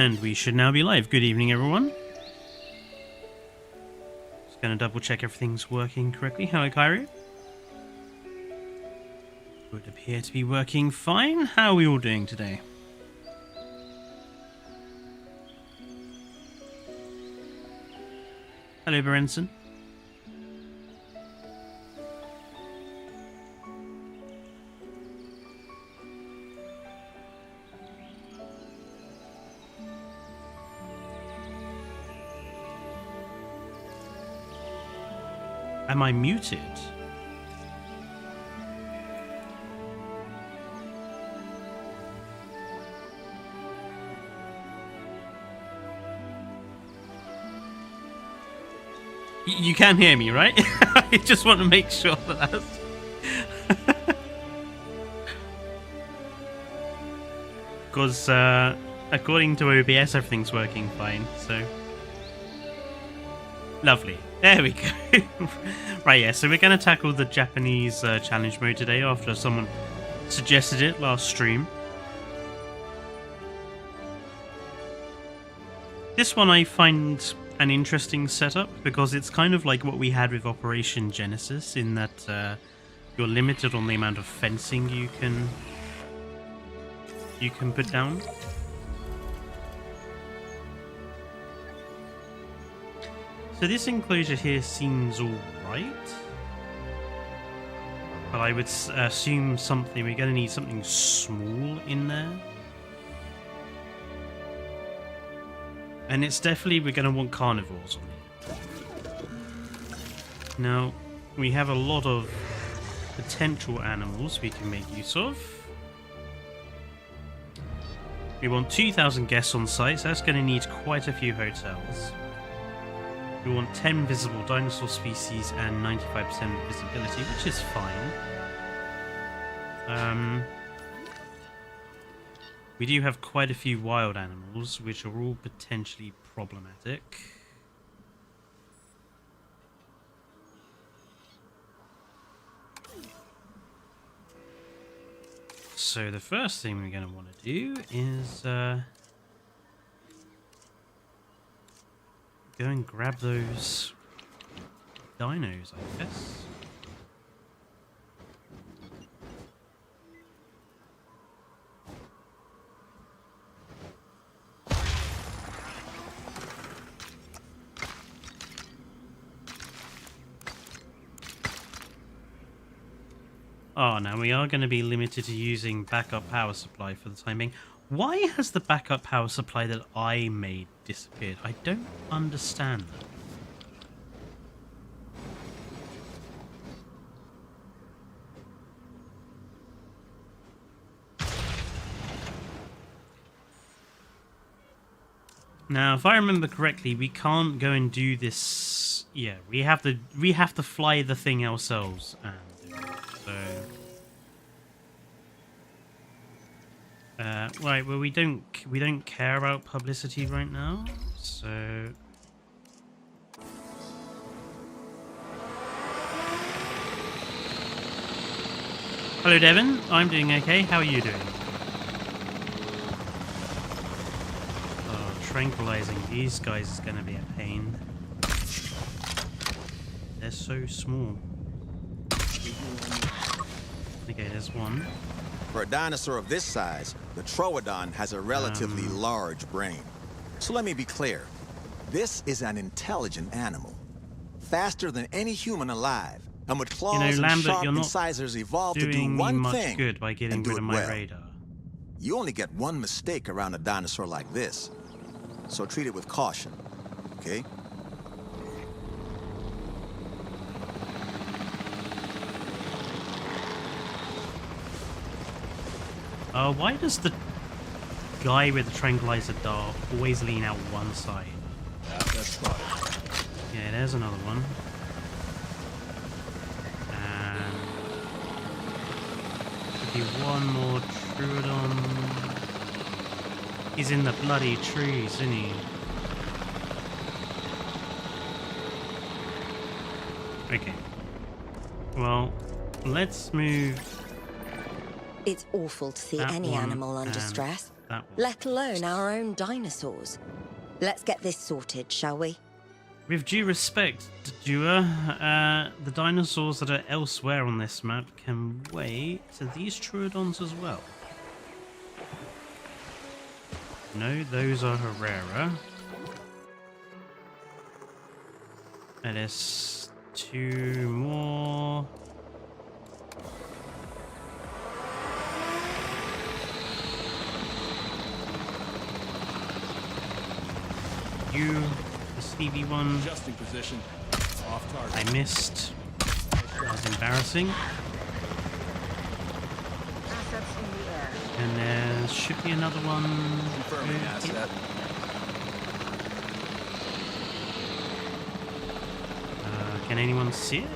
And we should now be live. Good evening, everyone. Just going to double check everything's working correctly. Hello, Kyrie. Would appear to be working fine. How are we all doing today? Hello, Berenson. Am I muted? You can hear me, right? I just want to make sure that that's... Because according to OBS, everything's working fine, so... Lovely. There we go. Right, yeah, so we're going to tackle the Japanese challenge mode today after someone suggested it last stream. This one I find an interesting setup because it's kind of like what we had with Operation Genesis in that you're limited on the amount of fencing you can put down. So this enclosure here seems alright, but I would assume something, we're going to need something small in there. And it's definitely, we're going to want carnivores on it. Now, we have a lot of potential animals we can make use of. We want 2,000 guests on site, so that's going to need quite a few hotels. We want 10 visible dinosaur species and 95% visibility, which is fine. We do have quite a few wild animals, which are all potentially problematic. So the first thing we're going to want to do is... go and grab those dinos, I guess. Oh, now we are going to be limited to using backup power supply for the time being. Why has the backup power supply that I made disappeared? I don't understand that. Now, if I remember correctly, we can't go and do this. Yeah, we have to fly the thing ourselves and do it. So. Right, well we don't care about publicity right now, so hello Devin, I'm doing okay, how are you doing? Oh, tranquilizing these guys is gonna be a pain. They're so small. Okay, there's one. For a dinosaur of this size, the Troodon has a relatively large brain. So let me be clear. This is an intelligent animal. Faster than any human alive. And with claws and sharp incisors evolved to do one thing good by getting rid of my radar. You only get one mistake around a dinosaur like this. So treat it with caution, okay? Why does the guy with the tranquilizer dart always lean out one side? Yeah, that's fine. Yeah, there's another one. And should be one more Troodon. He's in the bloody trees, isn't he? Okay. Well, let's move. It's awful to see any animal under stress. that one. Let alone our own dinosaurs. Let's get this sorted, shall we? With due respect, Dua, the dinosaurs that are elsewhere on this map can weigh to these Troodons as well. No, those are Herrera. And there's 2 more. You, the Stevie one. Adjusting position. Off target. I missed. That was embarrassing. Assets in the air. And there should be another one. Confirming asset. Can anyone see it?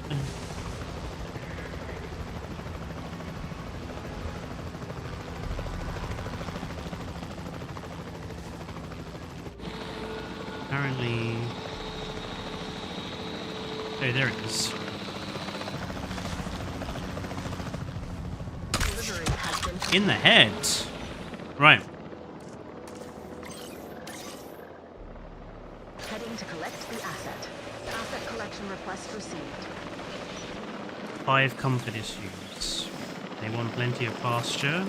Apparently... Oh, there it is. Delivery has been In the head. Right. heading to collect the asset. Asset collection request received. 5 comfort issues. They want plenty of pasture.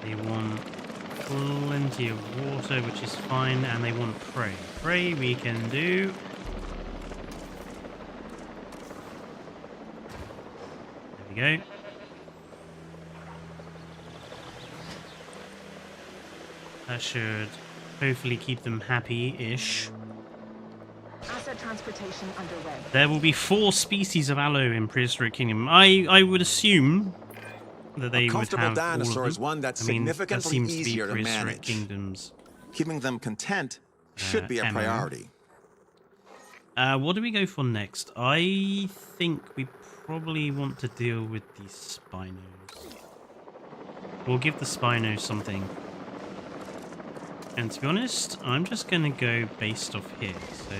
They want plenty of water, which is fine, and they want prey. Prey we can do. There we go. That should hopefully keep them happy-ish. Asset transportation underway. There will be 4 species of aloe in Prehistoric Kingdom. I would assume that they A would comfortable have all dinosaur of is them. one that's I mean, that significantly seems to be easier to Prehistoric manage. Kingdoms. Keeping them content should be a ammo. priority. What do we go for next? I think we probably want to deal with these Spinos. We'll give the Spinos something. And to be honest, I'm just going to go based off here. So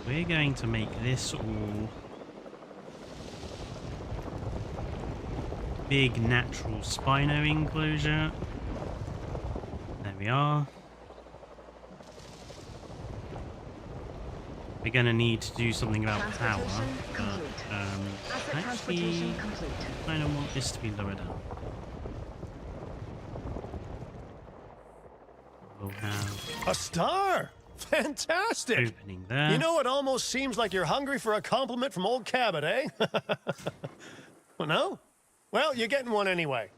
we're going to make this all big natural Spino enclosure. There we are. We're going to need to do something about power. Transportation But, complete. Asset actually, transportation complete. I don't want this to be lower down. We'll have A star! Fantastic! opening there. You know, it almost seems like you're hungry for a compliment from old Cabot, eh? Well, no? Well, you're getting one anyway.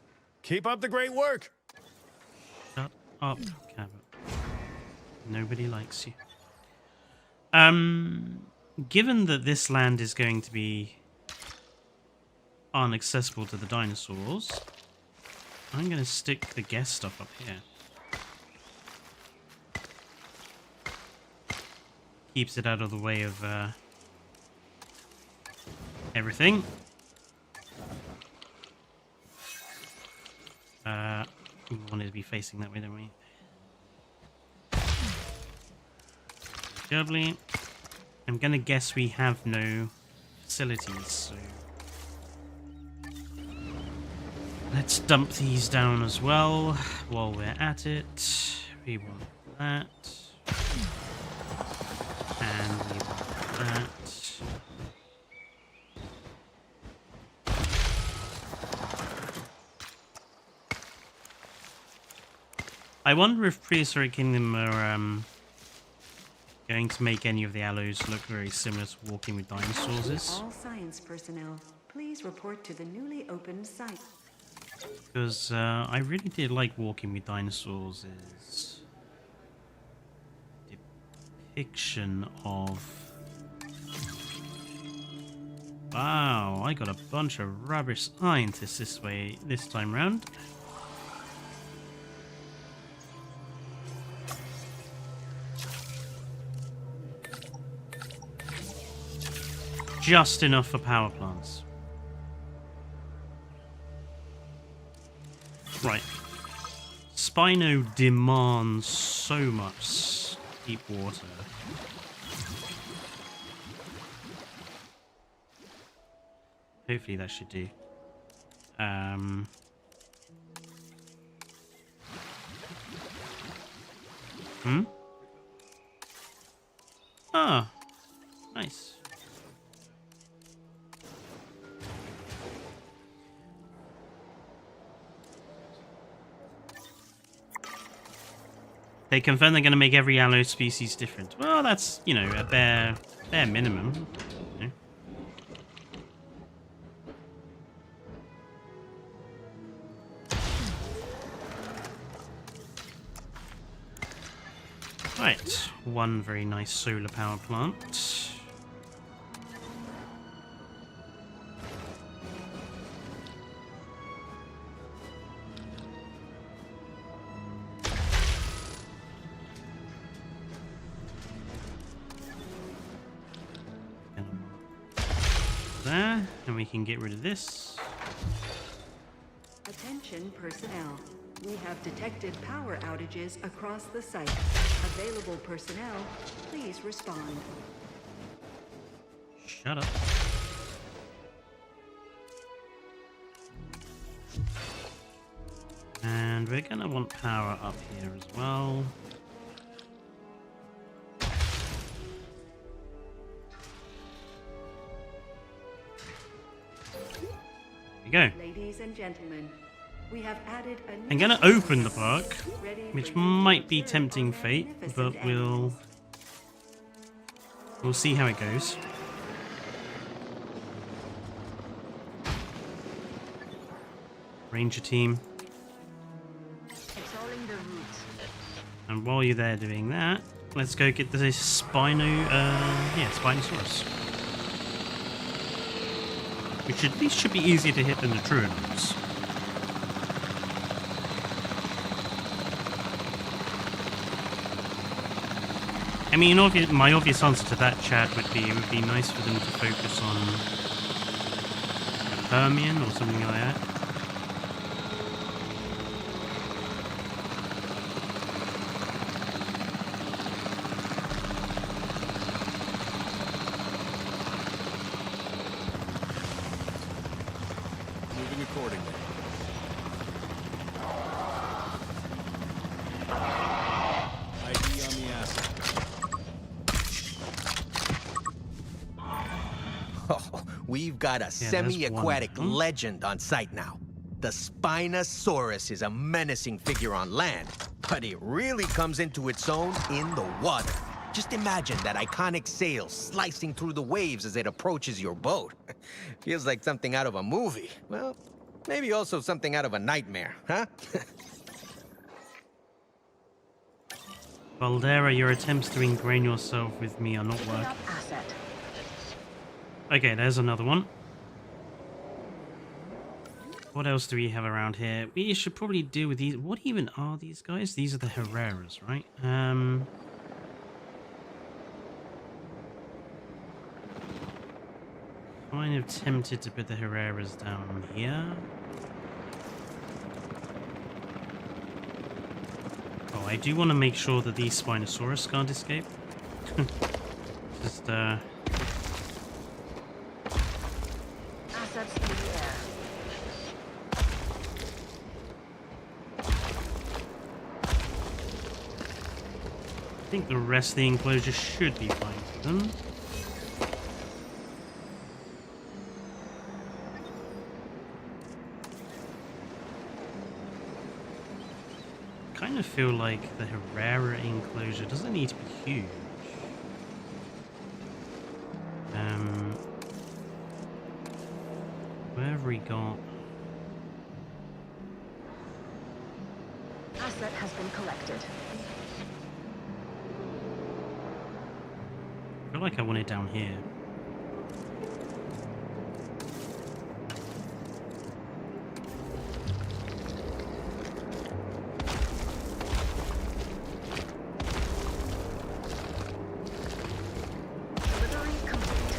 Keep up the great work. Shut up, Cabot. Nobody likes you. Given that this land is going to be inaccessible to the dinosaurs, I'm going to stick the guest stuff up here. Keeps it out of the way of everything. We wanted to be facing that way, don't we? Lovely. I'm gonna guess we have no facilities, so let's dump these down as well while we're at it. We want that. And we want that. I wonder if Prehistoric Kingdom are going to make any of the aloes look very similar to Walking with Dinosaurs is. All science personnel, please report to the newly opened site. Because I really did like Walking with Dinosaurs' depiction of... Wow, I got a bunch of rubbish scientists this time round. Just enough for power plants. Right. Spino demands so much deep water. Hopefully that should do. Hmm? Ah, nice. They confirm they're going to make every allo species different. Well, that's, you know, a bare minimum. You know. Right, one very nice solar power plant. There, and we can get rid of this. Attention personnel. We have detected power outages across the site. Available personnel, please respond. Shut up. And we're gonna want power up here as well. There we go. Ladies and gentlemen, we have added a new I'm gonna open the park, ready for which you might to be observe tempting our fate, magnificent but animals. we'll see how it goes. Ranger team. Exploring the route. And while you're there doing that, let's go get this Spinosaurus. Which at least should be easier to hit than the Truanons. I mean, my obvious answer to that, Chad, would be it would be nice for them to focus on a Permian or something like that. Moving accordingly. ID on the asset. Oh, we've got a there's semi-aquatic one. legend on site now. The Spinosaurus is a menacing figure on land, but it really comes into its own in the water. Just imagine that iconic sail slicing through the waves as it approaches your boat. Feels like something out of a movie. Well, maybe also something out of a nightmare, huh? Valdera, your attempts to ingrain yourself with me are not Picking working. up asset. Okay, there's another one. What else do we have around here? We should probably deal with these. What even are these guys? These are the Herreras, right? Kind of tempted to put the Herreras down here. Oh, I do want to make sure that these Spinosaurus can't escape. Just, Assets in the air. I think the rest of the enclosure should be fine for them. Kind of feel like the Herrera enclosure doesn't need to be huge. Where have we got? Asset has been collected. I feel like I want it down here. Delivery complete.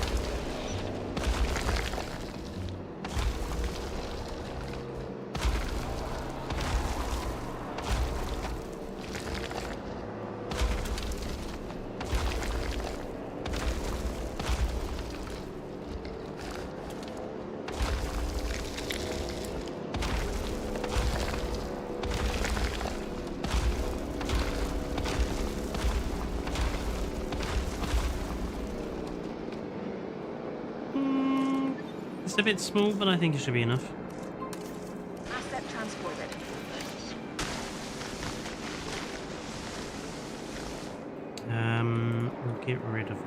It's a bit small, but I think it should be enough. Asset transported. We'll get rid of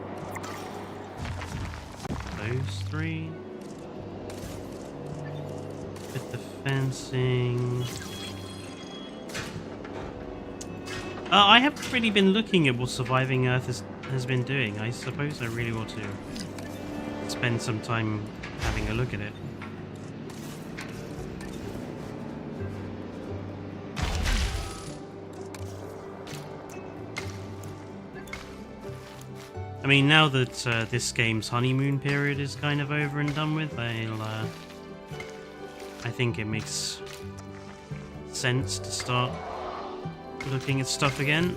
those three. With the fencing. I haven't really been looking at what Surviving Earth has been doing. I suppose I really want to spend some time having a look at it. I mean, now that this game's honeymoon period is kind of over and done with, I think it makes sense to start looking at stuff again.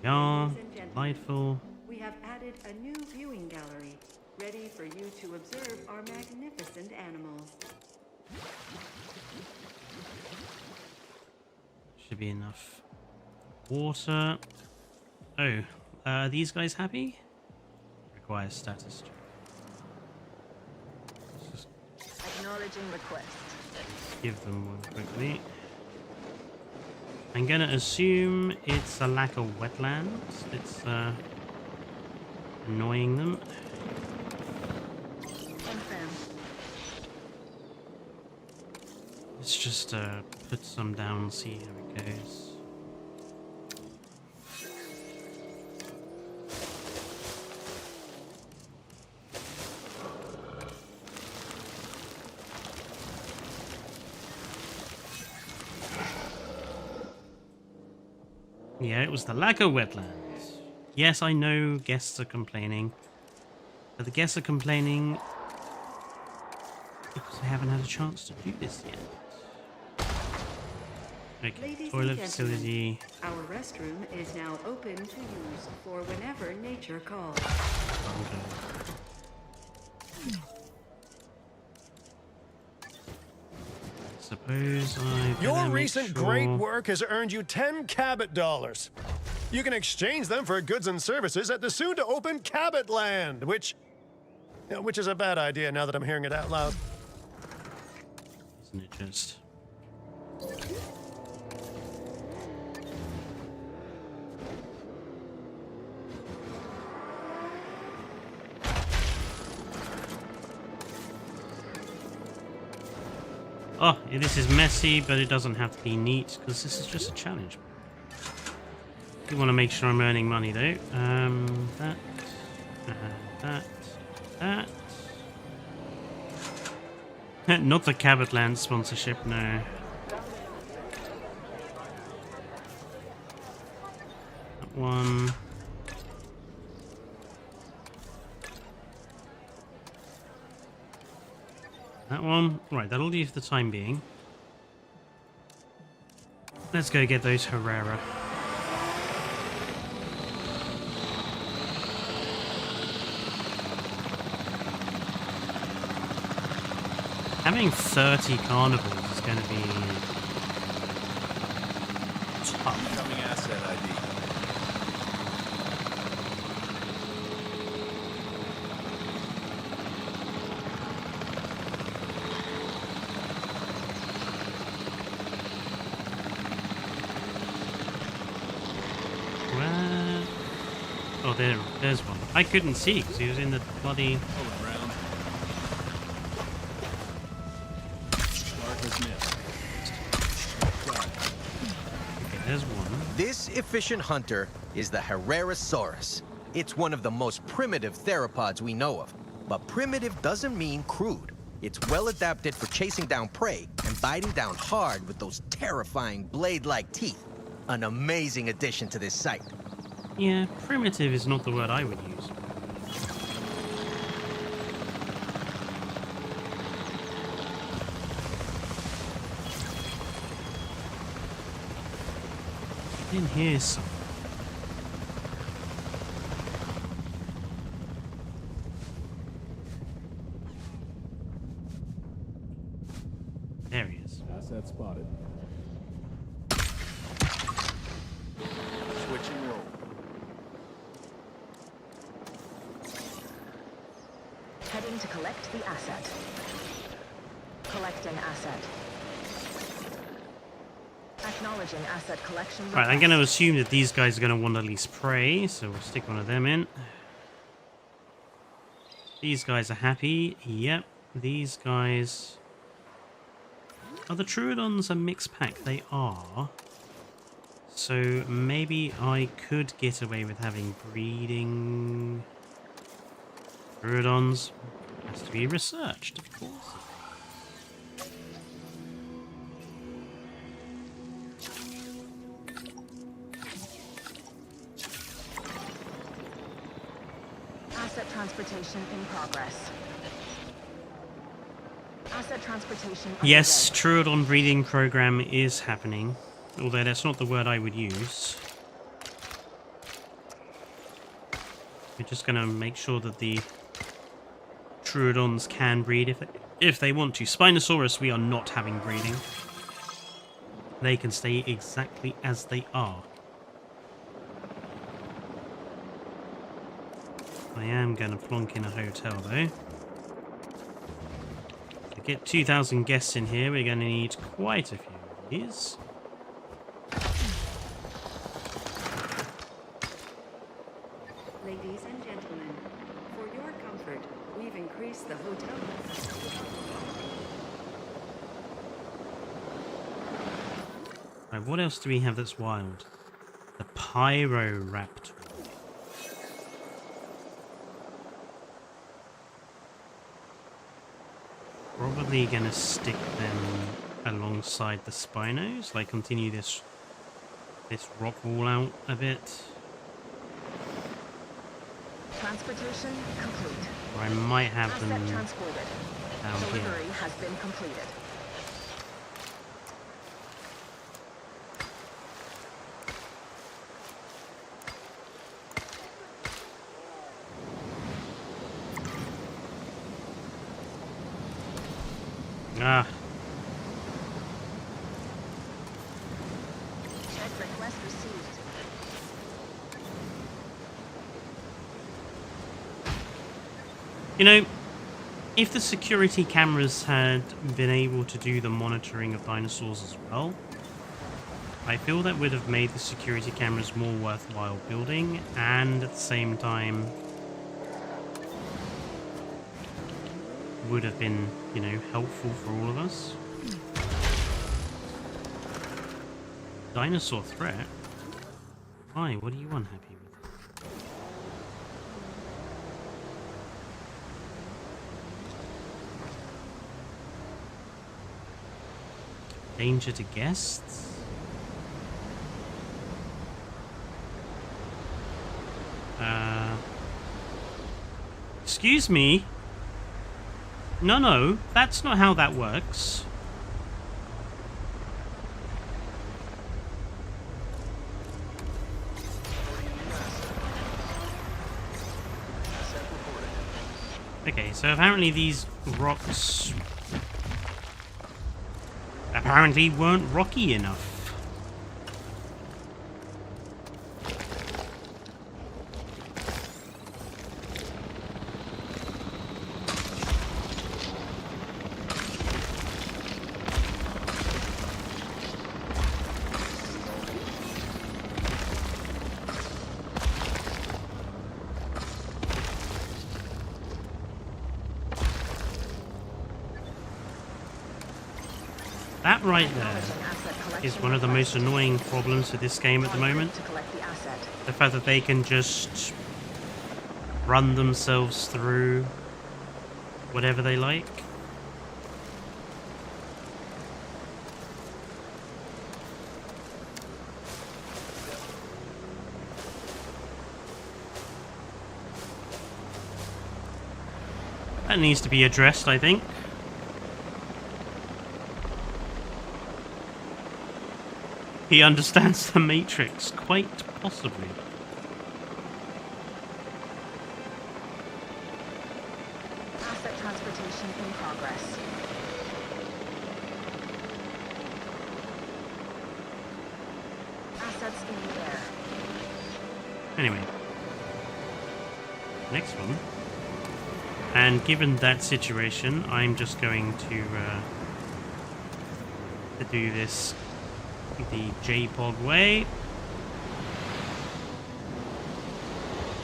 Yeah, delightful. We have added a new viewing gallery, ready for you to observe our magnificent animals. Should be enough water. Oh, are these guys happy? Requires status check. Let's just Acknowledging request. give them one quickly. I'm gonna assume it's a lack of wetlands. It's annoying them. Confirmed. Let's just put some down, see how it goes. Yeah, it was the lack of wetlands. Yes, I know guests are complaining. But the guests are complaining because they haven't had a chance to do this yet. Okay, Ladies toilet and facility. Our restroom is now open to use for whenever nature calls. Suppose I. Your recent great work has earned you 10 Cabot dollars. You can exchange them for goods and services at the soon-to-open Cabot Land, which is a bad idea now that I'm hearing it out loud. Isn't it just? Oh, this is messy, but it doesn't have to be neat because this is just a challenge. I do want to make sure I'm earning money though. That, that. Not the Cabot Land sponsorship, no. That one. That one. Right, that'll do for the time being. Let's go get those Herrera. Having 30 carnivores is going to be tough. Incoming asset ID. Where? Oh, there's one. I couldn't see because he was in the bloody. Hold it, round. Mark has missed. Okay, there's one. This efficient hunter is the Herrerasaurus. It's one of the most primitive theropods we know of. But primitive doesn't mean crude. It's well adapted for chasing down prey and biting down hard with those terrifying blade-like teeth. An amazing addition to this site. Yeah, primitive is not the word I would use. In here somewhere. There he is. Asset spotted. Switching role. Heading to collect the asset. Collecting asset. Acknowledging asset collection. Right, I'm going to request. assume that these guys are going to want at least prey, so we'll stick one of them in. These guys are happy. Yep, these guys... Are the Troodons a mixed pack? They are. So maybe I could get away with having breeding Troodons. Has to be researched, of course. Asset transportation in progress. Asset transportation Yes, underway. Troodon breeding program is happening. Although that's not the word I would use. We're just going to make sure that the Troodons can breed if they want to. Spinosaurus, we are not having breeding. They can stay exactly as they are. I am going to plonk in a hotel, though. To get 2,000 guests in here, we're going to need quite a few of these. Ladies and gentlemen, for your comfort, we've increased the hotel. Right, what else do we have that's wild? The Pyroraptor. Probably gonna stick them alongside the Spinos, like continue this rock wall out a bit. Transportation complete. Or I might have Asset them transported. down here. Delivery has been completed. Ah, Check request received. you know, if the security cameras had been able to do the monitoring of dinosaurs as well, I feel that would have made the security cameras more worthwhile building, and at the same time would have been, you know, helpful for all of us. Dinosaur threat? Why? What are you unhappy with? Danger to guests? Excuse me? No, that's not how that works. Okay, so apparently these rocks apparently weren't rocky enough. That right there Acknowledging asset collection is one of the most request. annoying problems with this game at the moment. To collect the asset. The fact that they can just run themselves through whatever they like. That needs to be addressed, I think. He understands the Matrix, quite possibly. Asset transportation in progress. Assets in the air. Anyway. Next one. And given that situation, I'm just going to do this the JPOG way.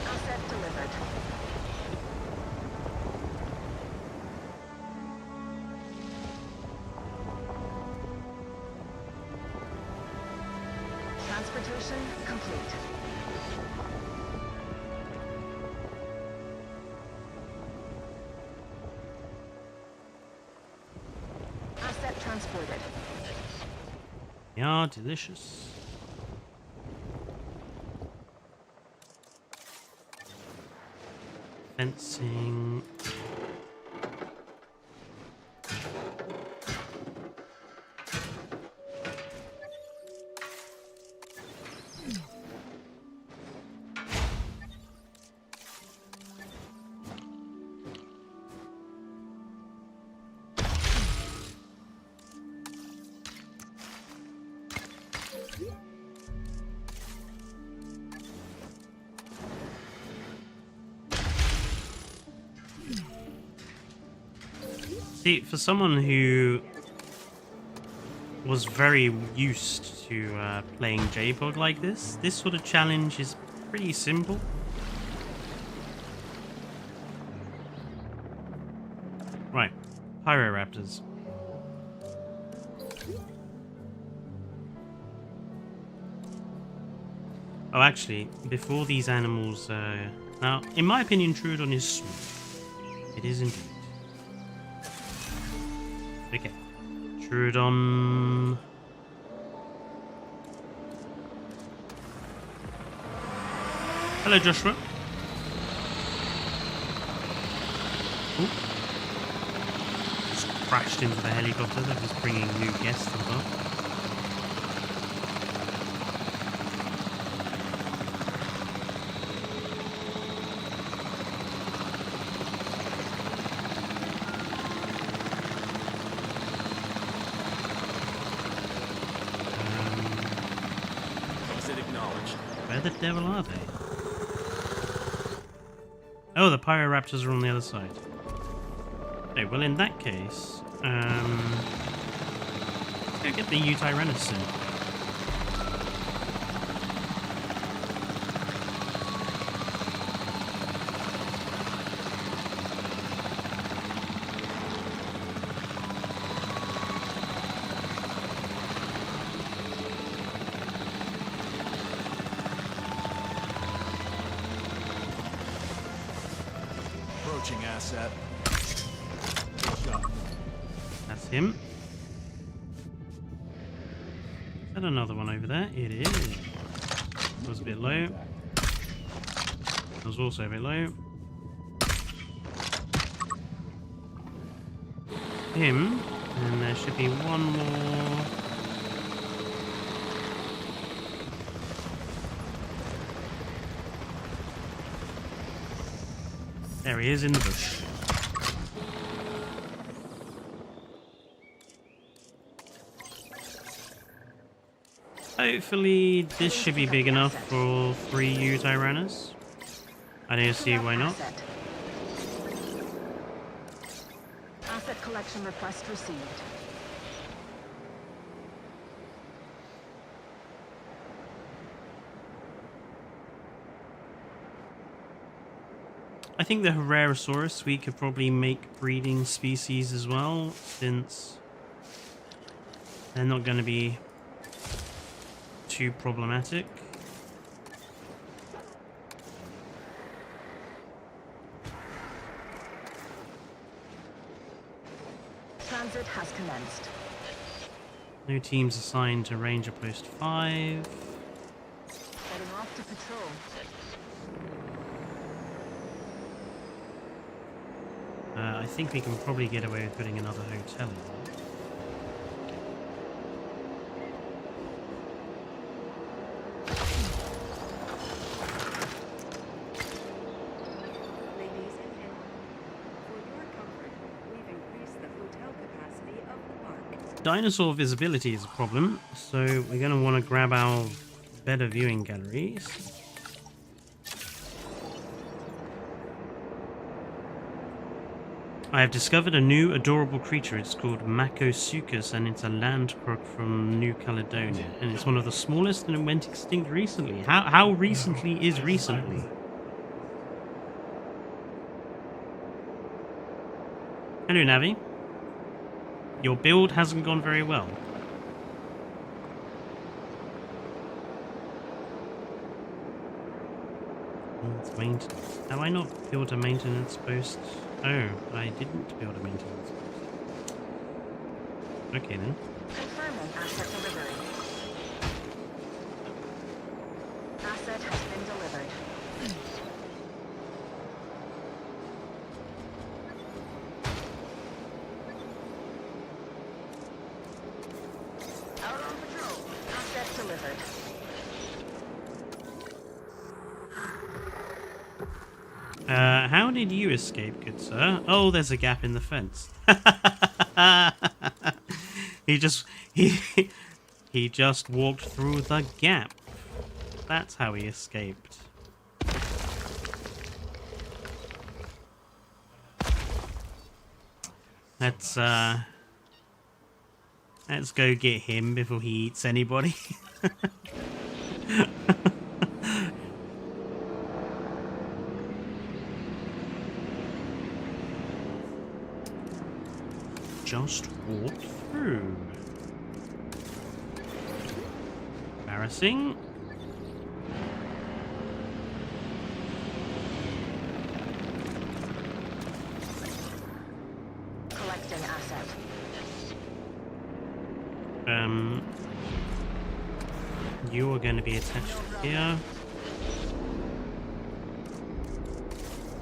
Asset delivered. Transportation complete. Asset transported. Yeah, delicious. Fencing. See, for someone who was very used to playing JPOG like this sort of challenge is pretty simple. Right, Pyroraptors. Oh, actually, before these animals... now, in my opinion, Troodon is small. It is indeed. Okay. Troodon... Hello, Joshua. Ooh. Just crashed into the helicopter that was bringing new guests on top. Where the devil are they? Oh, the Pyroraptors are on the other side. Okay, well in that case, let's go get the Utyrannus in. Approaching asset. Shot. That's him. Is that another one over there? It is. That was a bit low. That was also a bit low. Him. And there should be one more. There he is in the bush. Hopefully this should be big enough for 3 Utyrannus. I don't see why not. Asset collection request received. I think the Herrerasaurus we could probably make breeding species as well, since they're not going to be too problematic. Transit has commenced. No teams assigned to Ranger Post 5. Heading off to patrol. I think we can probably get away with putting another hotel in there. Ladies and gentlemen, for your comfort, we've increased the hotel capacity of the park. Dinosaur visibility is a problem, so we're going to want to grab our better viewing galleries. I have discovered a new adorable creature. It's called Makosuchus, and it's a land croc from New Caledonia. And it's one of the smallest, and it went extinct recently. How recently is recently? Hello, Navi. Your build hasn't gone very well. It's maintenance. Have I not built a maintenance post? Oh, I didn't build a maintenance post. Okay then. Confirming asset delivery. Asset has been delivered. Out on patrol. Asset delivered. How did you escape, good sir? Oh, there's a gap in the fence. he just walked through the gap. That's how he escaped. Let's go get him before he eats anybody. Just walk through. Embarrassing. Collecting asset. You are going to be attached here.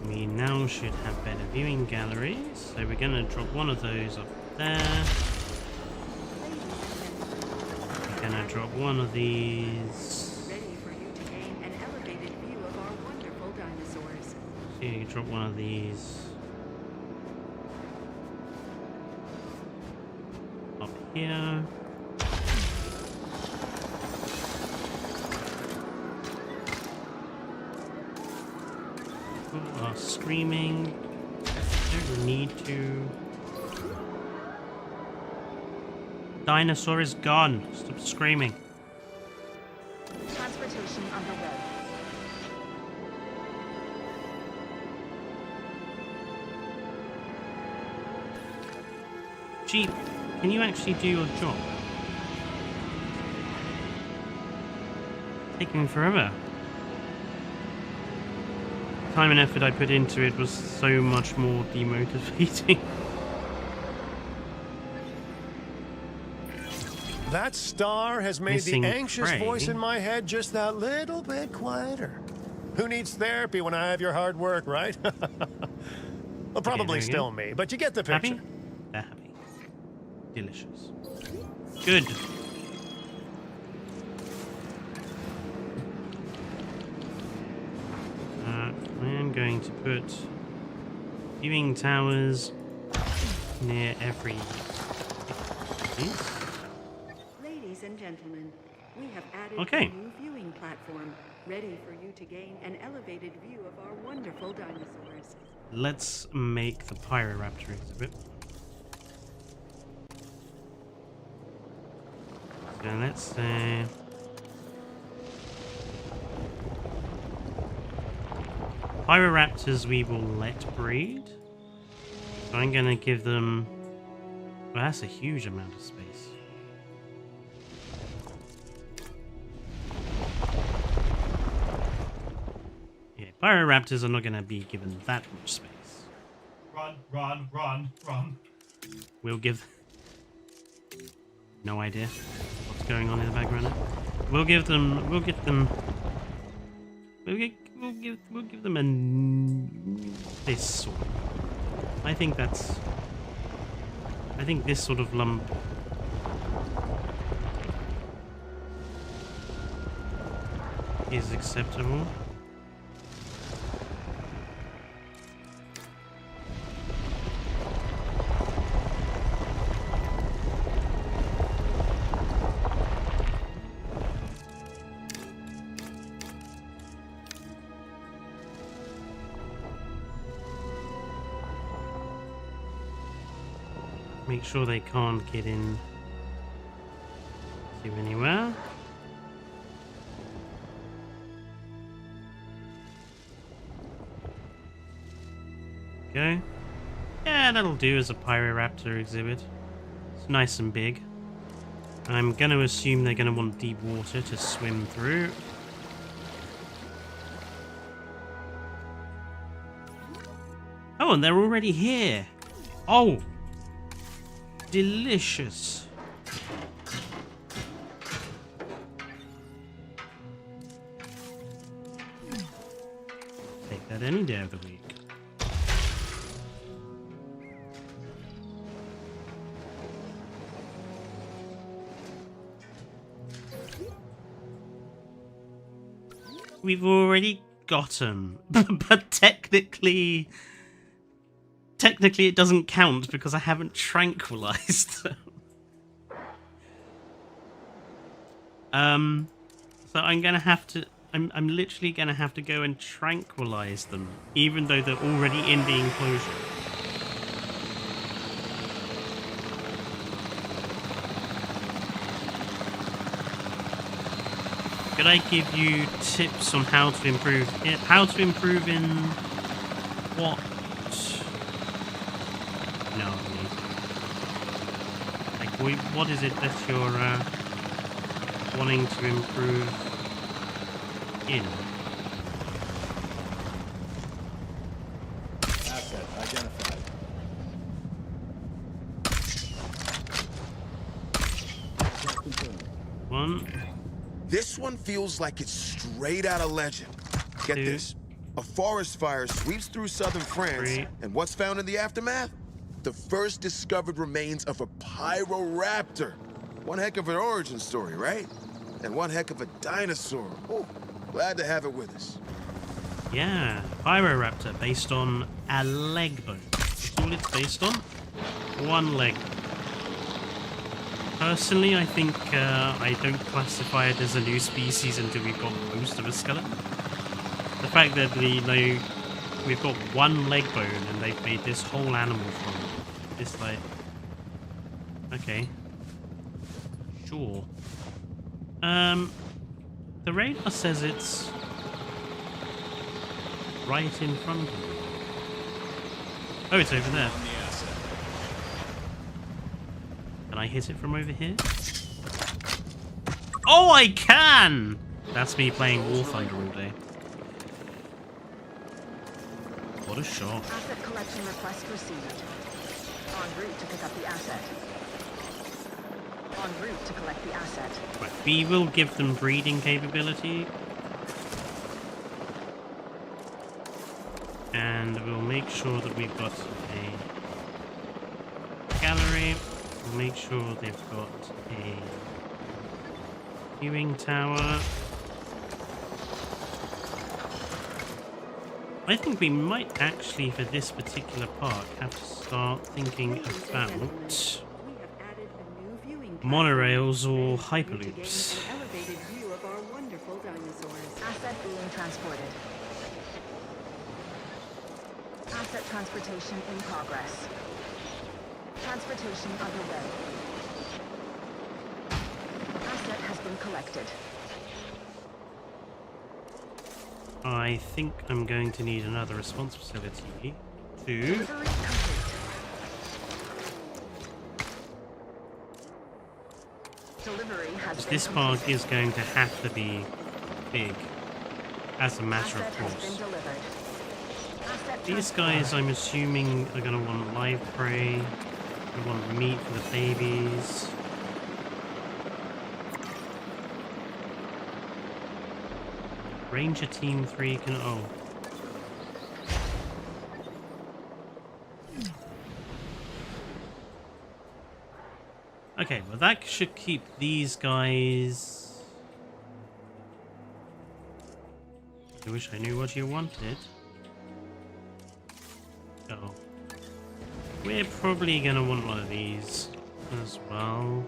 We now should have better viewing galleries, so we're going to drop one of those up there. We're going to drop one of these. Ready for you to gain an elevated view of our wonderful dinosaurs. So you drop one of these up here. People are screaming. Don't need to. Dinosaur is gone. Stop screaming. Transportation underway. Jeep, can you actually do your job? Taking forever. Time and effort I put into it was so much more demotivating. That star has made Missing the anxious prey. voice in my head just that little bit quieter. Who needs therapy when I have your hard work, right? Well, probably there we still go. me, but you get the picture. Happy? They're happy. Delicious. Good. I'm going to put viewing towers near every piece. Ladies and gentlemen, we have added Okay. a new viewing platform, ready for you to gain an elevated view of our wonderful dinosaurs. Let's make the Pyroraptor exhibit. So let's say Pyroraptors we will let breed. So I'm gonna give them, well, that's a huge amount of space. Yeah, Pyroraptors are not gonna be given that much space. Run, run, run, run. We'll give no idea what's going on in the background now. We'll give them this sort. I think this sort of lump is acceptable. make sure they can't get in to anywhere. Go. Yeah, that'll do as a Pyroraptor exhibit. It's nice and big. I'm going to assume they're going to want deep water to swim through. Oh, and they're already here. Oh, delicious. Take that any day of the week. We've already got them, but technically it doesn't count because I haven't tranquilized them. So I'm gonna have to. I'm literally gonna have to go and tranquilize them, even though they're already in the enclosure. Could I give you tips on how to improve it? How to improve in what? No, like what is it that you're wanting to improve in? Asset identified. One. This one feels like it's straight out of legend. Get Two. this. A forest fire sweeps through southern France, Three. and what's found in the aftermath? The first discovered remains of a Pyroraptor. One heck of an origin story, right? And one heck of a dinosaur. Oh, glad to have it with us. Yeah, Pyroraptor based on a leg bone. That's all it's based on. One leg. Personally, I think I don't classify it as a new species until we've got most of a skeleton. The fact that we've got one leg bone and they've made this whole animal from it. It's like, okay, sure. The radar says it's right in front of me. Oh, it's over there. Can I hit it from over here? Oh, I can! That's me playing War Thunder all day. What a shot. Asset collection request received. En route to pick up the asset. En route to collect the asset. Right, we will give them breeding capability. And we'll make sure that we've got a gallery. We'll make sure they've got a viewing tower. I think we might actually, for this particular park, have to start thinking about monorails or hyperloops. An elevated view of our wonderful dinosaurs. Asset being transported. Asset transportation in progress. Transportation underway. Asset has been collected. I think I'm going to need another response facility to... Delivery complete. Delivery has been This park completed. is going to have to be big, as a matter Asset of has been course. delivered. Asset These transported. guys, I'm assuming, are going to want live prey. They want meat for the babies. Ranger Team 3 can... Oh. Okay, well that should keep these guys... I wish I knew what you wanted. Oh. We're probably gonna want one of these as well.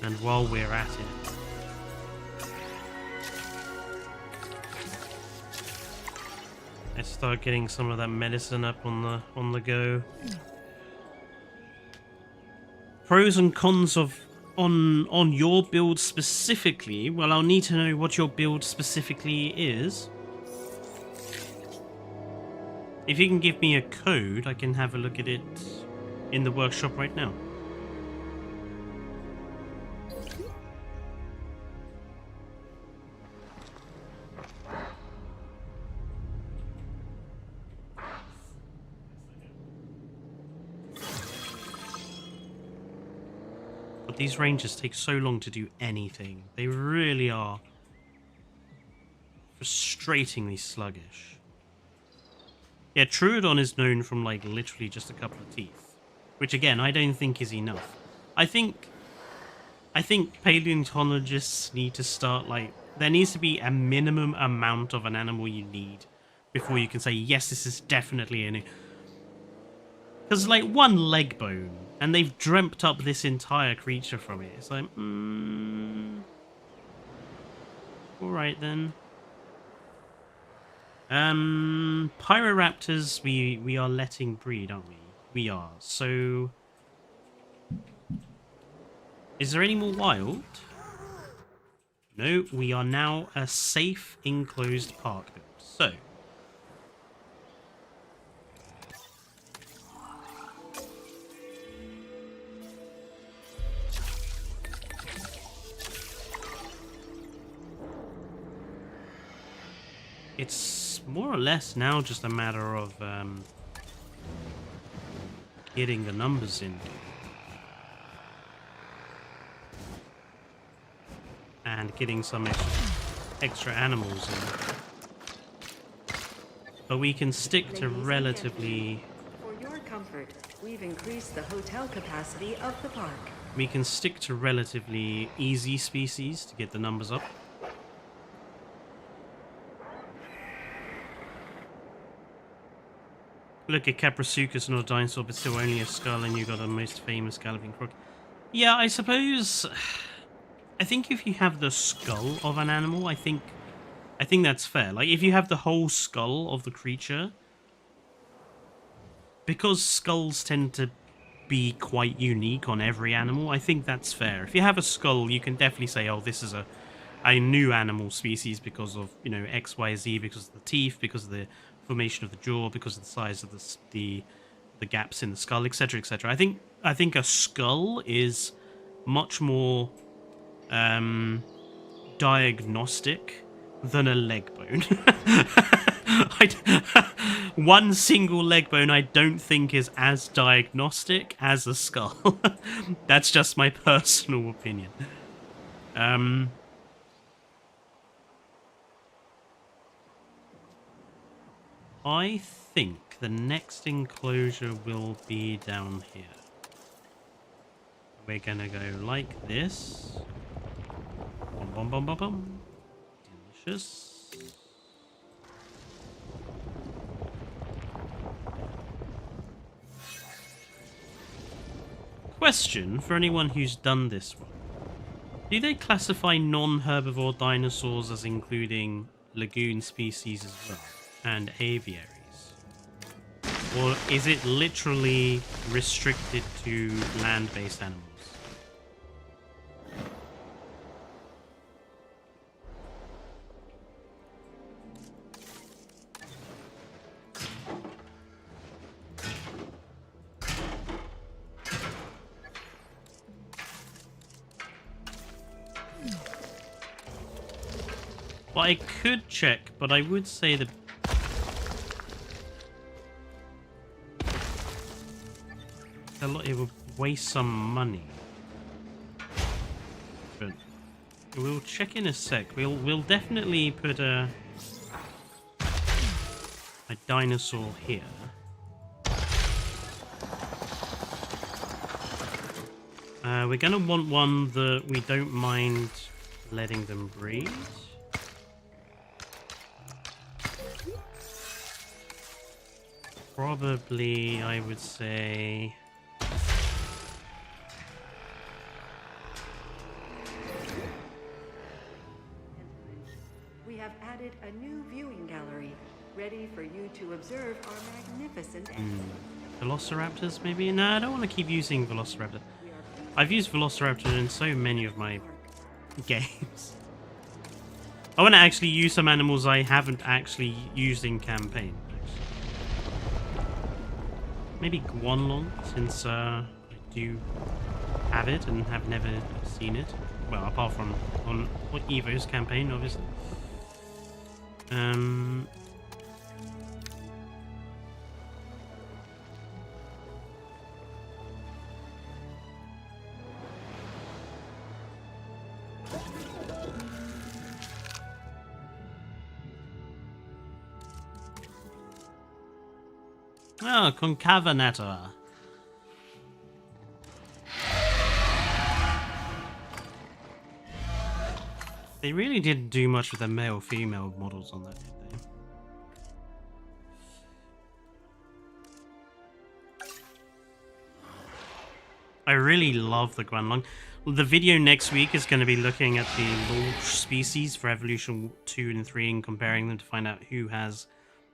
And while we're at it, I start getting some of that medicine up on the go. Pros and cons of on your build specifically. Well, I'll need to know what your build specifically is. If you can give me a code, I can have a look at it in the workshop right now. But these rangers take so long to do anything. They really are frustratingly sluggish. Yeah, Troodon is known from, like, literally just a couple of teeth. Which, again, I don't think is enough. I think paleontologists need to start, like... There needs to be a minimum amount of an animal you need before you can say, yes, this is definitely an... Because, like, one leg bone, and they've dreamt up this entire creature from it. It's like, Alright, then. Pyroraptors, we are letting breed, aren't we? We are. So, is there any more wild? No, we are now a safe, enclosed park build. So, it's more or less now just a matter of getting the numbers in and getting some extra animals in. But we can stick to relatively... For your comfort, we've increased the hotel capacity of the park. We can stick to relatively easy species to get the numbers up. Look at Caprasuchus, not a dinosaur, but still only a skull, and you got a most famous galloping croc. Yeah, I suppose... I think if you have the skull of an animal, I think that's fair. Like, if you have the whole skull of the creature... Because skulls tend to be quite unique on every animal, I think that's fair. If you have a skull, you can definitely say, oh, this is a new animal species because of, you know, X, Y, Z, because of the teeth, because of the formation of the jaw, because of the size of the gaps in the skull, etc., etc. I think a skull is much more diagnostic than a leg bone. One single leg bone I don't think is as diagnostic as a skull. That's just my personal opinion. I think the next enclosure will be down here. We're gonna go like this. Bum bum bum bum bum. Delicious. Question for anyone who's done this one. Do they classify non-herbivore dinosaurs as including lagoon species as well? And aviaries? Or is it literally restricted to land-based animals? Well, I could check, but I would say that it would waste some money. But we'll check in a sec. We'll definitely put a dinosaur here. We're gonna want one that we don't mind letting them breed. Probably, I would say... We have added a new viewing gallery, ready for you to observe our magnificent animals. Velociraptors, maybe? No, I don't want to keep using Velociraptor. I've used Velociraptor in so many of my games. I want to actually use some animals I haven't actually used in campaign. Maybe Guanlong, since I do have it and have never seen it. Well, apart from on Evo's campaign, obviously. Oh, Concavanator. They really didn't do much with the male-female models on that, did they? I really love the Guanlong. The video next week is going to be looking at the launch species for Evolution 2 and 3 and comparing them to find out who has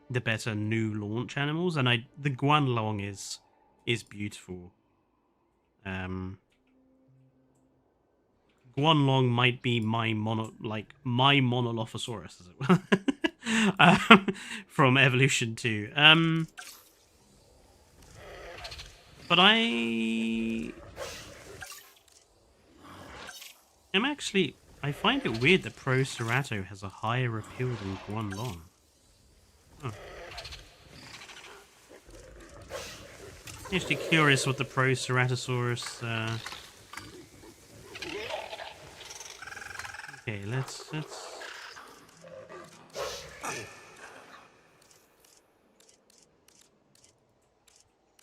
the better new launch animals, and the Guanlong is beautiful. Guanlong might be my Monolophosaurus, as it were, from Evolution 2. But I find it weird that Procerato has a higher appeal than Guanlong. Oh. Actually curious what the Proceratosaurus. Okay, let's.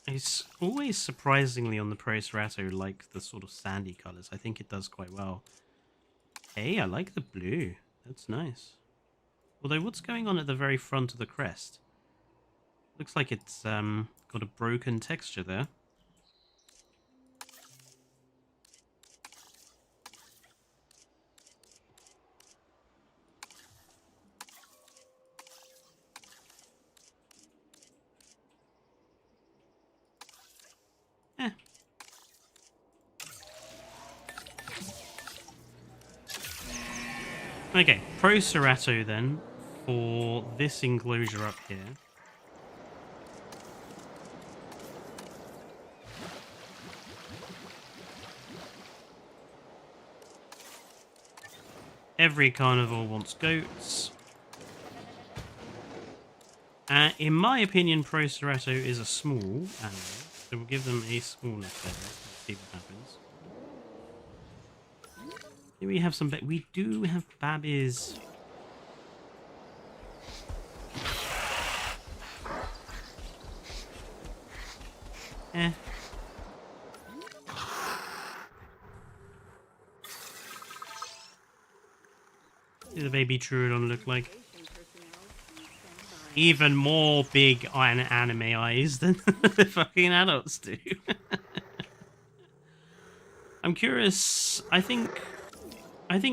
It's always surprisingly on the Procerato like the sort of sandy colors. I think it does quite well. Hey, I like the blue. That's nice. Although, what's going on at the very front of the crest? Looks like it's got a broken texture there. Okay, Procerato then, for this enclosure up here. Every carnivore wants goats. In my opinion, Procerato is a small animal, so we'll give them a smaller feather. Let's see what happens. Do we have some? We do have babbies. Eh. What does the baby Trudon look like? Even more big anime eyes than the fucking adults do. I'm curious. I think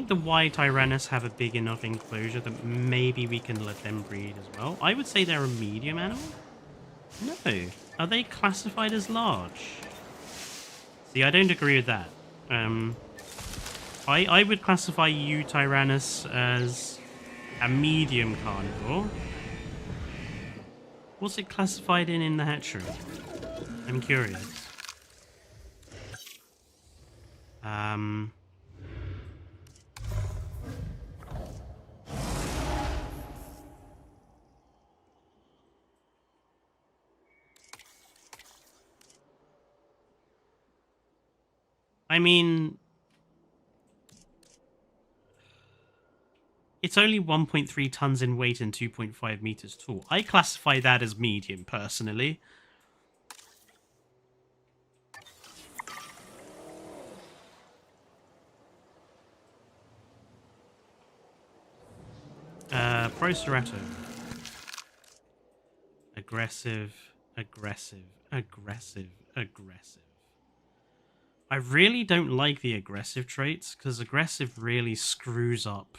the white Tyrannus have a big enough enclosure that maybe we can let them breed as well. I would say they're a medium animal. No. Are they classified as large? See, I don't agree with that. I would classify you, Tyrannus, as a medium carnivore. What's it classified in the hatchery? I'm curious. I mean, it's only 1.3 tons in weight and 2.5 meters tall. I classify that as medium, personally. Procerato. Aggressive, aggressive, aggressive, aggressive. I really don't like the aggressive traits, because aggressive really screws up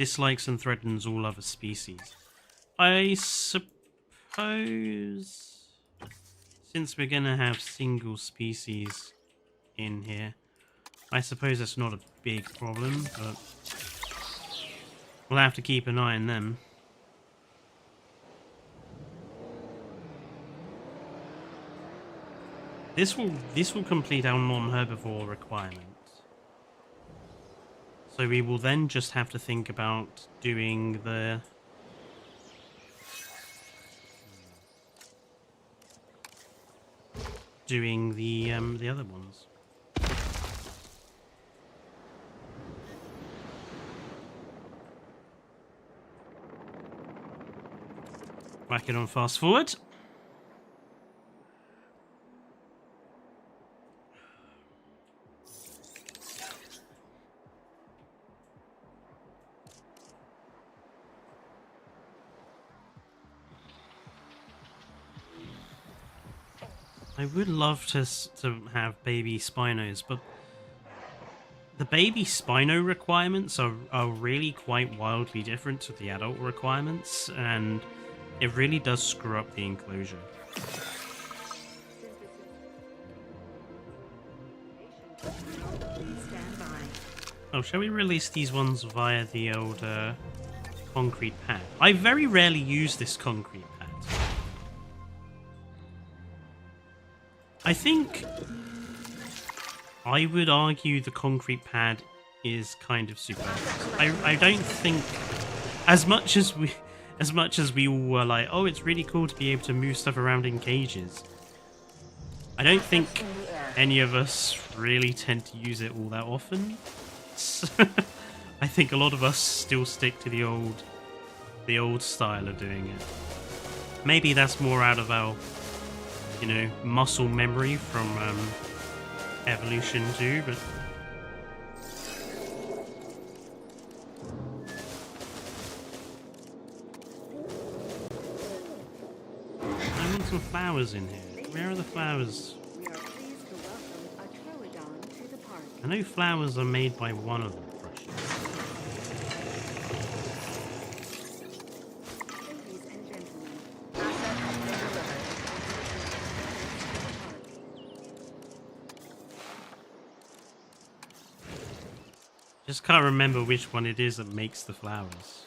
Dislikes and threatens all other species. I suppose, since we're gonna have single species in here, I suppose that's not a big problem, but we'll have to keep an eye on them. This will complete our non-herbivore requirement. So we will then just have to think about doing the other ones. Whack it on fast forward. I would love to have baby Spinos, but the baby Spino requirements are really quite wildly different to the adult requirements, and it really does screw up the enclosure. Oh, shall we release these ones via the old concrete pad? I very rarely use this concrete pad. I think I would argue the concrete pad is kind of superfluous. I don't think, as much as we all were like, oh, it's really cool to be able to move stuff around in cages, I don't think any of us really tend to use it all that often. I think a lot of us still stick to the old style of doing it. Maybe that's more out of our, you know, muscle memory from evolution too, but I want some flowers in here. Where are the flowers? We are pleased to welcome a Troodon to the park. I know flowers are made by one of the brushes. Ladies and gentlemen, asset has been delivered. Just can't remember which one it is that makes the flowers.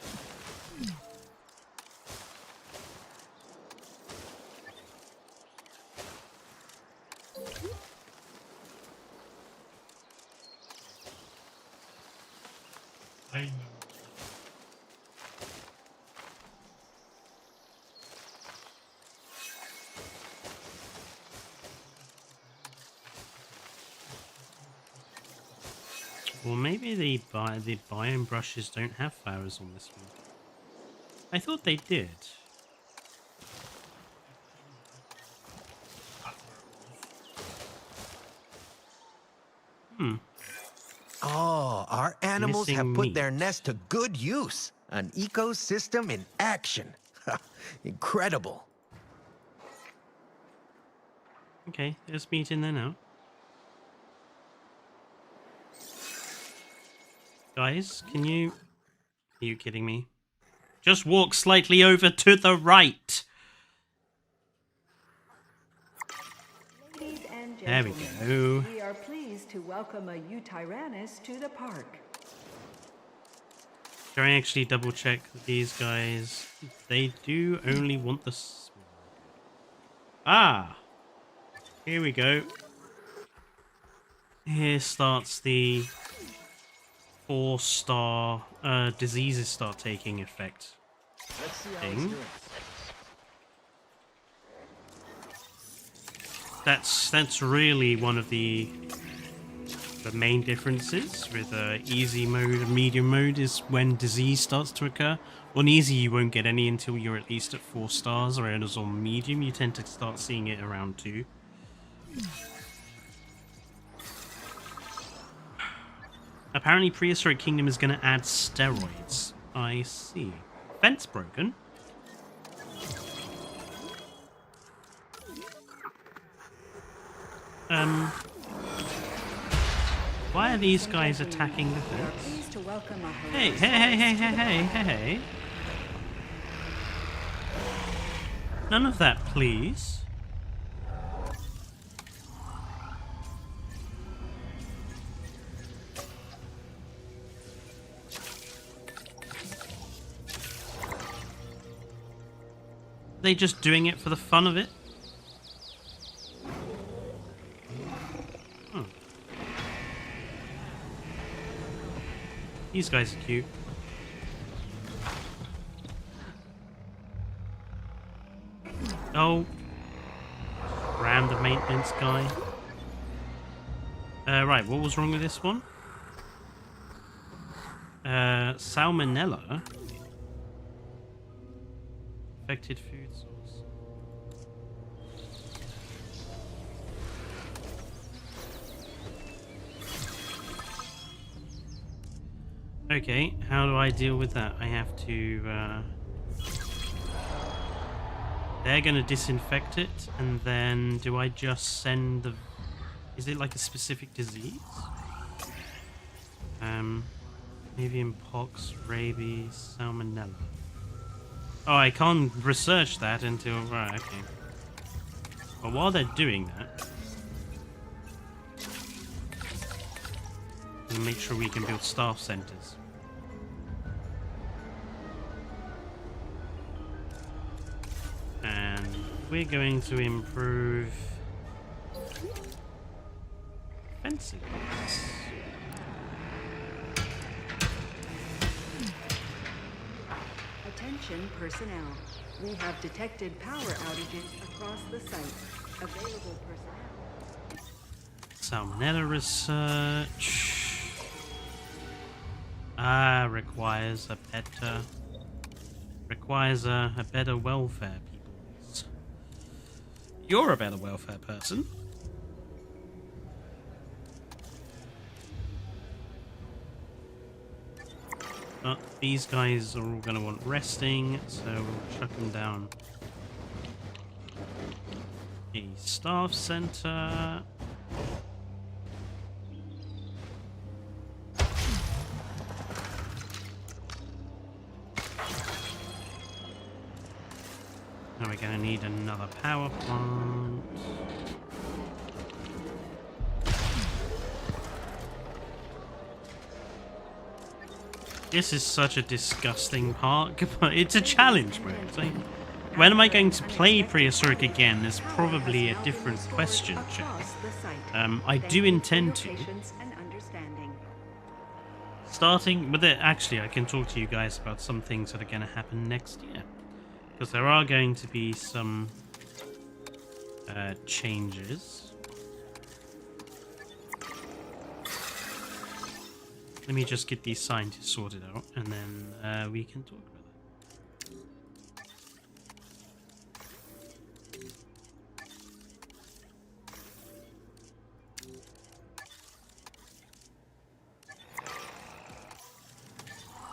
I know. Well, maybe the biome brushes don't have flowers on this one. I thought they did. Oh, our animals have Missing put meat. their nest to good use. An ecosystem in action. Incredible. Okay, there's meat in there now. Guys, can you... Are you kidding me? Just walk slightly over to the right. Ladies and There we gentlemen, go. we are pleased to welcome a Utyrannus to the park. Can I actually double check that these guys... They do only want the... Ah! Here we go. Here starts the 4-star diseases start taking effect thing. That's really one of the main differences with easy mode and medium mode is when disease starts to occur. On easy you won't get any until you're at least at 4 stars, whereas on medium you tend to start seeing it around 2. Apparently Prehistoric Kingdom is going to add steroids. I see. Fence broken. Why are these guys attacking the fence? to welcome a Hey, hey, hey, hey, hey, hey, hey, hey. None of that, please. They just doing it for the fun of it? Hmm. These guys are cute. Oh. Ram the maintenance guy. Right, what was wrong with this one? Salmonella? Affected food source. Okay, how do I deal with that? I have to, they're gonna disinfect it, and then do I just send the... Is it like a specific disease? Avian pox, rabies, salmonella. Oh, I can't research that until... Right, okay. But while they're doing that... we'll make sure we can build staff centers. And we're going to improve... fencing. Attention personnel. We have detected power outages across the site. Available personnel. Salmonella research. Requires a better... requires a better welfare, peoples. You're a better welfare person. But these guys are all going to want resting, so we'll chuck them down. A staff center. Now we're going to need another power plant. This is such a disgusting park, but it's a challenge, man. So, when am I going to play Prehistoric again is probably a different question, Chip. I do intend to. Starting with it, actually, I can talk to you guys about some things that are going to happen next year. Because there are going to be some changes. Let me just get these scientists sorted out, and then we can talk about it.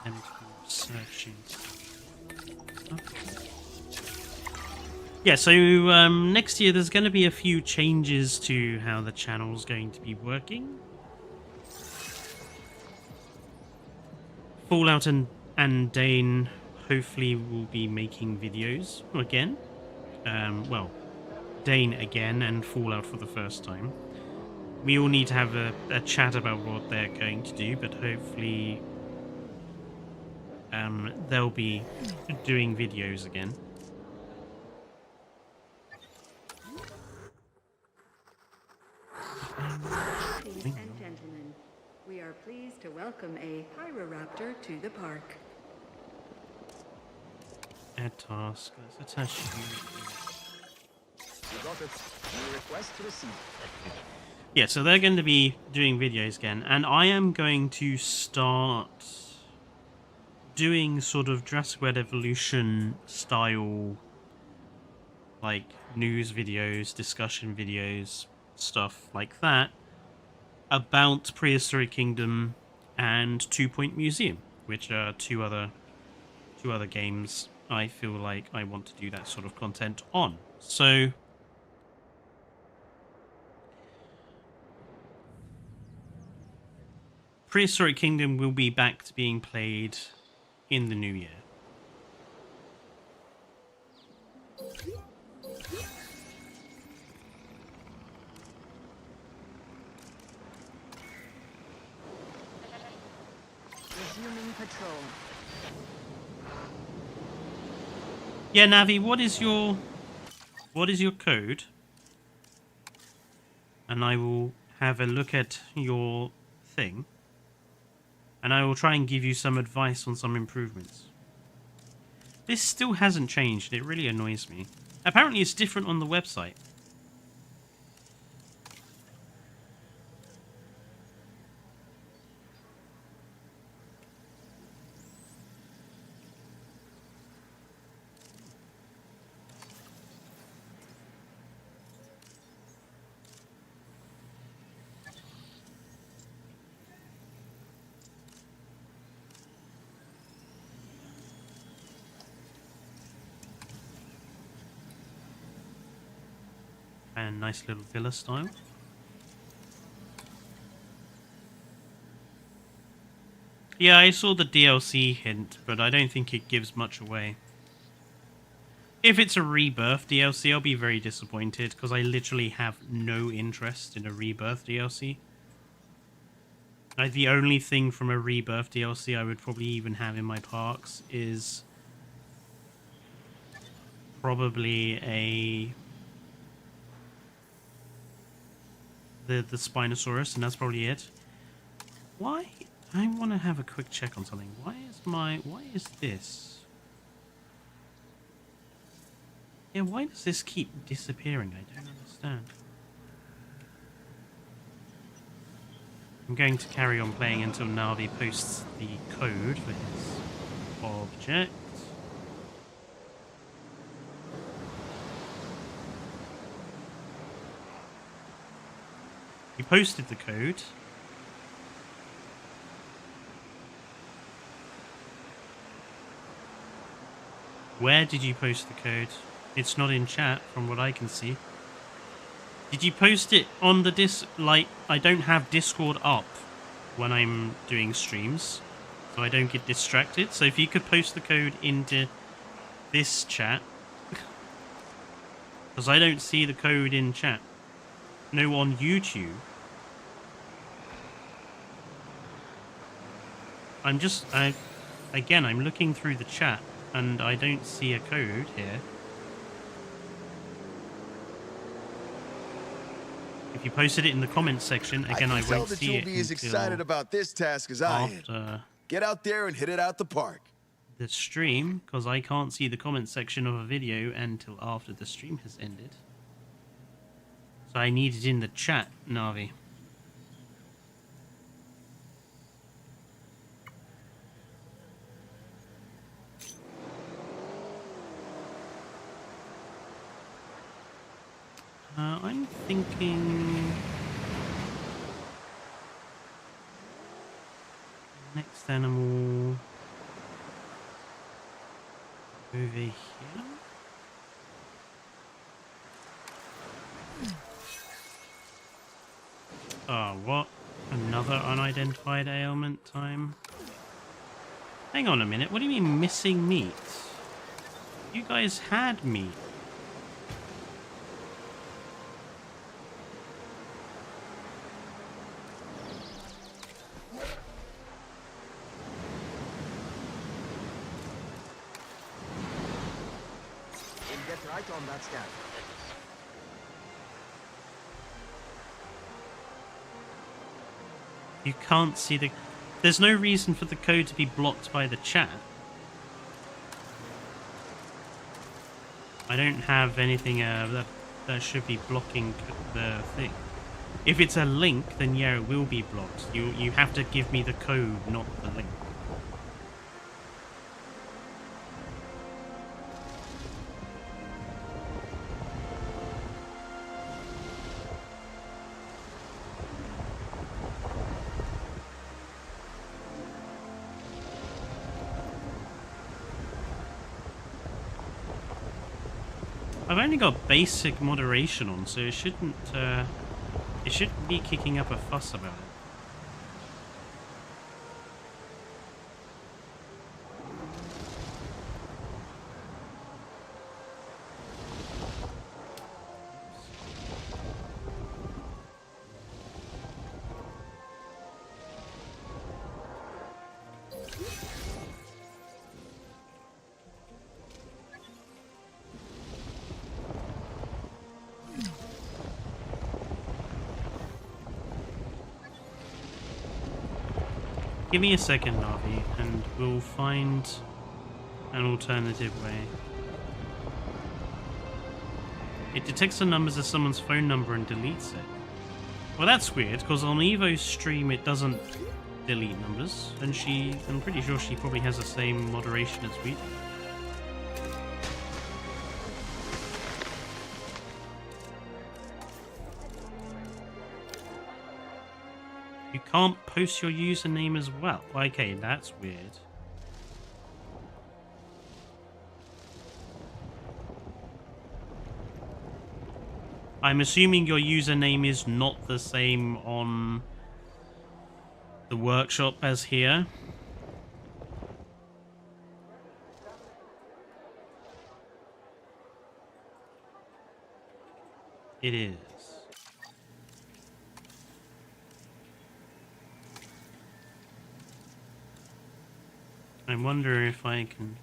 And searching. Yeah, so next year there's going to be a few changes to how the channel's going to be working. Fallout and Dane hopefully will be making videos again. Well, Dane again and Fallout for the first time. We all need to have a chat about what they're going to do, but hopefully they'll be doing videos again. Ladies and gentlemen, we are pleased to welcome a Pyroraptor to the park. Add task. Let's attach you. Yeah, so they're going to be doing videos again, and I am going to start doing sort of Jurassic World Evolution style, like news videos, discussion videos, stuff like that, about Prehistoric Kingdom and 2 Point Museum, which are two other games I feel like I want to do that sort of content on. So Prehistoric Kingdom will be back to being played in the new year. Resuming patrol. Yeah, Navi, what is your code? And I will have a look at your thing. And I will try and give you some advice on some improvements. This still hasn't changed. It really annoys me. Apparently it's different on the website. And nice little villa style. Yeah, I saw the DLC hint, but I don't think it gives much away. If it's a Rebirth DLC, I'll be very disappointed, because I literally have no interest in a Rebirth DLC. Like, the only thing from a Rebirth DLC I would probably even have in my parks is probably the Spinosaurus, and that's probably it. Why? I want to have a quick check on something. Why is this? Yeah, why does this keep disappearing? I don't understand. I'm going to carry on playing until Navi posts the code for his object. He posted the code. Where did you post the code? It's not in chat from what I can see. Did you post it on the like, I don't have Discord up when I'm doing streams, so I don't get distracted. So if you could post the code into this chat, because I don't see the code in chat. No, on YouTube. Again, I'm looking through the chat and I don't see a code here. If you posted it in the comments section, again, I won't see it. You'll be as excited about this task as I am. Get out there and hit it out the park. The stream, because I can't see the comments section of a video until after the stream has ended. So I need it in the chat, Navi. I'm thinking next animal over here. Oh, what? Another unidentified ailment time? Hang on a minute, what do you mean missing meat? You guys had meat. On that scan. You can't see the... There's no reason for the code to be blocked by the chat. I don't have anything that should be blocking the thing. If it's a link, then yeah, it will be blocked. You have to give me the code, not the link. I've only got basic moderation on, so it shouldn't be kicking up a fuss about it. Give me a second, Navi, and we'll find an alternative way. It detects the numbers as someone's phone number and deletes it. Well, that's weird, because on Evo's stream it doesn't delete numbers, and I'm pretty sure she probably has the same moderation as we do. You can't post your username as well. Okay, that's weird. I'm assuming your username is not the same on the workshop as here. It is. I wonder if I can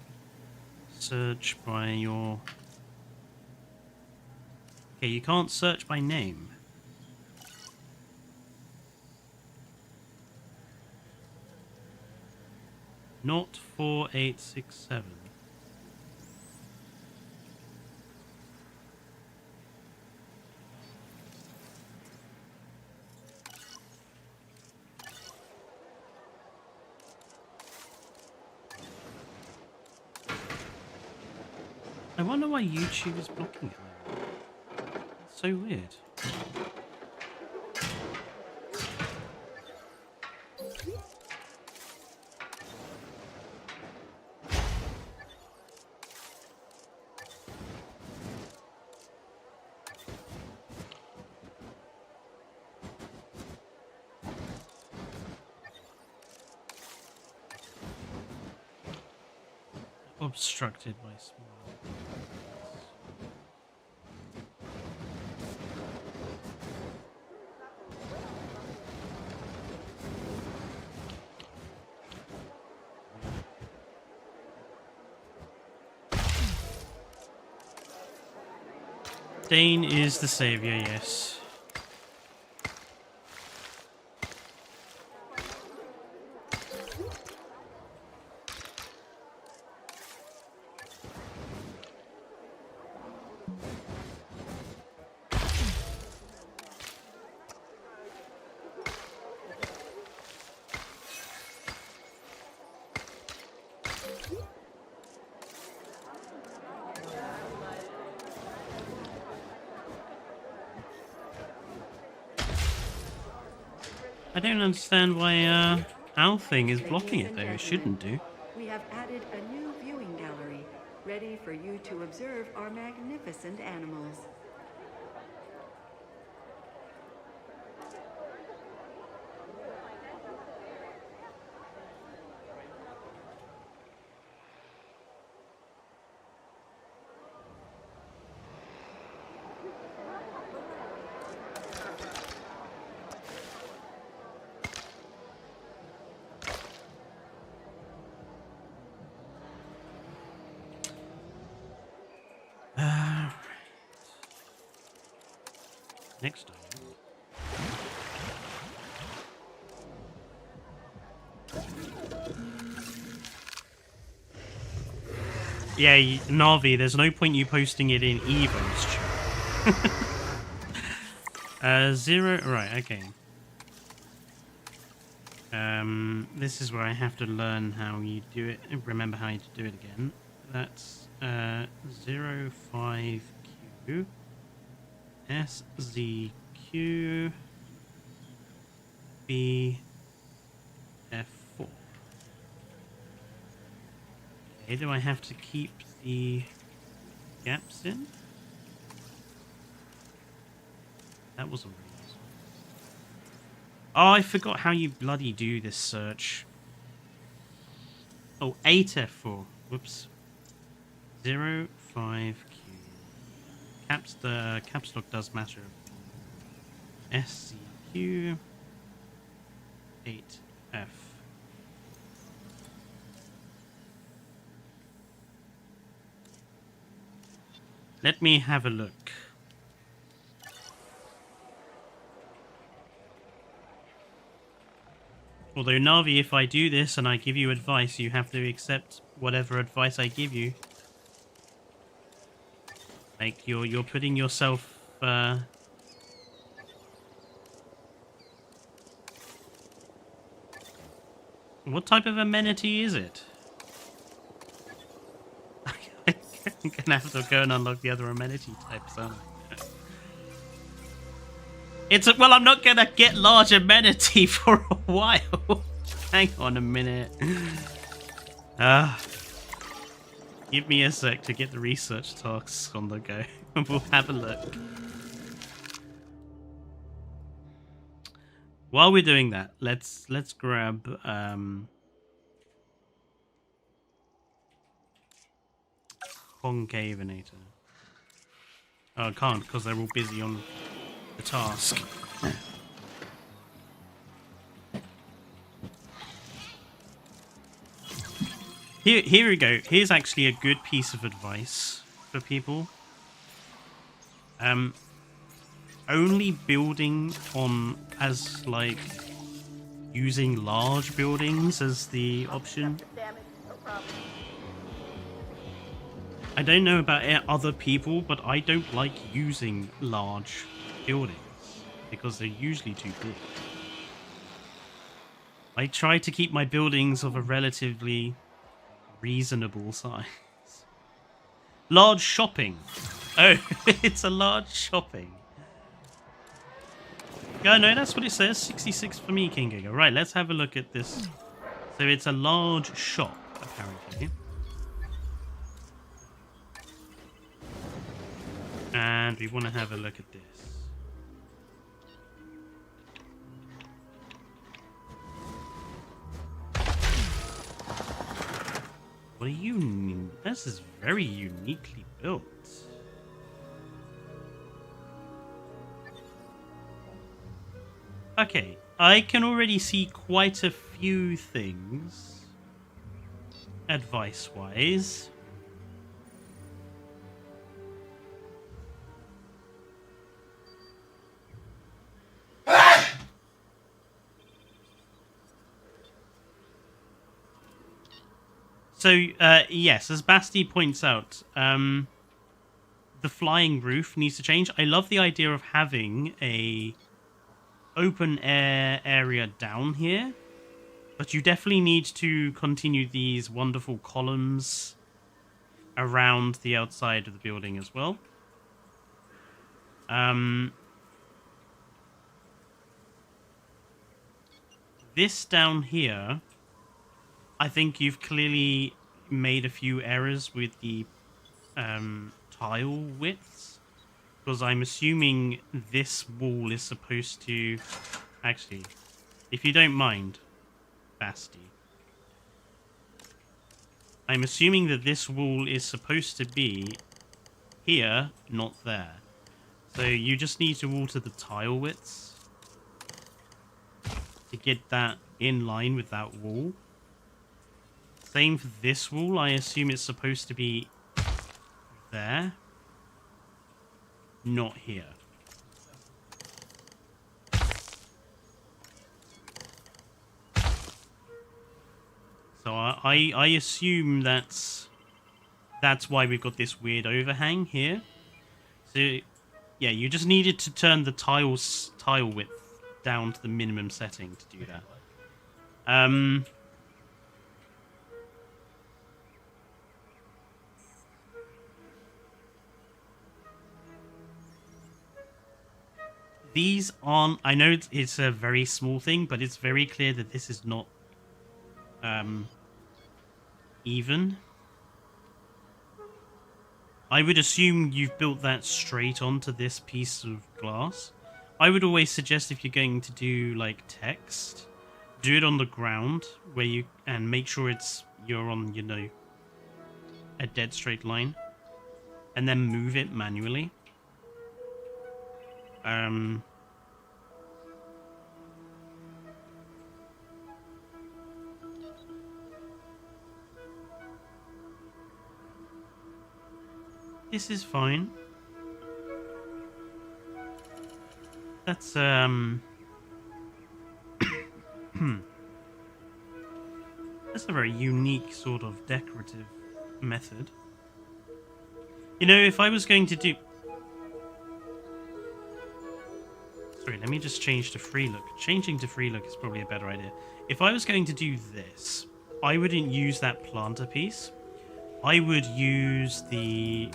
search by your... Okay, you can't search by name. Not 4867. I wonder why YouTube is blocking it. It's so weird. Obstructed by small. Dane is the savior, yes. I don't understand why our thing is blocking it though. It shouldn't do. We have added a new viewing gallery, ready for you to observe our magnificent animals. Next time. Yeah, Navi, there's no point you posting it in Evo's chat. 0, right, okay. This is where I have to learn how you do it, remember how to do it again. That's 05Q. SZQ BF4. Okay, do I have to keep the gaps in? That wasn't really nice. Oh, I forgot how you bloody do this search. Oh, 8F4. Whoops. 05Q. The caps lock does matter. SCQ 8F. Let me have a look. Although, Navi, if I do this and I give you advice, you have to accept whatever advice I give you. Like, you're putting yourself, What type of amenity is it? I'm gonna have to go and unlock the other amenity types, aren't I? Well, I'm not gonna get large amenity for a while. Hang on a minute. Give me a sec to get the research tasks on the go. We'll have a look. While we're doing that, let's grab Concavinator. Oh, I can't because they're all busy on the task. Here we go. Here's actually a good piece of advice for people. Only building as like using large buildings as the option. I don't know about other people, but I don't like using large buildings because they're usually too big. I try to keep my buildings of a relatively reasonable size. Large shopping. Oh, it's a large shopping. Yeah, no, that's what it says. 66 for me, King Giga. Right, let's have a look at this. So it's a large shop, apparently. And we want to have a look at this. What are you... This is very uniquely built. Okay, I can already see quite a few things, advice-wise. So, yes, as Basti points out, the flying roof needs to change. I love the idea of having a open air area down here, but you definitely need to continue these wonderful columns around the outside of the building as well. This down here, I think you've clearly made a few errors with the tile widths. Because I'm assuming this wall is supposed to... Actually, if you don't mind, Basti. I'm assuming that this wall is supposed to be here, not there. So you just need to alter the tile widths to get that in line with that wall. Same for this wall. I assume it's supposed to be there. Not here. So I assume that's why we've got this weird overhang here. So yeah, you just needed to turn the tile width down to the minimum setting to do that. These aren't... I know it's a very small thing, but it's very clear that this is not even. I would assume you've built that straight onto this piece of glass. I would always suggest if you're going to do like text, do it on the ground where you... and make sure you're on, you know, a dead straight line. And then move it manually. This is fine. That's That's a very unique sort of decorative method. You know, if I was going to do... Sorry, let me just change to free look. Changing to free look is probably a better idea. If I was going to do this, I wouldn't use that planter piece. I would use the...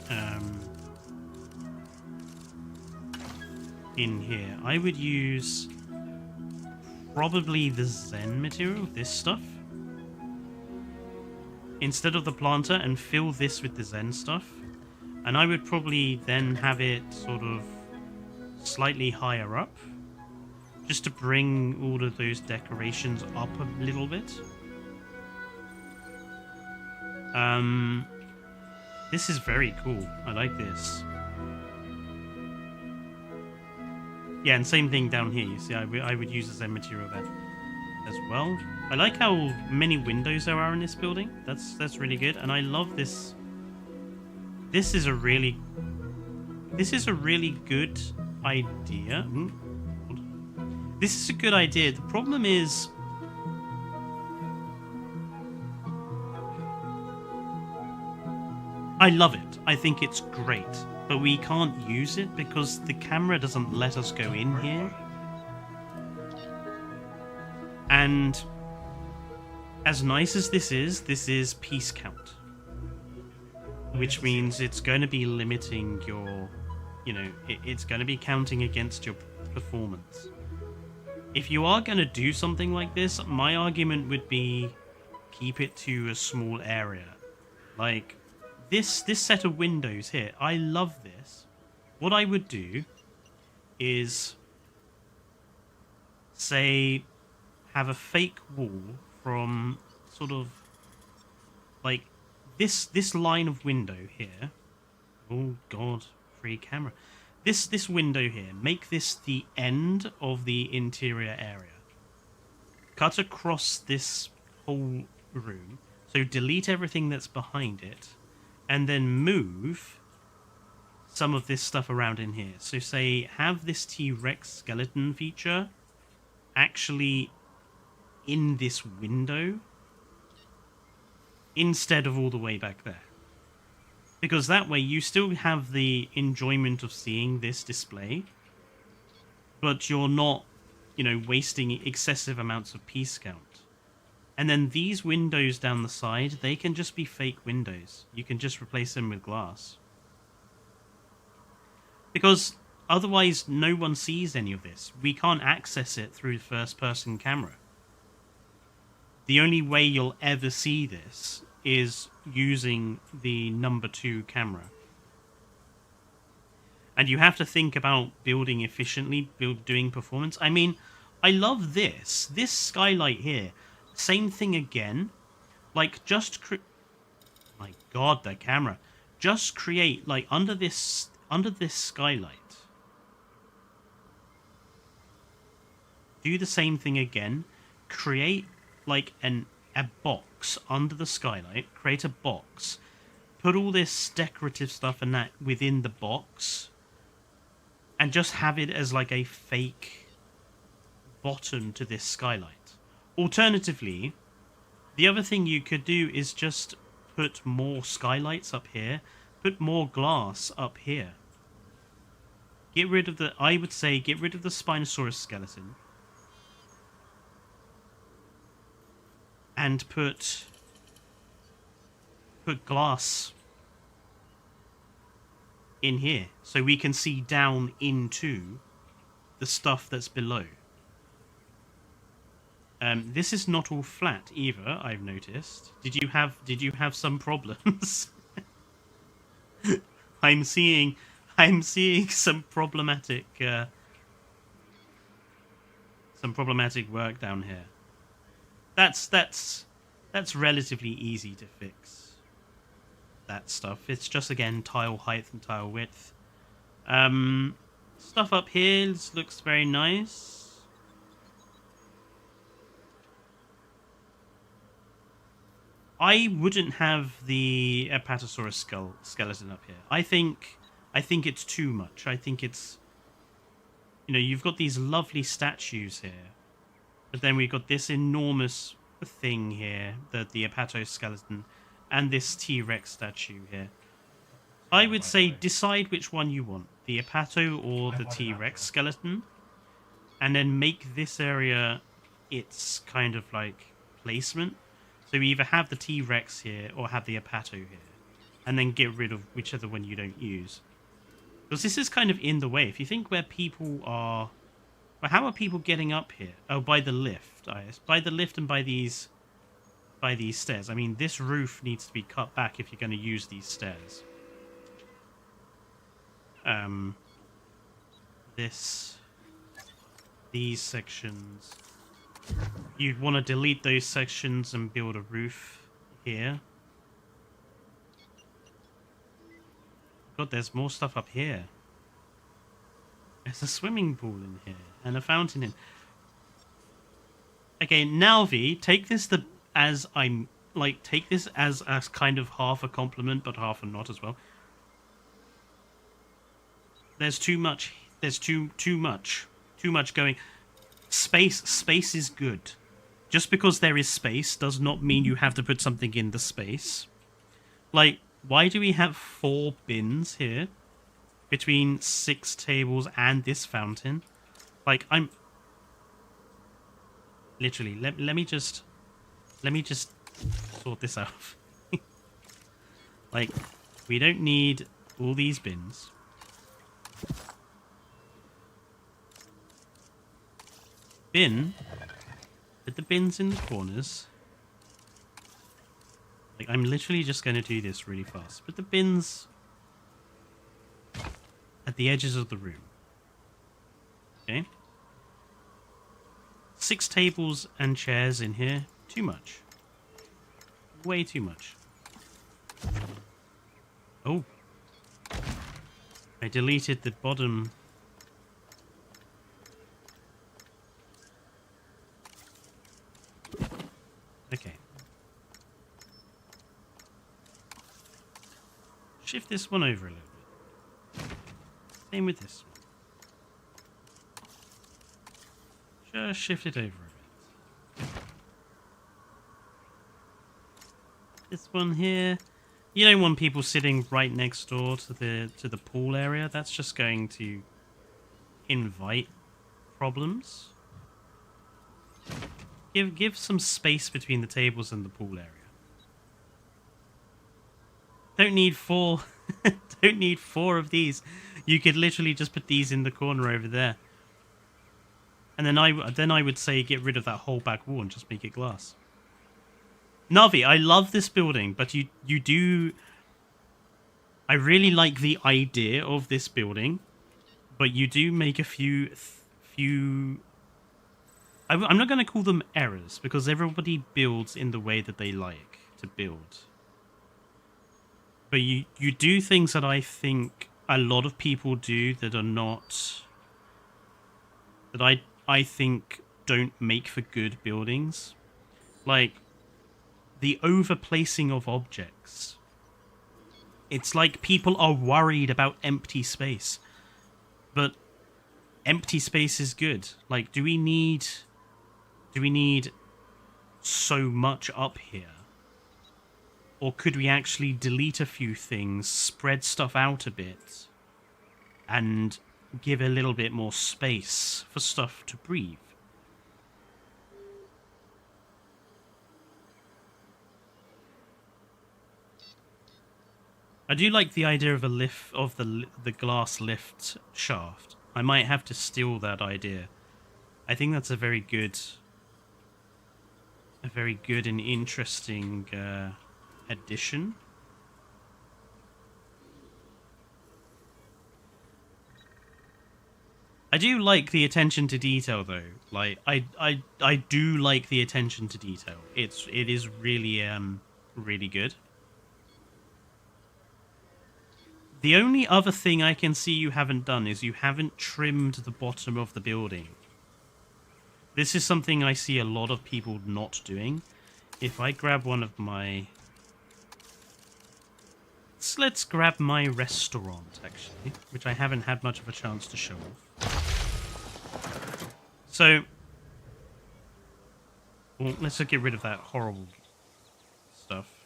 in here. I would use probably the Zen material, this stuff, instead of the planter, and fill this with the Zen stuff. And I would probably then have it sort of slightly higher up, just to bring all of those decorations up a little bit. This is very cool. I like this. Yeah, and same thing down here. You see, I would use the Zen material there as well. I like how many windows there are in this building. That's really good, and I love this. This is a really good idea. This is a good idea. The problem is, I love it. I think it's great. But we can't use it because the camera doesn't let us go in here. And as nice as this is piece count. Which means it's going to be limiting your, you know, it's going to be counting against your performance. If you are going to do something like this, my argument would be keep it to a small area. Like... This set of windows here, I love this. What I would do is, say, have a fake wall from sort of like this line of window here. Oh God, free camera. This window here, make this the end of the interior area. Cut across this whole room, so delete everything that's behind it. And then move some of this stuff around in here. So say, have this T-Rex skeleton feature actually in this window instead of all the way back there. Because that way you still have the enjoyment of seeing this display, but you're not, you know, wasting excessive amounts of piece count. And then these windows down the side, they can just be fake windows. You can just replace them with glass. Because otherwise no one sees any of this. We can't access it through first-person camera. The only way you'll ever see this is using the number 2 camera. And you have to think about building efficiently, doing performance. I mean, I love this. This skylight here. Same thing again. Like, just... My God, the camera. Just create, like, under this skylight. Do the same thing again. Create, like, a box under the skylight. Create a box. Put all this decorative stuff and that within the box. And just have it as, like, a fake bottom to this skylight. Alternatively, the other thing you could do is just put more skylights up here, put more glass up here. Get rid of the, I would say, get rid of the Spinosaurus skeleton. And put glass in here, so we can see down into the stuff that's below. This is not all flat either, I've noticed. Did you have some problems? I'm seeing some problematic work down here. That's relatively easy to fix. That stuff. It's just again tile height and tile width. Stuff up here looks very nice. I wouldn't have the Apatosaurus skeleton up here. I think it's too much. I think it's, you know, you've got these lovely statues here, but then we've got this enormous thing here, the Apato skeleton, and this T-Rex statue here. I would say decide which one you want, the Apato or the T-Rex skeleton, and then make this area its kind of like placement. So you either have the T-Rex here or have the Apato here, and then get rid of whichever one you don't use. Because this is kind of in the way. If you think where people are... Well, how are people getting up here? Oh, by the lift. By the lift and by these stairs. I mean, this roof needs to be cut back if you're going to use these stairs. These sections, you'd want to delete those sections and build a roof here. God, there's more stuff up here. There's a swimming pool in here and a fountain in. Okay, Nalvi, take this as a kind of half a compliment, but half a not as well. There's too much. There's too much going. Space is good. Just because there is space does not mean you have to put something in the space. Like, why do we have 4 bins here between 6 tables and this fountain? Like, I'm literally let me just sort this out. Like, we don't need all these bins. Put the bins in the corners. Like, I'm literally just going to do this really fast. Put the bins at the edges of the room. Okay. 6 tables and chairs in here. Too much. Way too much. Oh. I deleted the bottom. Okay. Shift this one over a little bit. Same with this one. Just shift it over a bit. This one here. You don't want people sitting right next door to the pool area. That's just going to invite problems. Give some space between the tables and the pool area. Don't need 4. Don't need 4 of these. You could literally just put these in the corner over there. And then I would say get rid of that whole back wall and just make it glass. Navi, I love this building, but you do... I really like the idea of this building, but you do make a few... I'm not going to call them errors, because everybody builds in the way that they like to build. But you do things that I think a lot of people do that are not... that I think don't make for good buildings. Like, the overplacing of objects. It's like people are worried about empty space. But empty space is good. Like, do we need so much up here? Or could we actually delete a few things, spread stuff out a bit, and give a little bit more space for stuff to breathe? I do like the idea of a lift, of the glass lift shaft. I might have to steal that idea. I think that's a very good and interesting addition. I do like the attention to detail, though. Like, I do like the attention to detail. It is really really good. The only other thing I can see you haven't done is you haven't trimmed the bottom of the building. This is something I see a lot of people not doing. If I grab one of my... Let's grab my restaurant, actually, which I haven't had much of a chance to show off. So, Well, let's just get rid of that horrible stuff.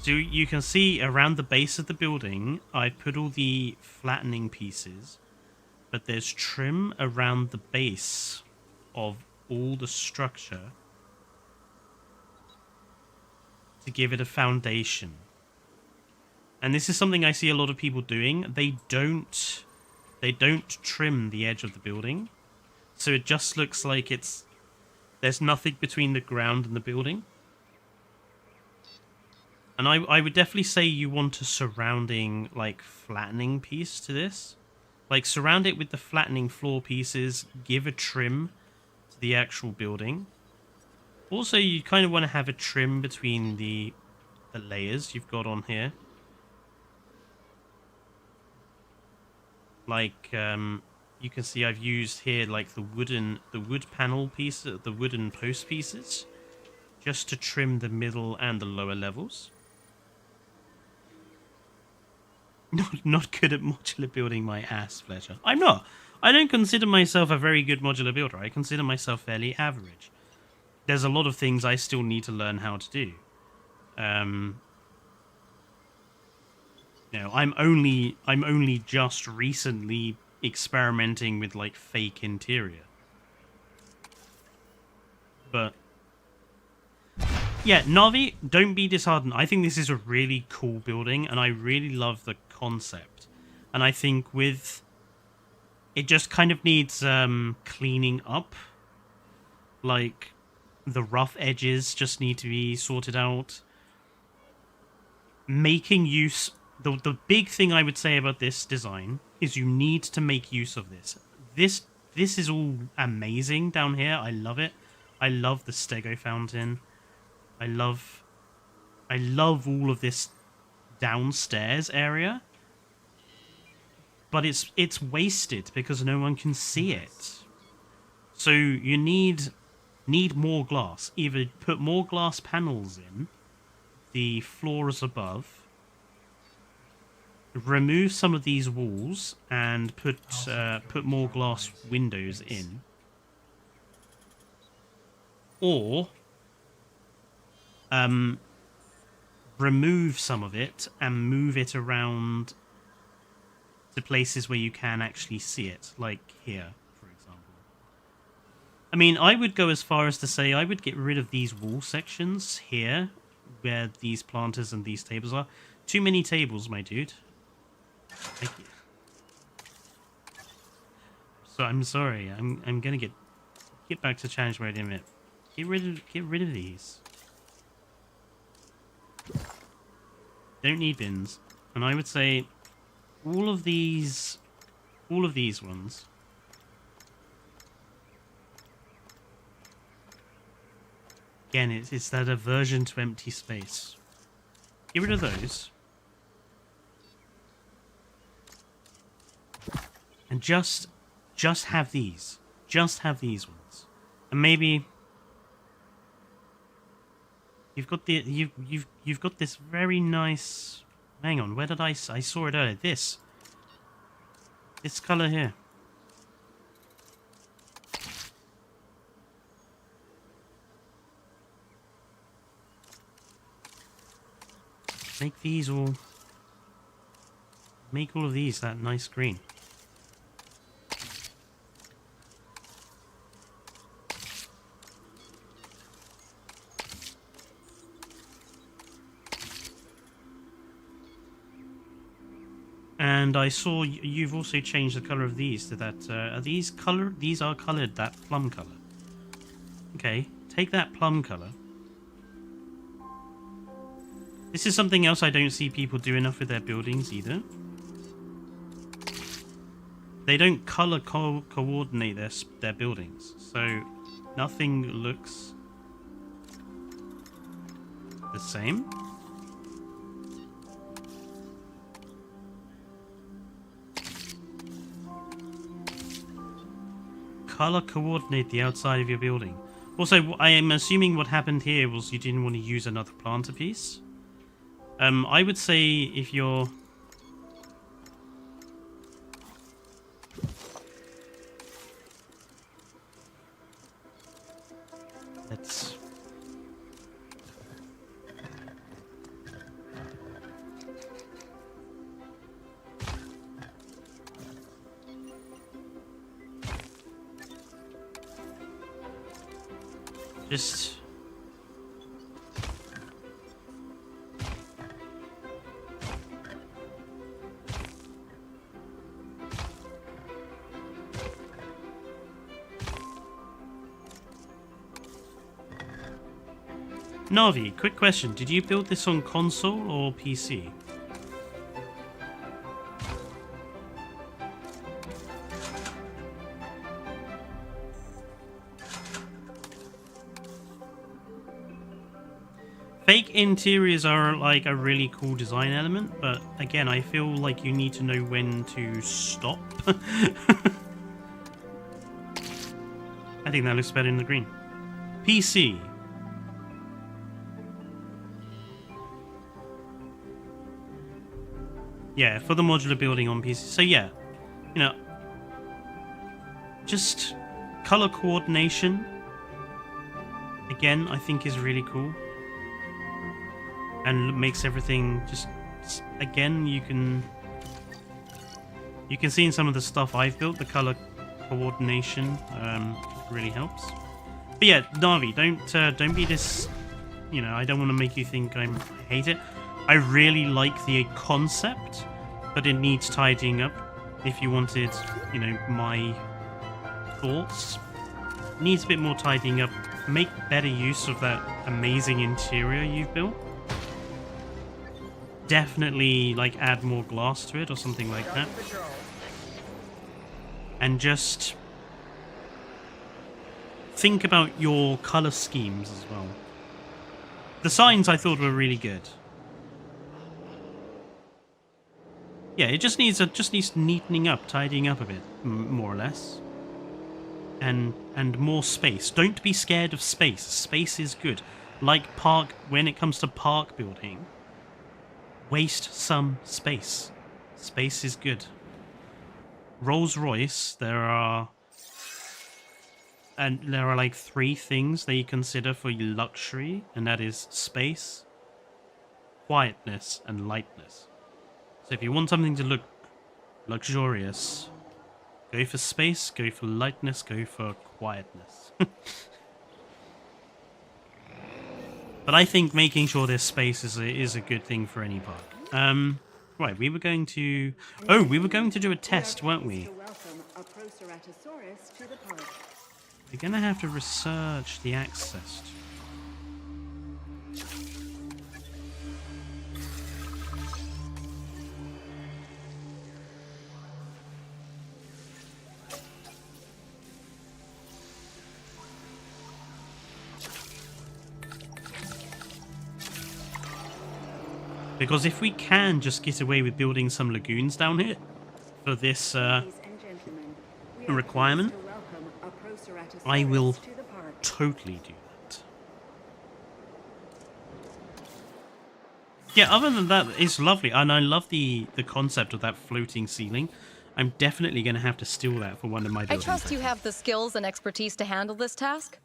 So you can see around the base of the building, I put all the flattening pieces, but there's trim around the base of all the structure to give it a foundation. And this is something I see a lot of people doing. They don't trim the edge of the building, so it just looks like there's nothing between the ground and the building. And I would definitely say you want a surrounding, like, flattening piece to this. Like, surround it with the flattening floor pieces, give a trim to the actual building. Also, you kind of want to have a trim between the layers you've got on here. Like, you can see I've used here, like, the wood panel piece, the wooden post pieces, just to trim the middle and the lower levels. Not good at modular building, my ass, Fletcher. I'm not. I don't consider myself a very good modular builder. I consider myself fairly average. There's a lot of things I still need to learn how to do. You know, I'm only just recently experimenting with, like, fake interior. But yeah, Navi, don't be disheartened. I think this is a really cool building, and I really love the concept. And I think it just kind of needs cleaning up. Like, the rough edges just need to be sorted out. Making use... The big thing I would say about this design is you need to make use of this. This is all amazing down here. I love it. I love the Stego fountain. I love all of this downstairs area. But it's wasted because no one can see it. So you need more glass. Either put more glass panels in the floors above, remove some of these walls, and put more glass windows in, or remove some of it and move it around to places where you can actually see it, like here, for example. I mean, I would go as far as to say I would get rid of these wall sections here, where these planters and these tables are. Too many tables, my dude. Thank you. So I'm sorry. I'm gonna get back to challenge mode in a minute. Get rid of these. Don't need bins. And I would say all of these ones. Again, it's that aversion to empty space. Get rid of those. And just have these. Just have these ones. And maybe you've got you've got this very nice... Hang on, where did I saw it earlier. This color here. Make all of these that nice green. And I saw you've also changed the color of these to that. Are these color? These are colored that plum color. Okay, take that plum color. This is something else I don't see people do enough with their buildings either. They don't color coordinate their buildings, so nothing looks the same. Color coordinate the outside of your building. Also, I am assuming what happened here was you didn't want to use another planter piece. I would say if you're... Just... Navi, quick question. Did you build this on console or PC? Fake interiors are like a really cool design element, but again, I feel like you need to know when to stop. I think that looks better in the green. PC. Yeah, for the modular building on PC. So yeah, you know, just color coordination, again, I think is really cool. And makes everything just, again, you can see in some of the stuff I've built, the color coordination really helps. But yeah, Navi, don't be this, you know, I don't want to make you think I hate it. I really like the concept, but it needs tidying up. If you wanted, you know, my thoughts, needs a bit more tidying up. Make better use of that amazing interior you've built. Definitely, like, add more glass to it or something like that. And just think about your color schemes as well. The signs I thought were really good. Yeah, it just needs neatening up, tidying up a bit, more or less. And more space. Don't be scared of space. Space is good. Like when it comes to park building, waste some space. Space is good. Rolls-Royce, there are like 3 things they consider for luxury, and that is space, quietness, and lightness. So if you want something to look luxurious, go for space, go for lightness, go for quietness. But I think making sure there's space is a good thing for any park. Right, we were going to do a test, weren't we? We're gonna have to research the access. Because if we can just get away with building some lagoons down here for this requirement, I will totally do that. Yeah, other than that, it's lovely. And I love the concept of that floating ceiling. I'm definitely going to have to steal that for one of my buildings. I trust you have the skills and expertise to handle this task.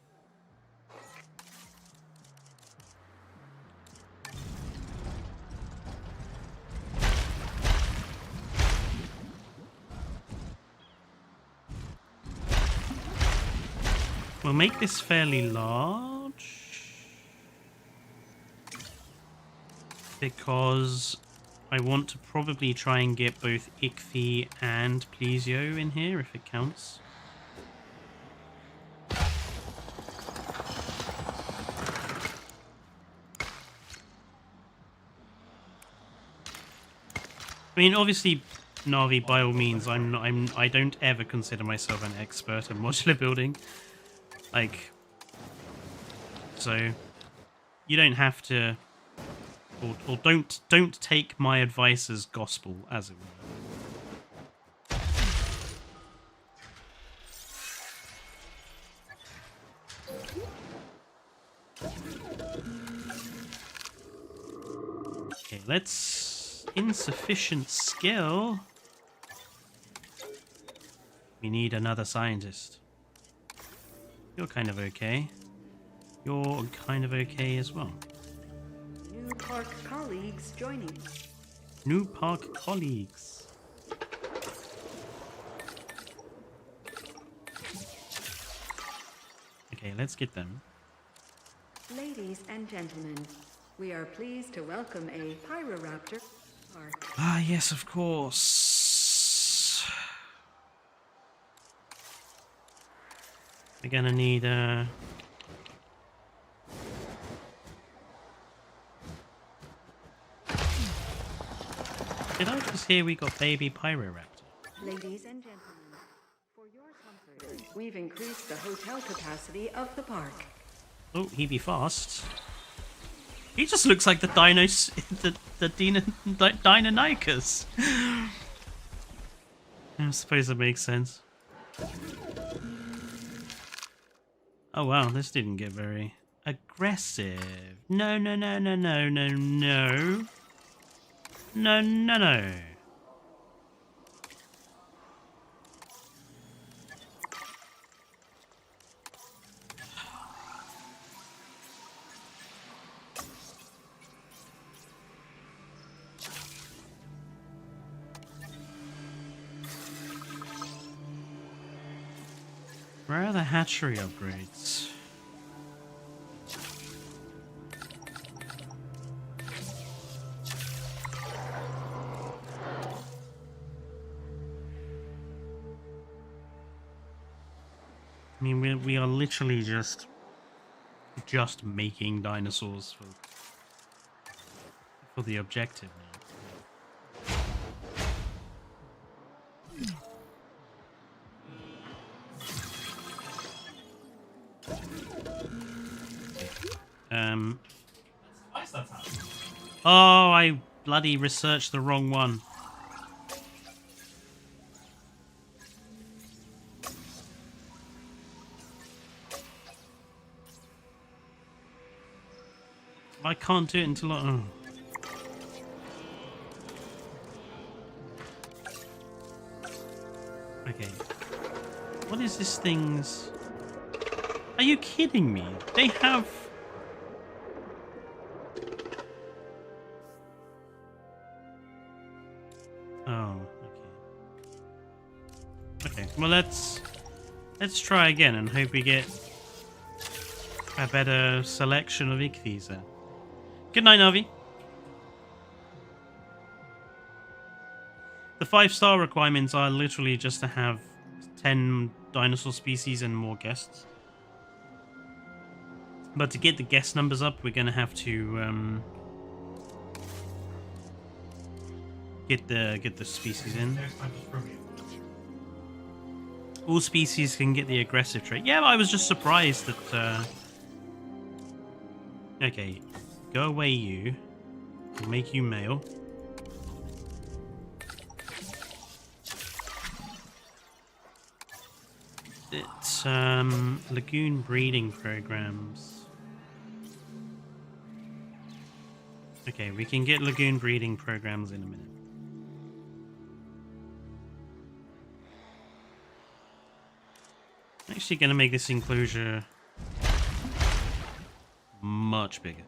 We'll make this fairly large because I want to probably try and get both Ichthy and Plesio in here if it counts. I mean, obviously, Navi, by all means, I don't ever consider myself an expert in modular building. Like, so you don't have to, or don't take my advice as gospel, as it were. Okay, let's insufficient skill. We need another scientist. You're kind of okay. You're kind of okay as well. New park colleagues joining. New park colleagues. Okay, let's get them. Ladies and gentlemen, we are pleased to welcome a Pyroraptor. Ah, yes, of course. We're gonna need Did I just hear we got baby Pyroraptor? Ladies and gentlemen, for your comfort, we've increased the hotel capacity of the park. Oh, he be fast. He just looks like the dinos, the Deinonychus. I suppose it makes sense. Oh wow, this didn't get very aggressive. No, no, no, no, no, no, no. No, no, no. Where are the hatchery upgrades? I mean, we are literally just making dinosaurs for the objective now. Oh, I bloody researched the wrong one. I can't do it until I... Oh. Okay. What is this thing's... Are you kidding me? They have... Oh, okay. Okay, well let's try again and hope we get a better selection of ichthyes there. Good night, Navi. The 5-star requirements are literally just to have 10 dinosaur species and more guests. But to get the guest numbers up, we're gonna have to get the species in. All species can get the aggressive trait. Yeah, I was just surprised that. Okay, go away, you. We'll make you male. It's lagoon breeding programs. Okay, we can get lagoon breeding programs in a minute. I'm actually going to make this enclosure much bigger.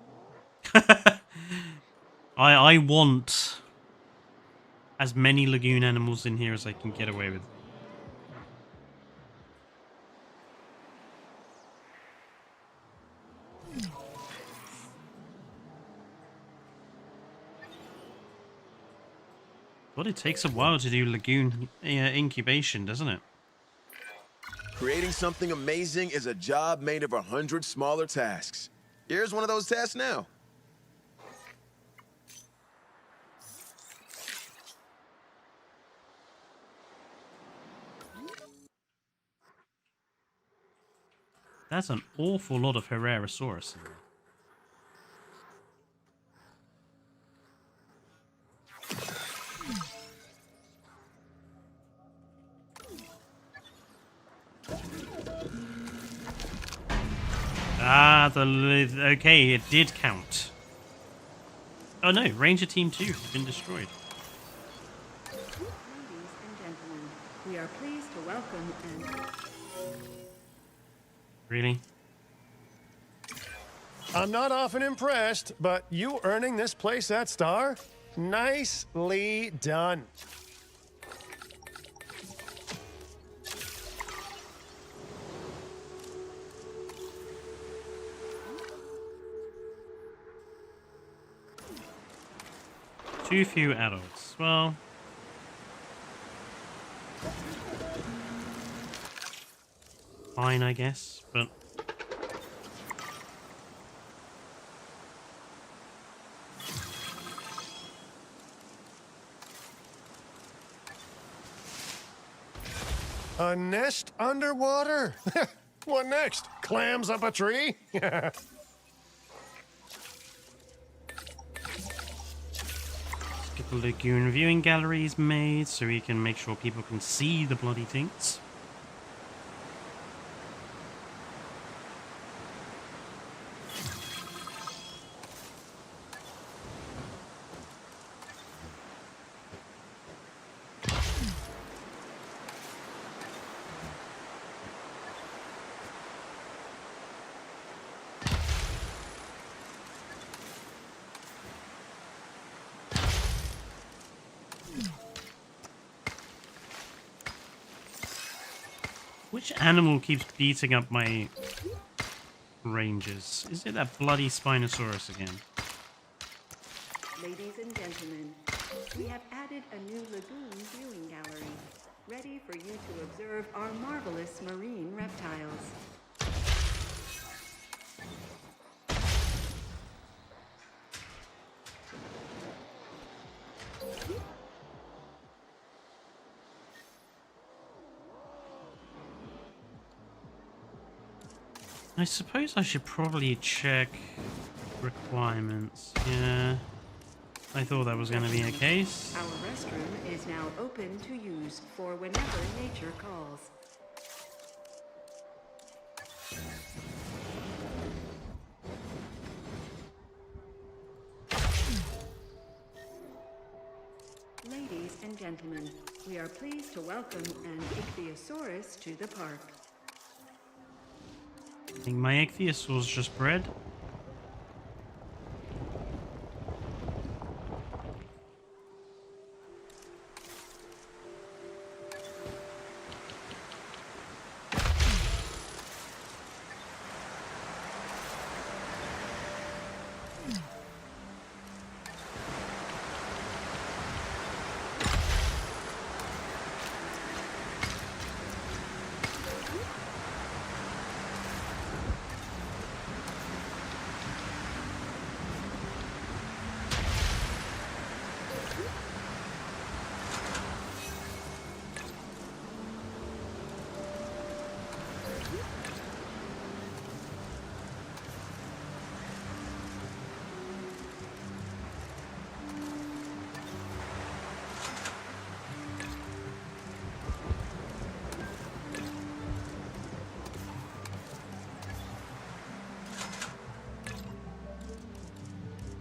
I want as many lagoon animals in here as I can get away with. But it takes a while to do lagoon incubation, doesn't it? Creating something amazing is a job made of 100 smaller tasks. Here's one of those tasks now. That's an awful lot of Herrerasaurus in there. Ah, okay, it did count. Oh no, Ranger Team 2 has been destroyed. Ladies and gentlemen, we are pleased to welcome and... Really? I'm not often impressed, but you earning this place that star? Nicely done. Too few adults. Well... fine, I guess, but... A nest underwater? What next? Clams up a tree? Get the lagoon viewing galleries made so we can make sure people can see the bloody things. Which animal keeps beating up my rangers? Is it that bloody Spinosaurus again? Ladies and gentlemen, we have added a new lagoon viewing gallery, ready for you to observe our marvelous marine reptiles. I suppose I should probably check requirements. Yeah, I thought that was going to be the case. Our restroom is now open to use for whenever nature calls. Ladies and gentlemen, we are pleased to welcome an ichthyosaurus to the park. I think my ichthyosaur's just bred.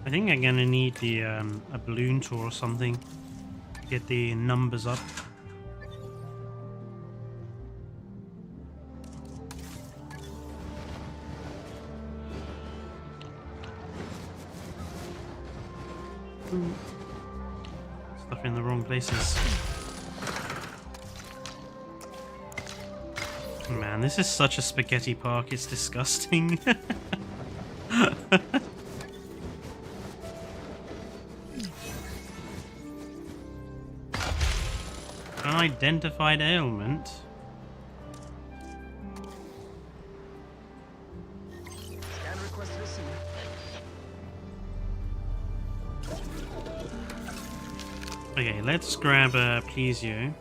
I think I'm gonna need the a balloon tour or something to get the numbers up. Stuff in the wrong places. Man, this is such a spaghetti park, it's disgusting. Unidentified ailment. Scan request received. Okay, let's grab a plesio.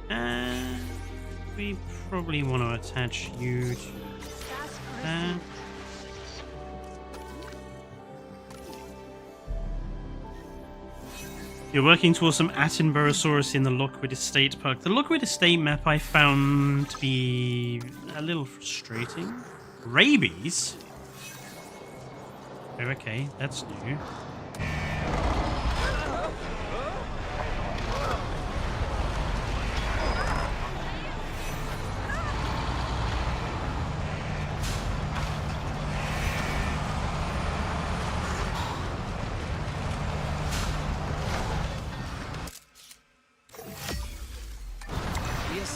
And we probably want to attach you to that. You're working towards some Attenboroughsaurus in the Lockwood Estate Park. The Lockwood Estate map I found to be a little frustrating. Rabies? Oh, okay, that's new.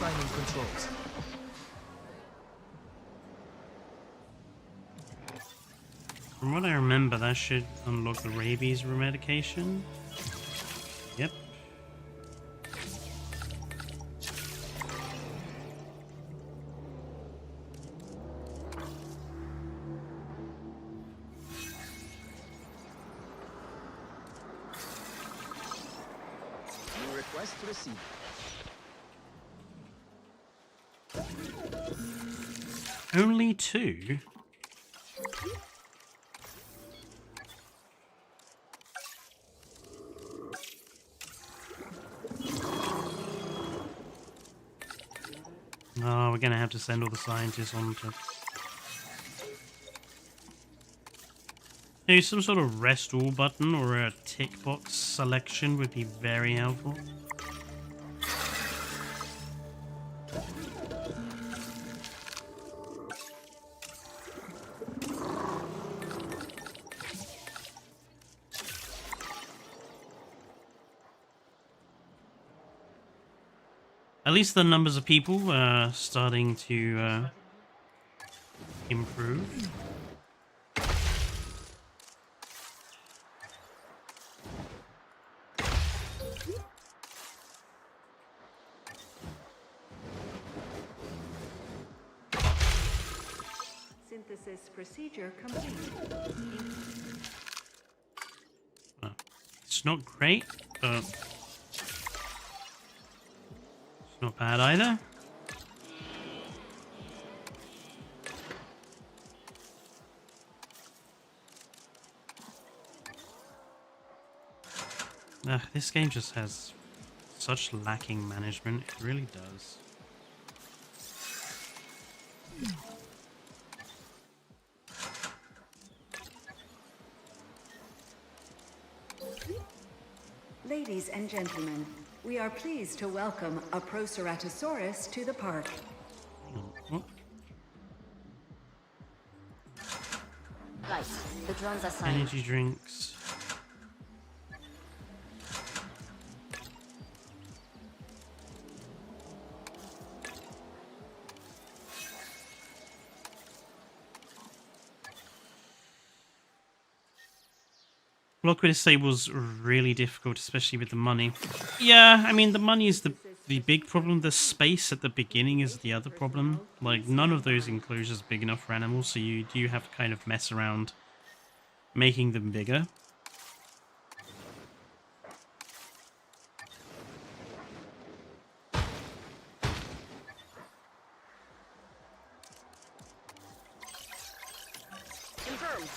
mining controls. From what I remember, that should unlock the rabies remedication. Yep. New request received. Only 2? Oh, we're gonna have to send all the scientists on to... Maybe some sort of rest all button or a tick box selection would be very helpful. At least the numbers of people are starting to improve. Synthesis procedure complete. It's not great, but it's not bad either. This game just has such lacking management. It really does. Ladies and gentlemen, we are pleased to welcome a Proceratosaurus to the park. Oh. Right, the drones are signed. Energy drinks. Blockwood Estate was really difficult, especially with the money. Yeah, I mean, the money is the big problem. The space at the beginning is the other problem. Like, none of those enclosures are big enough for animals, so you do have to kind of mess around making them bigger. Confirmed.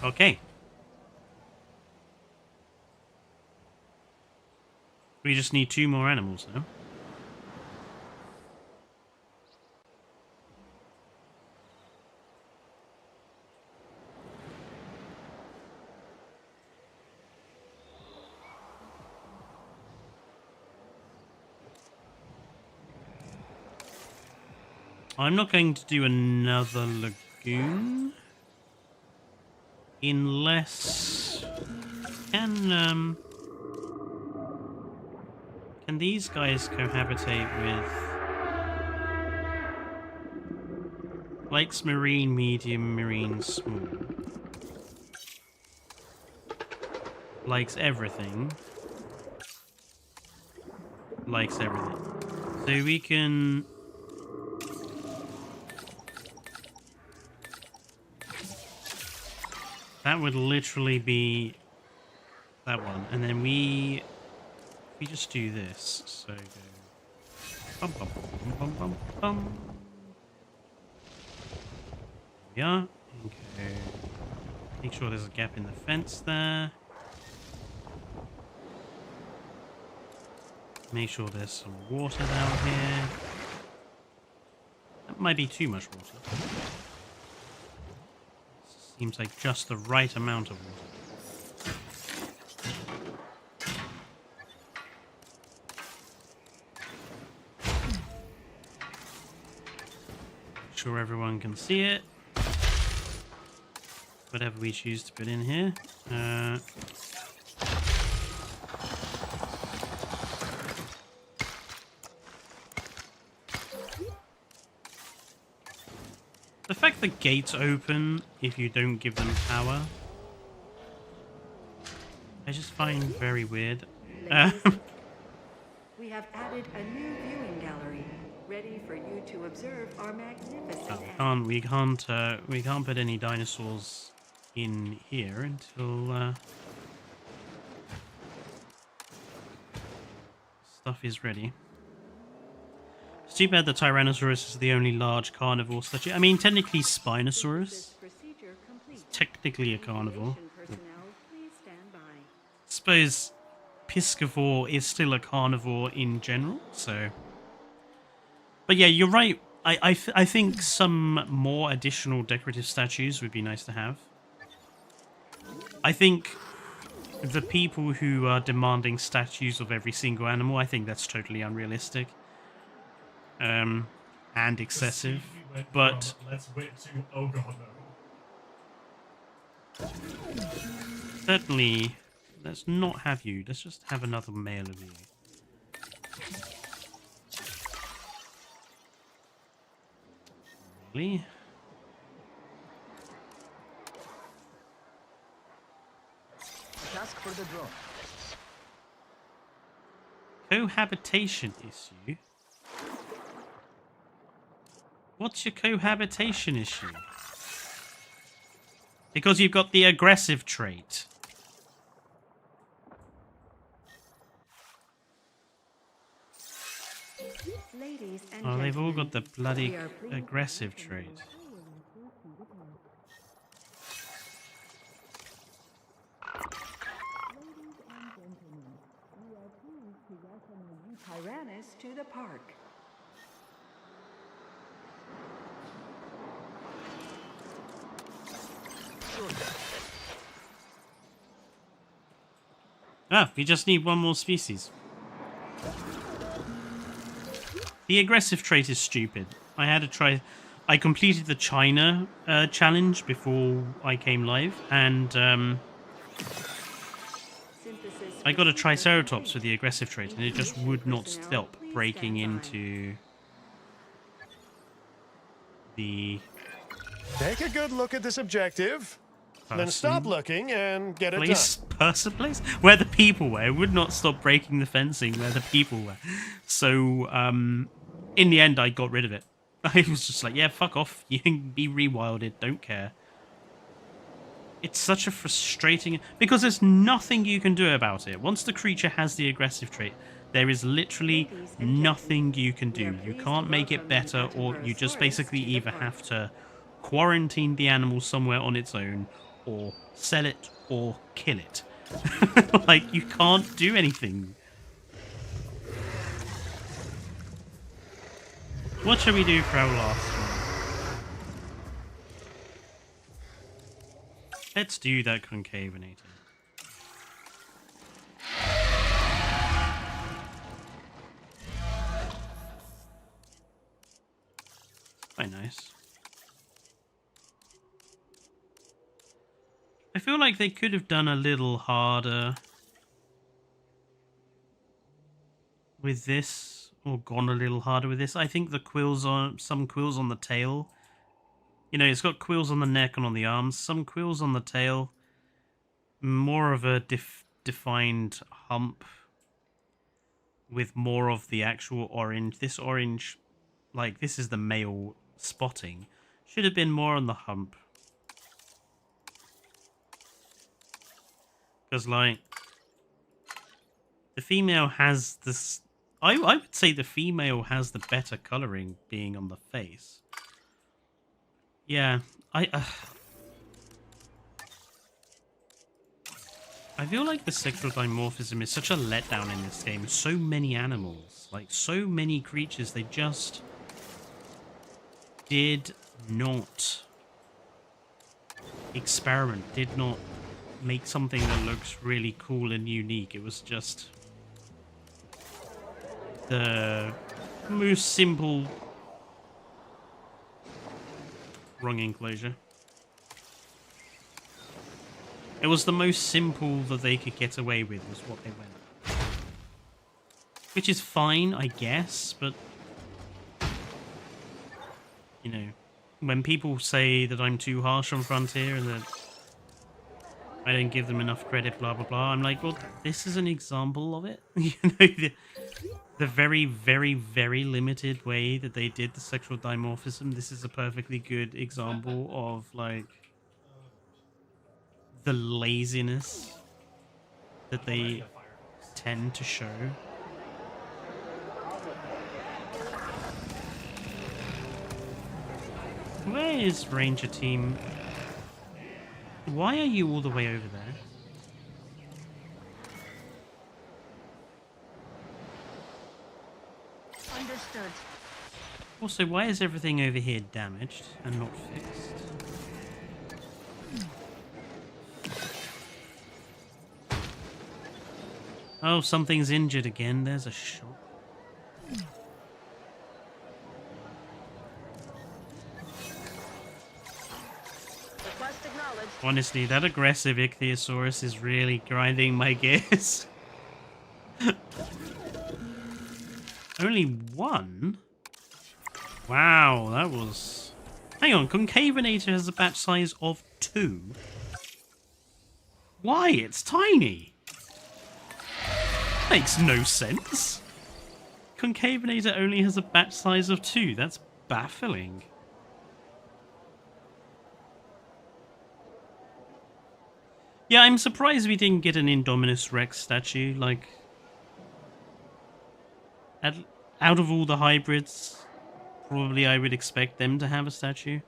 Okay. We just need 2 more animals now. I'm not going to do another lagoon. Unless... Can these guys cohabitate with... Lakes marine, medium, marine, small. Likes everything. Likes everything. So we can... That would literally be that one. And then we just do this. So go bum bum bum bum bum bum. Yeah. Okay. Make sure there's a gap in the fence there. Make sure there's some water down here. That might be too much water. Seems like just the right amount of water. Make sure everyone can see it. Whatever we choose to put in here. fact that gates open if you don't give them power, I just find very weird. We have added a new viewing gallery, ready for you to observe our magnificent we can't put any dinosaurs in here until stuff is ready. It's too bad the Tyrannosaurus is the only large carnivore such. I mean, technically Spinosaurus is technically a carnivore. I suppose Piscivore is still a carnivore in general, so. But yeah, you're right. I think some more additional decorative statues would be nice to have. I think the people who are demanding statues of every single animal, I think that's totally unrealistic. And excessive. But let's wait to oh god no. Certainly, let's not have you. Let's just have another male of you. Really? Task for the drone. Cohabitation issue? What's your cohabitation issue? Because you've got the aggressive trait. Ladies and Oh, they've all gentlemen, got the bloody we are pleased to aggressive welcome trait. Tyrannus to the park. Ah, we just need one more species. The aggressive trait is stupid. I had to try. I completed the China challenge before I came live, and I got a Triceratops with the aggressive trait, and it just would not stop breaking into the. Take a good look at this objective, then Person. stop looking and get it Place, done. person, place where the people were. It would not stop breaking the fencing where the people were. So, in the end, I got rid of it. I was just like, yeah, fuck off. You can be rewilded. Don't care. It's such a frustrating... Because there's nothing you can do about it. Once the creature has the aggressive trait, there is literally nothing you can do. You can't make it better, or you just basically either have to quarantine the animal somewhere on its own, or sell it, or kill it. Like, you can't do anything. What shall we do for our last one? Let's do that concavenator. Quite nice. I feel like they could have done a little harder with this, or gone a little harder with this. I think the quills on some quills on the tail. You know, it's got quills on the neck and on the arms. Some quills on the tail. More of a defined hump with more of the actual orange. This orange, like this is the male spotting. Should have been more on the hump. Because, like, the female has this... I would say the female has the better colouring being on the face. Yeah, I feel like the sexual dimorphism is such a letdown in this game. So many animals, like, so many creatures, they just did not experiment, did not make something that looks really cool and unique. It was just the most simple... Wrong enclosure. It was the most simple that they could get away with, was what they went. Which is fine, I guess, but... You know, when people say that I'm too harsh on Frontier and that I don't give them enough credit, blah, blah, blah, I'm like, well, this is an example of it. You know, the very, very, very limited way that they did the sexual dimorphism. This is a perfectly good example of, like, the laziness that they tend to show. Where is Ranger Team? Why are you all the way over there? Understood. Also, why is everything over here damaged and not fixed? Oh, something's injured again. There's a shot. Request acknowledged. Honestly, that aggressive Ichthyosaurus is really grinding my gears. Only one? Wow, that was... Hang on, Concavinator has a batch size of 2. Why? It's tiny. Makes no sense. Concavinator only has a batch size of 2. That's baffling. Yeah, I'm surprised we didn't get an Indominus Rex statue. Like, out of all the hybrids, probably I would expect them to have a statue.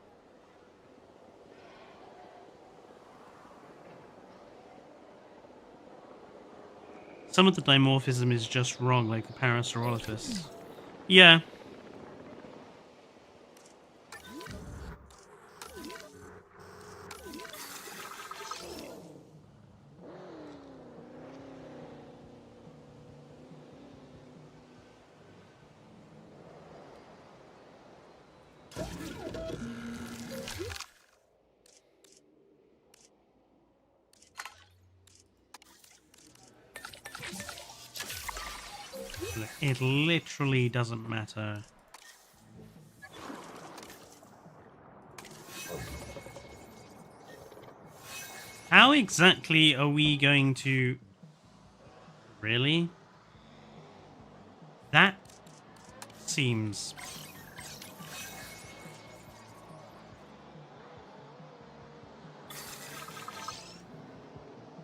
Some of the dimorphism is just wrong, like the Parasaurolophus. Yeah. It literally doesn't matter. How exactly are we going to... Really? That seems...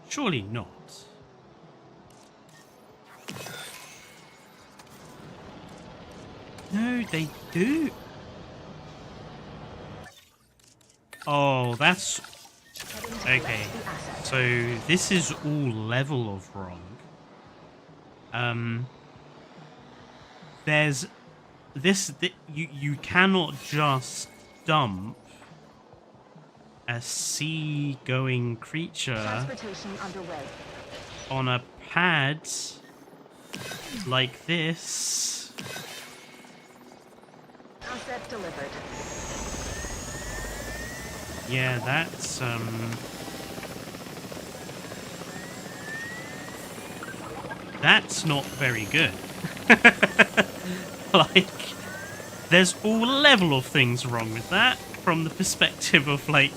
Surely not. No, they do. Oh, that's... Okay. So, this is all level of wrong. There's... You cannot just dump a sea-going creature on a pad like this. Asset delivered. Yeah, that's not very good. Like, there's all level of things wrong with that from the perspective of, like,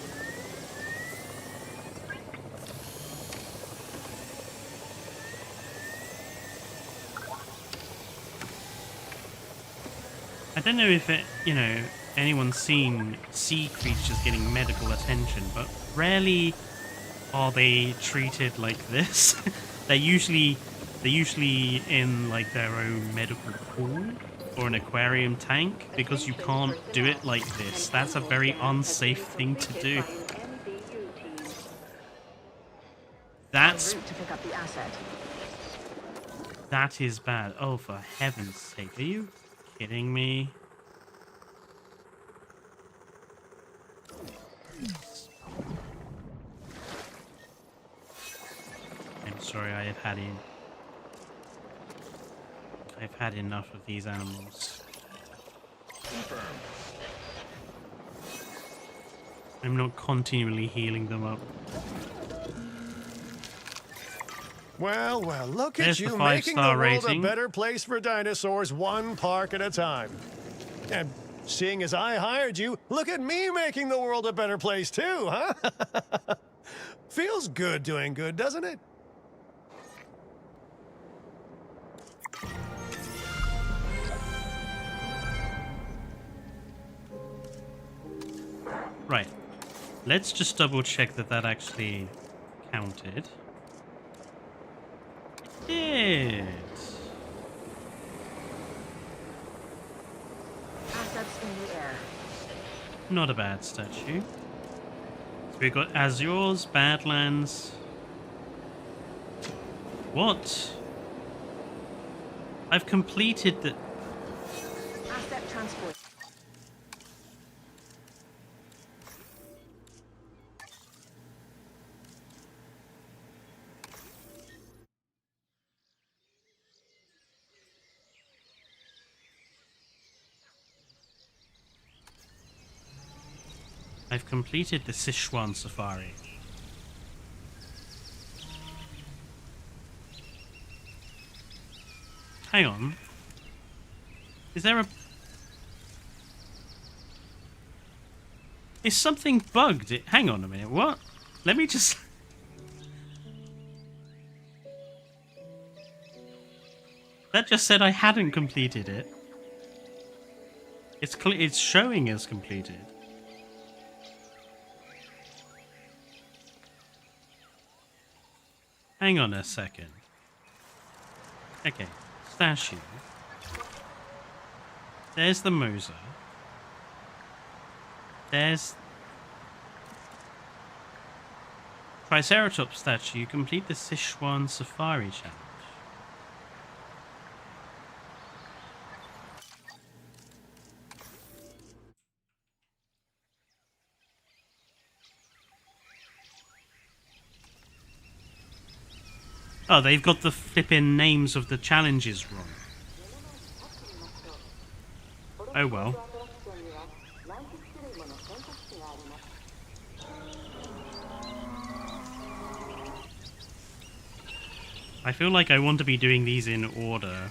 I don't know if it, you know, anyone's seen sea creatures getting medical attention, but rarely are they treated like this. They're usually in, like, their own medical pool or an aquarium tank, because you can't do it like this. That's a very unsafe thing to do. That is bad. Oh, for heaven's sake. Are you kidding me? I'm sorry, I've had enough of these animals. I'm not continually healing them up. Well, look There's at you the making the 5-star world rating. a better place for dinosaurs, one park at a time. And Seeing as I hired you, look at me making the world a better place too, huh? Feels good doing good, doesn't it? Right. Let's just double check that that actually counted. It did. Assets in the air. Not a bad statue. So we've got Azures, Badlands. What? I've completed the... Asset transport. I've completed the Sichuan Safari. Hang on. Is there a... Is something bugged? Hang on a minute, what? Let me just... That just said I hadn't completed it. It's showing as completed. Hang on a second. Okay, statue. There's the Moser. There's Triceratops statue. Complete the Sichuan Safari challenge. Oh, they've got the flippin' names of the challenges wrong. Oh well. I feel like I want to be doing these in order.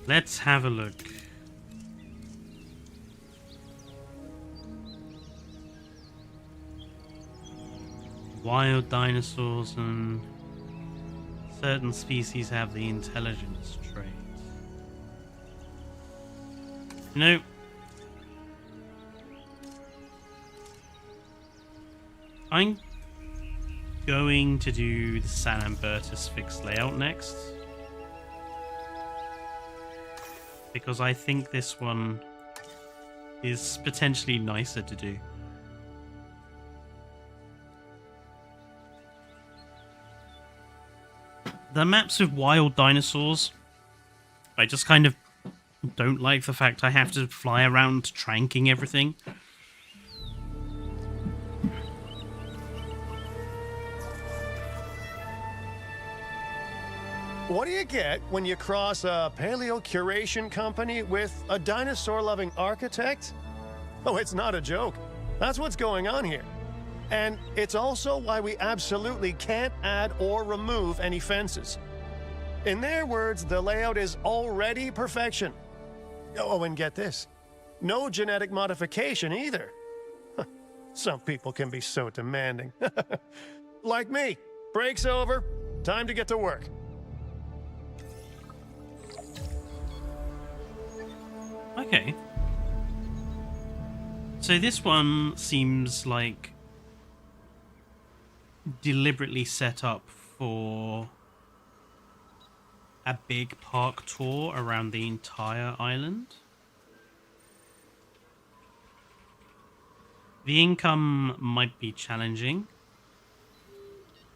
Let's have a look. Wild dinosaurs and certain species have the intelligence trait. You know, I'm going to do the San Ambertus fixed layout next. Because I think this one is potentially nicer to do. The maps with wild dinosaurs, I just kind of don't like the fact I have to fly around tranking everything. What do you get when you cross a paleo curation company with a dinosaur-loving architect? Oh, it's not a joke. That's what's going on here. And it's also why we absolutely can't add or remove any fences. In their words, the layout is already perfection. Oh, and get this. No genetic modification either. Some people can be so demanding. Like me. Break's over. Time to get to work. Okay. So this one seems like deliberately set up for a big park tour around the entire island. The income might be challenging.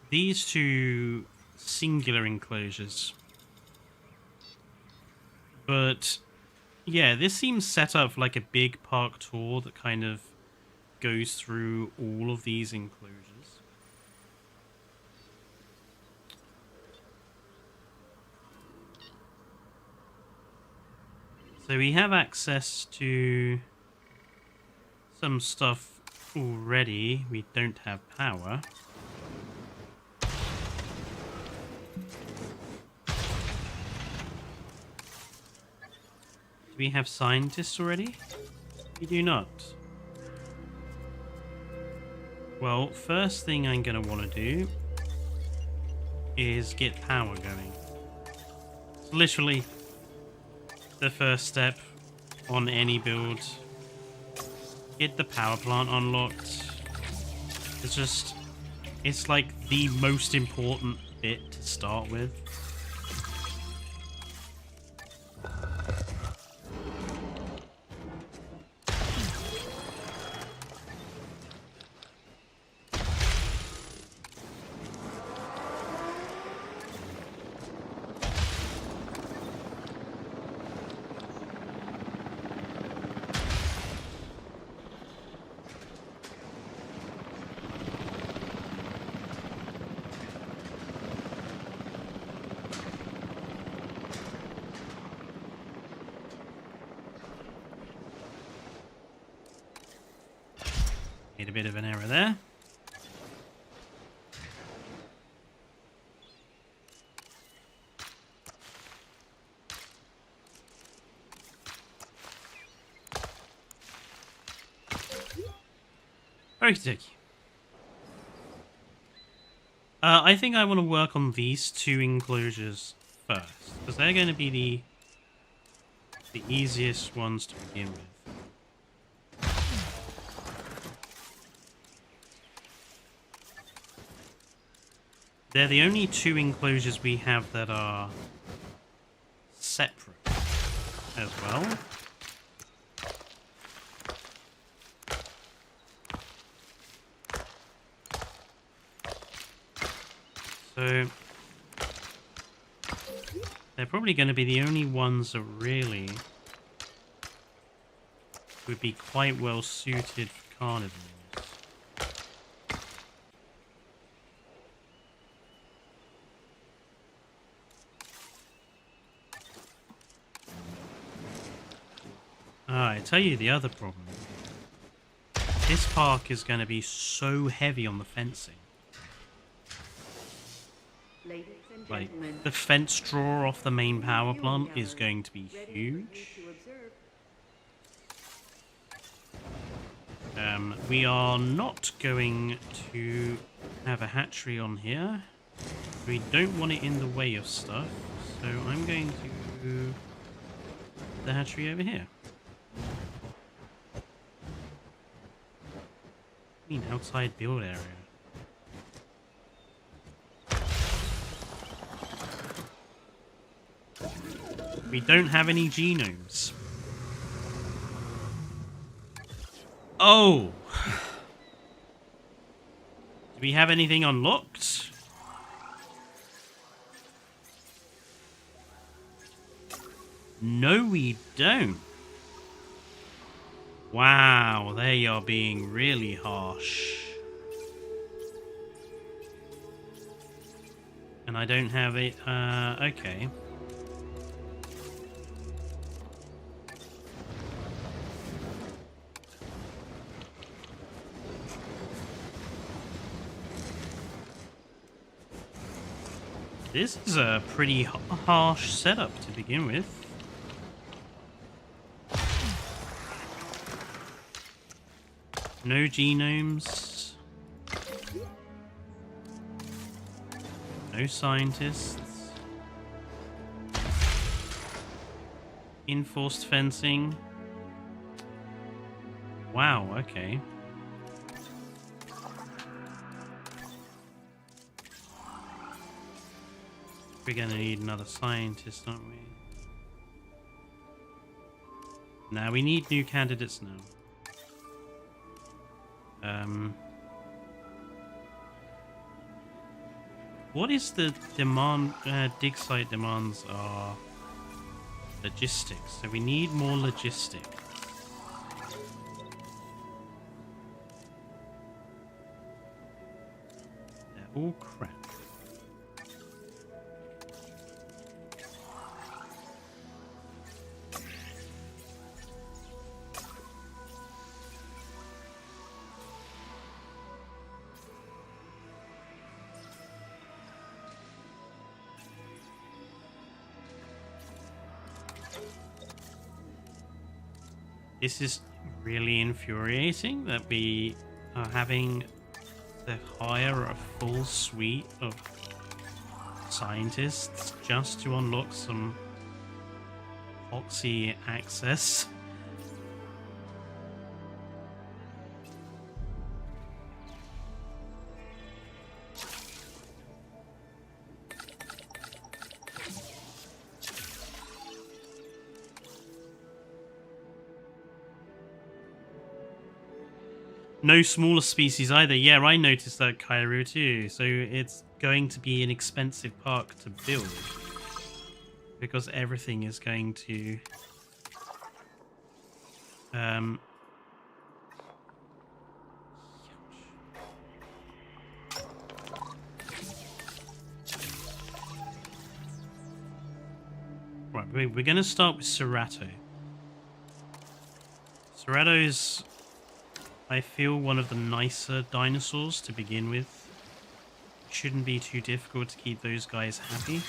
These two singular enclosures. But yeah, this seems set up like a big park tour that kind of goes through all of these enclosures. So we have access to some stuff already we don't have power. Do we have scientists already? We do not. Well, first thing I'm going to want to do is get power going. It's literally the first step on any build. Get the power plant unlocked. It's like the most important bit to start with. Made a bit of an error there. Okie dokie. I think I want to work on these two enclosures first, because they're going to be the easiest ones to begin with. They're the only two enclosures we have that are separate as well. So they're probably going to be the only ones that really would be quite well suited for carnivores. I tell you the other problem. This park is going to be so heavy on the fencing. Ladies and Like, gentlemen, the fence draw off the main power plant is going to be ready for huge. you to observe. We are not going to have a hatchery on here. We don't want it in the way of stuff, so I'm going to do the hatchery over here. I mean, outside build area. We don't have any genomes. Oh! Do we have anything unlocked? No, we don't. Wow, they are being really harsh. And I don't have it, okay. This is a pretty harsh setup to begin with. No genomes. No scientists. Enforced fencing. Wow, okay. We're gonna need another scientist, aren't we? Now we need new candidates now. What is the demand? Dig site demands are logistics, so we need more logistics. They're all crap. This is really infuriating that we are having to hire a full suite of scientists just to unlock some Oxy access. No smaller species either. Yeah, I noticed that, Kairu, too. So it's going to be an expensive park to build. Because everything is going to... Right, we're going to start with Cerato. Cerato's, I feel, one of the nicer dinosaurs to begin with. Shouldn't be too difficult to keep those guys happy.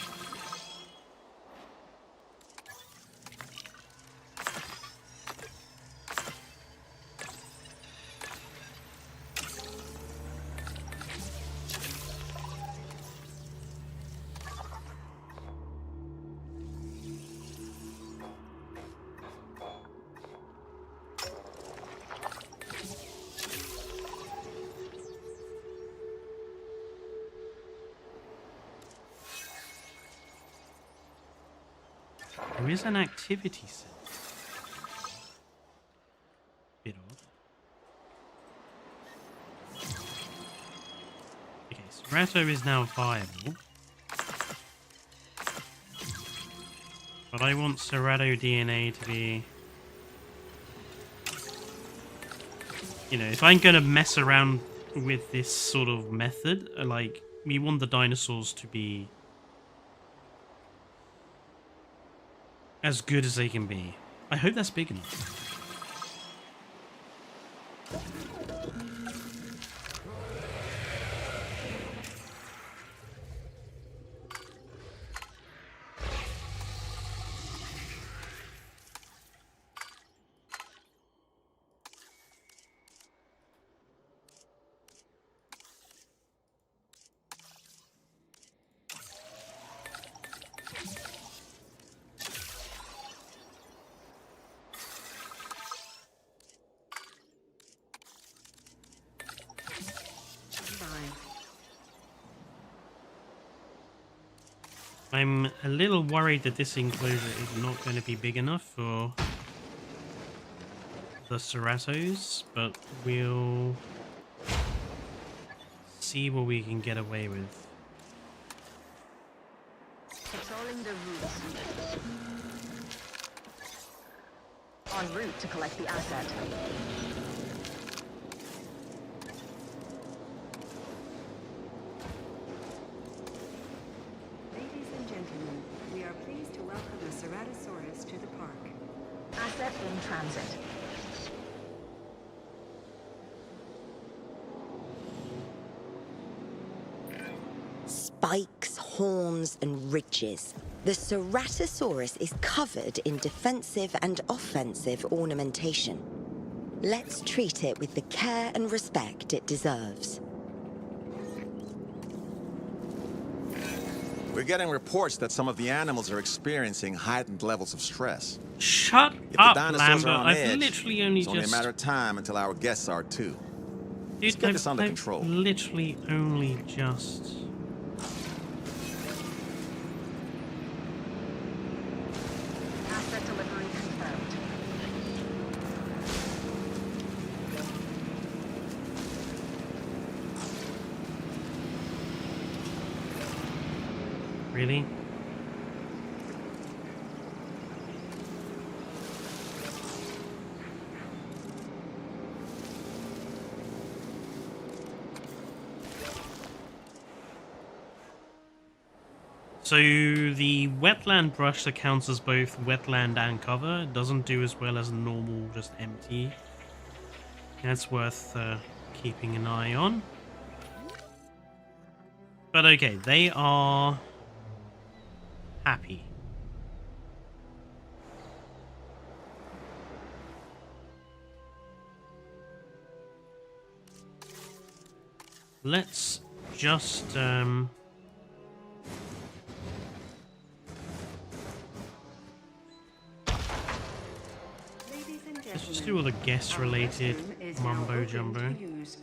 There is an activity set. Bit odd. Okay, Cerato is now viable. But I want Cerato DNA to be... You know, if I'm going to mess around with this sort of method, like, we want the dinosaurs to be as good as they can be. I hope that's big enough. I'm a little worried that this enclosure is not going to be big enough for the Ceratos, but we'll see what we can get away with. Patrolling the routes. En route to collect the asset. Asset in transit. Spikes, horns, and ridges. The Ceratosaurus is covered in defensive and offensive ornamentation. Let's treat it with the care and respect it deserves. We're getting reports that some of the animals are experiencing heightened levels of stress. Shut If the up, dinosaurs Lambert. are on I've edge, literally only it's only a just... matter of time until our guests are too. Let's Dude, get this under control. Literally only just... Asset delivery confirmed. Really? So the wetland brush that counts as both wetland and cover doesn't do as well as normal, just empty. That's worth keeping an eye on. But okay, they are happy. let's just Ladies and let's just gentlemen, do all the guest our related restroom is now mumbo open jumbo. to use.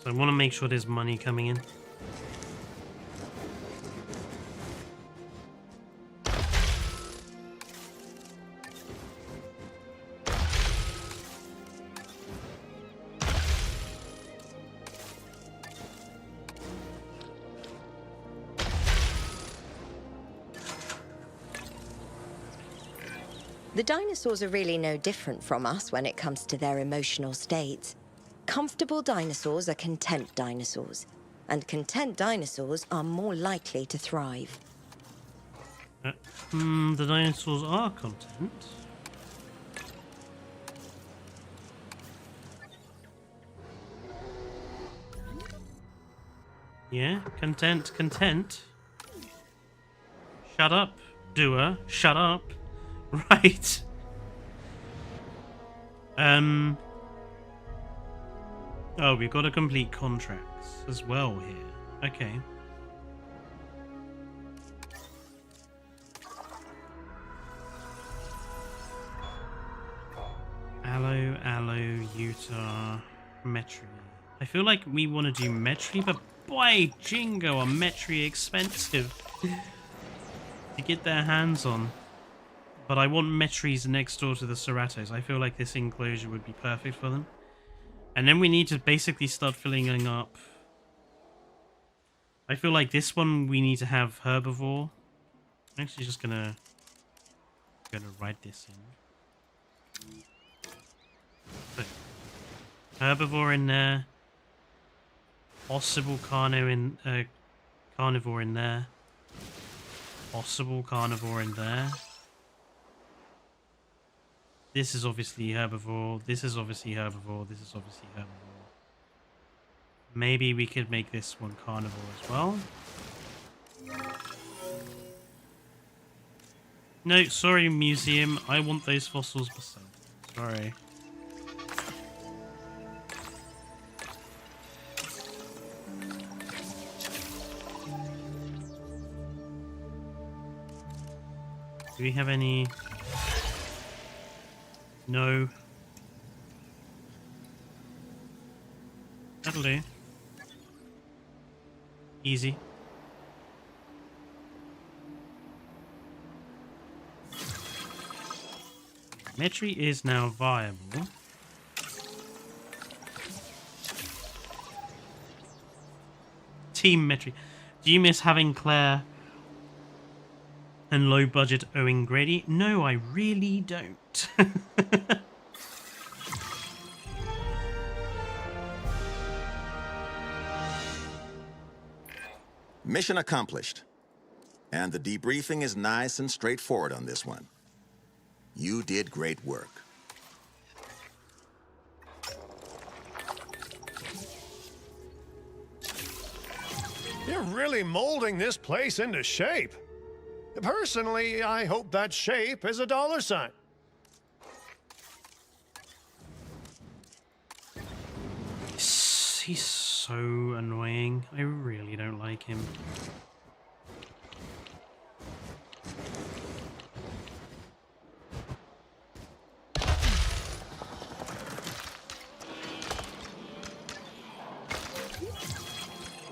So I want to make sure there's money coming in. The dinosaurs are really no different from us when it comes to their emotional states. Comfortable dinosaurs are content dinosaurs, and content dinosaurs are more likely to thrive. The dinosaurs are content. Yeah, content, content. Shut up, doer. Shut up. Right. Oh, we've got to complete contracts as well here. Okay. Aloe, Utah, Metri. I feel like we want to do Metri, but boy, jingo, are Metri expensive to get their hands on. But I want Metris next door to the Ceratos. I feel like this enclosure would be perfect for them. And then we need to basically start filling up. I feel like this one we need to have herbivore. I'm actually just gonna write this in. So, herbivore in there. Possible carnivore in there. Possible carnivore in there. This is obviously herbivore. This is obviously herbivore. This is obviously herbivore. Maybe we could make this one carnivore as well. No, sorry, museum. I want those fossils myself. Sorry. Do we have any... No. That'll do. Easy. Metri is now viable. Team Metri. Do you miss having Claire and low budget Owen Grady? No, I really don't. Mission accomplished. And the debriefing is nice and straightforward on this one. You did great work. You're really molding this place into shape. Personally, I hope that shape is a $sign. He's so annoying. I really don't like him.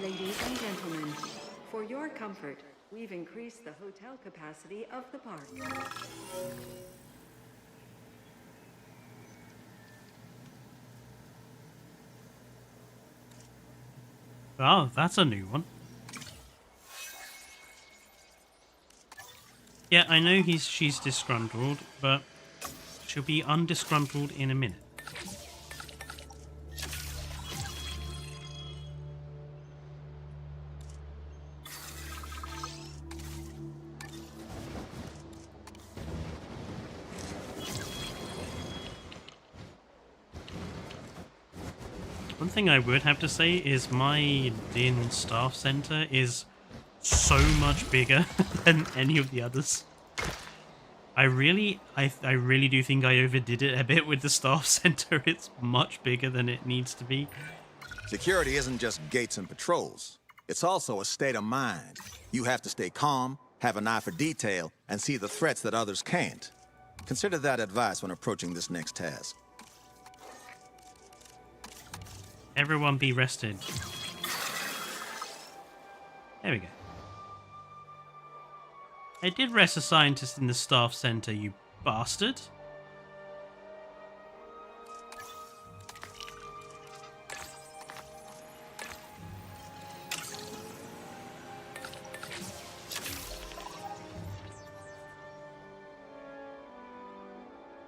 Ladies and gentlemen, for your comfort, we've increased the hotel capacity of the park. Oh, that's a new one. Yeah, I know she's disgruntled, but she'll be undisgruntled in a minute. One thing I would have to say is my Din staff center is so much bigger than any of the others. I really do think I overdid it a bit with the staff center. It's much bigger than it needs to be. Security isn't just gates and patrols. It's also a state of mind. You have to stay calm, have an eye for detail, and see the threats that others can't. Consider that advice when approaching this next task. Everyone be rested. There we go. I did rest a scientist in the staff center, you bastard.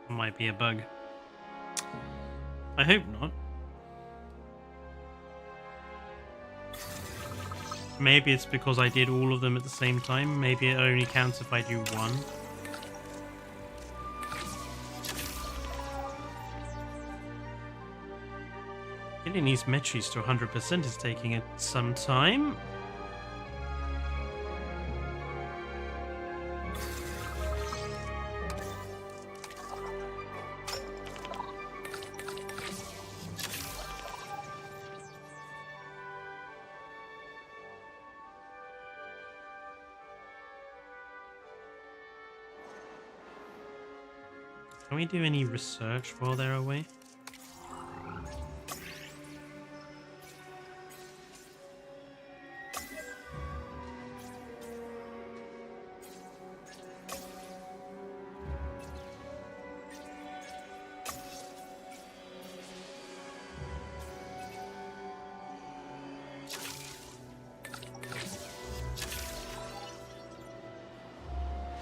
Might be a bug. I hope not. Maybe it's because I did all of them at the same time. Maybe it only counts if I do one. Getting these metries to 100% is taking it some time. Can we do any research while they're away?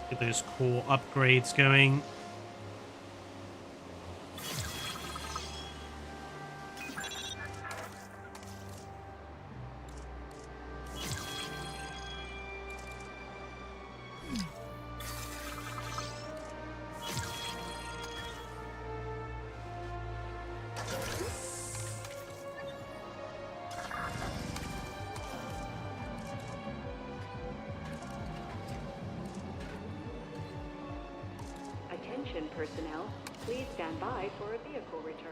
Get those core upgrades going. Attention personnel, please stand by for a vehicle return.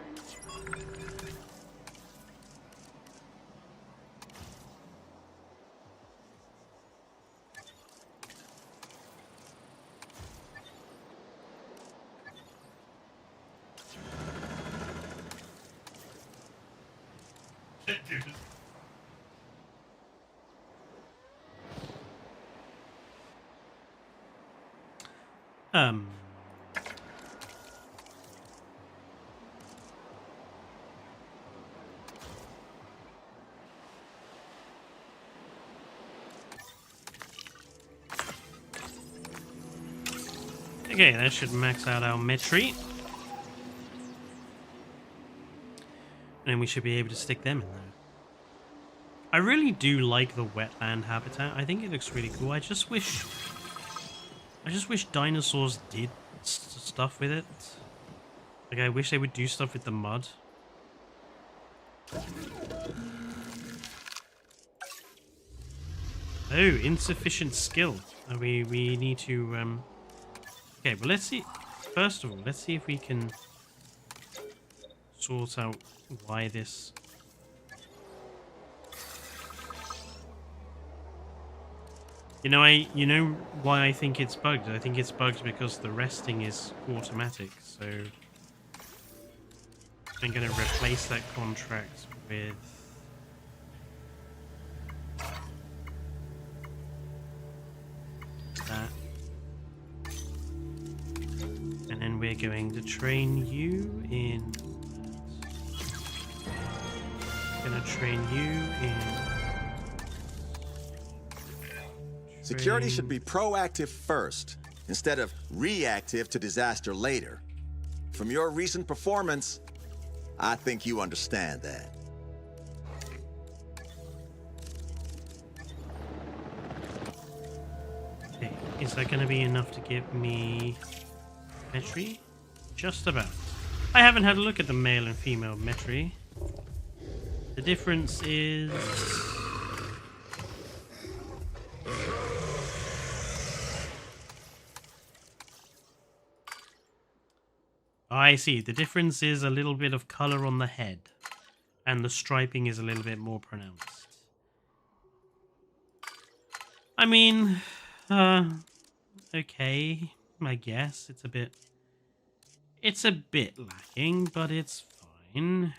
Okay, that should max out our metry. And then we should be able to stick them in there. I really do like the wetland habitat. I think it looks really cool. I just wish dinosaurs did stuff with it. Like, I wish they would do stuff with the mud. Oh, insufficient skill. We need to okay, well, let's see. First of all, let's see if we can sort out why this. You know why I think it's bugged? I think it's bugged because the resting is automatic, so I'm going to replace that contract with that. And then we're going to train you in. Gonna train you in. Security should be proactive first, instead of reactive to disaster later. From your recent performance, I think you understand that. Okay, is that going to be enough to give me metry? Just about. I haven't had a look at the male and female metry. The difference is... I see. The difference is a little bit of color on the head. And the striping is a little bit more pronounced. I mean, okay, I guess it's a bit lacking, but it's fine.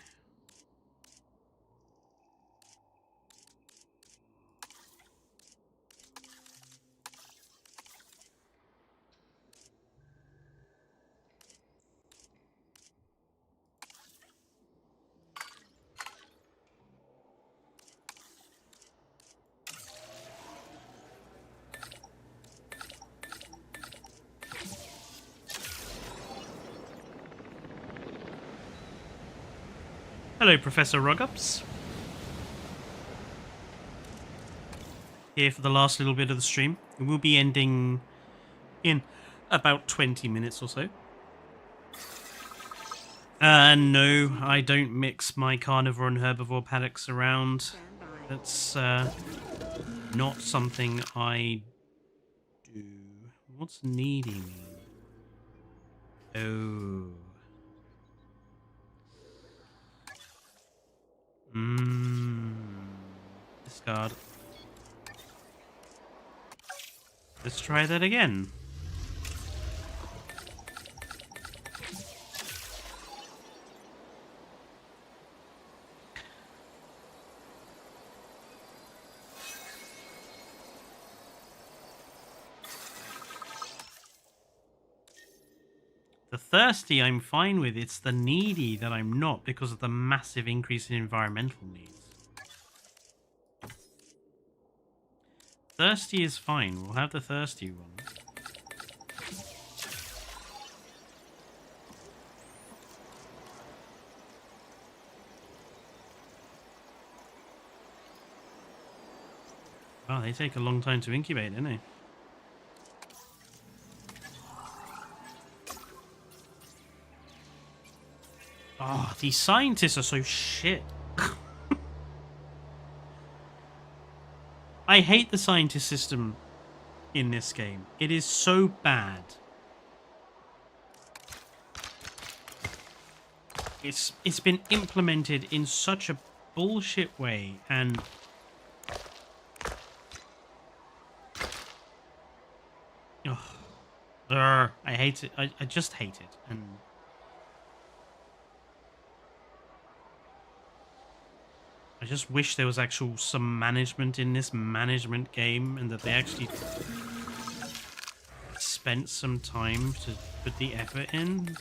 Hello, Professor Rugups. Here for the last little bit of the stream. We will be ending in about 20 minutes or so. No, I don't mix my carnivore and herbivore paddocks around. That's not something I do. What's needy mean? Oh. Discard. Let's try that again. The thirsty I'm fine with, it's the needy that I'm not because of the massive increase in environmental needs. Thirsty is fine, we'll have the thirsty one. Wow, they take a long time to incubate, don't they? Oh, these scientists are so shit. I hate the scientist system in this game. It is so bad. It's been implemented in such a bullshit way, and I hate it. I just hate it. And I just wish there was actual some management in this management game and that they actually spent some time to put the effort in.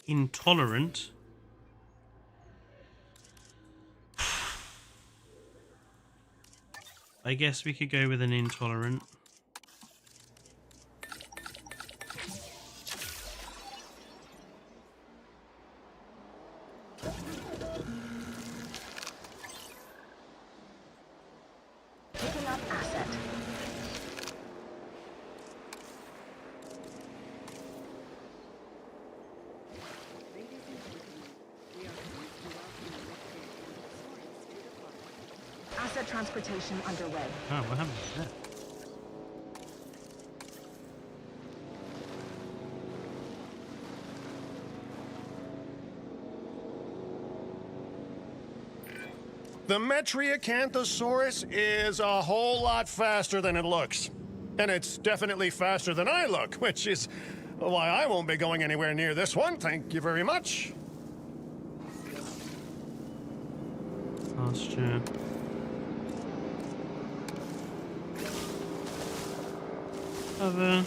Intolerant. I guess we could go with an intolerant. Picking up asset. Ladies and gentlemen, we are pleased to welcome the resident dinosaurs to the park. Asset transportation underway. Oh, what happened to that? The Metriacanthosaurus is a whole lot faster than it looks. And it's definitely faster than I look, which is why I won't be going anywhere near this one. Thank you very much. Pasture. Cover.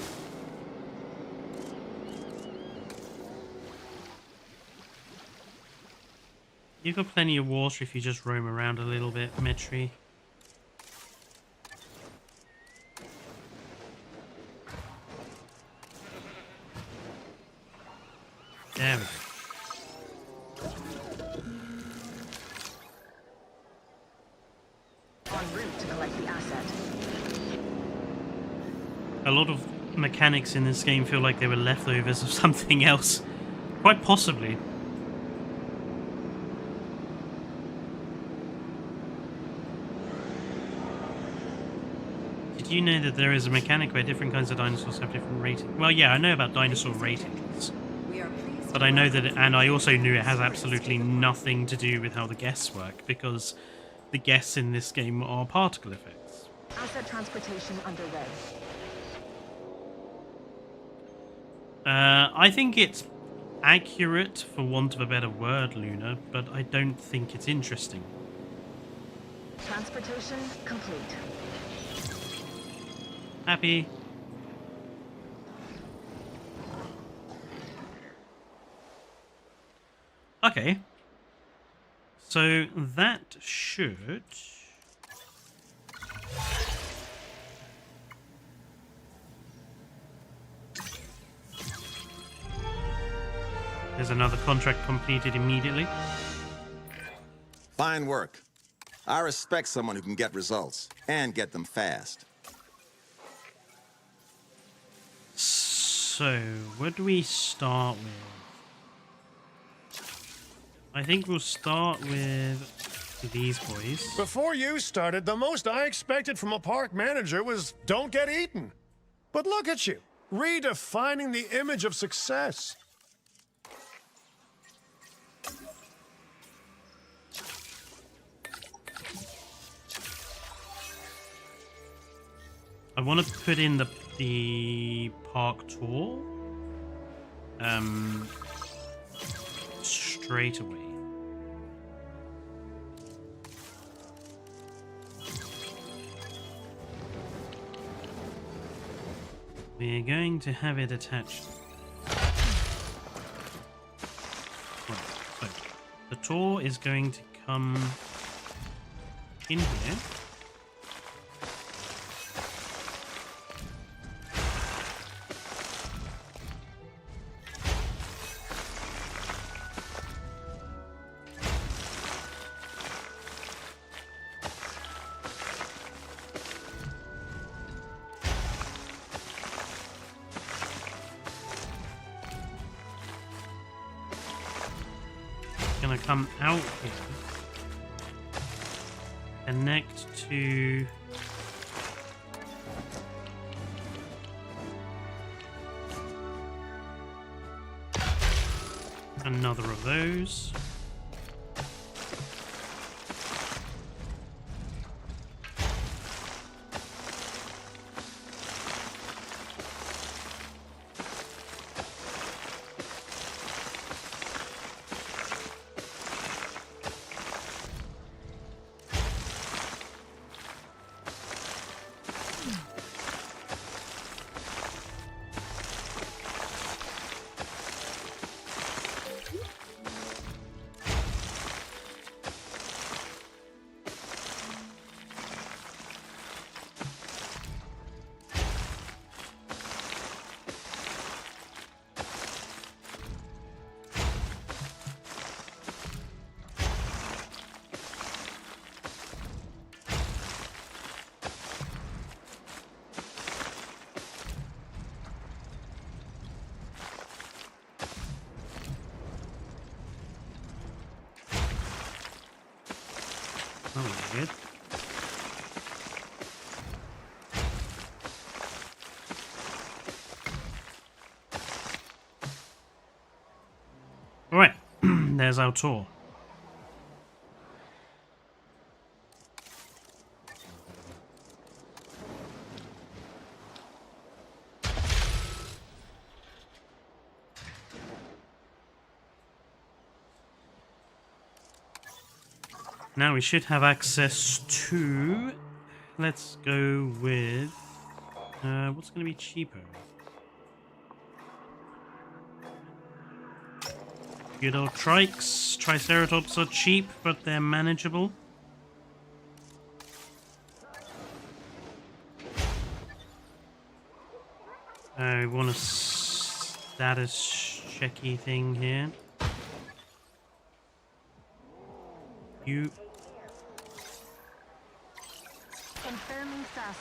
You've got plenty of water if you just roam around a little bit, Metri. There we go. a lot of mechanics in this game feel like they were leftovers of something else. Quite possibly. Did you know that there is a mechanic where different kinds of dinosaurs have different ratings? Well, yeah, I know about dinosaur ratings. But I know that, and I also knew it has absolutely nothing to do with how the guests work, because the guests in this game are particle effects. Asset transportation underway. I think it's accurate, for want of a better word, Luna, but I don't think it's interesting. Transportation complete. Happy. Okay. So that should... There's another contract completed immediately. Fine work. I respect someone who can get results, and get them fast. So, where do we start with? I think we'll start with these boys. Before you started, the most I expected from a park manager was don't get eaten. But look at you, redefining the image of success. I want to put in the park tour straight away. We're going to have it attached. Right, so the tour is going to come in here. Gonna come out here, connect to another of those. Oh, good. All right, there's our tour. Now we should have access to... Let's go with... what's going to be cheaper? Good old trikes. Triceratops are cheap, but they're manageable. I want a status checky thing here. You... Confirming task.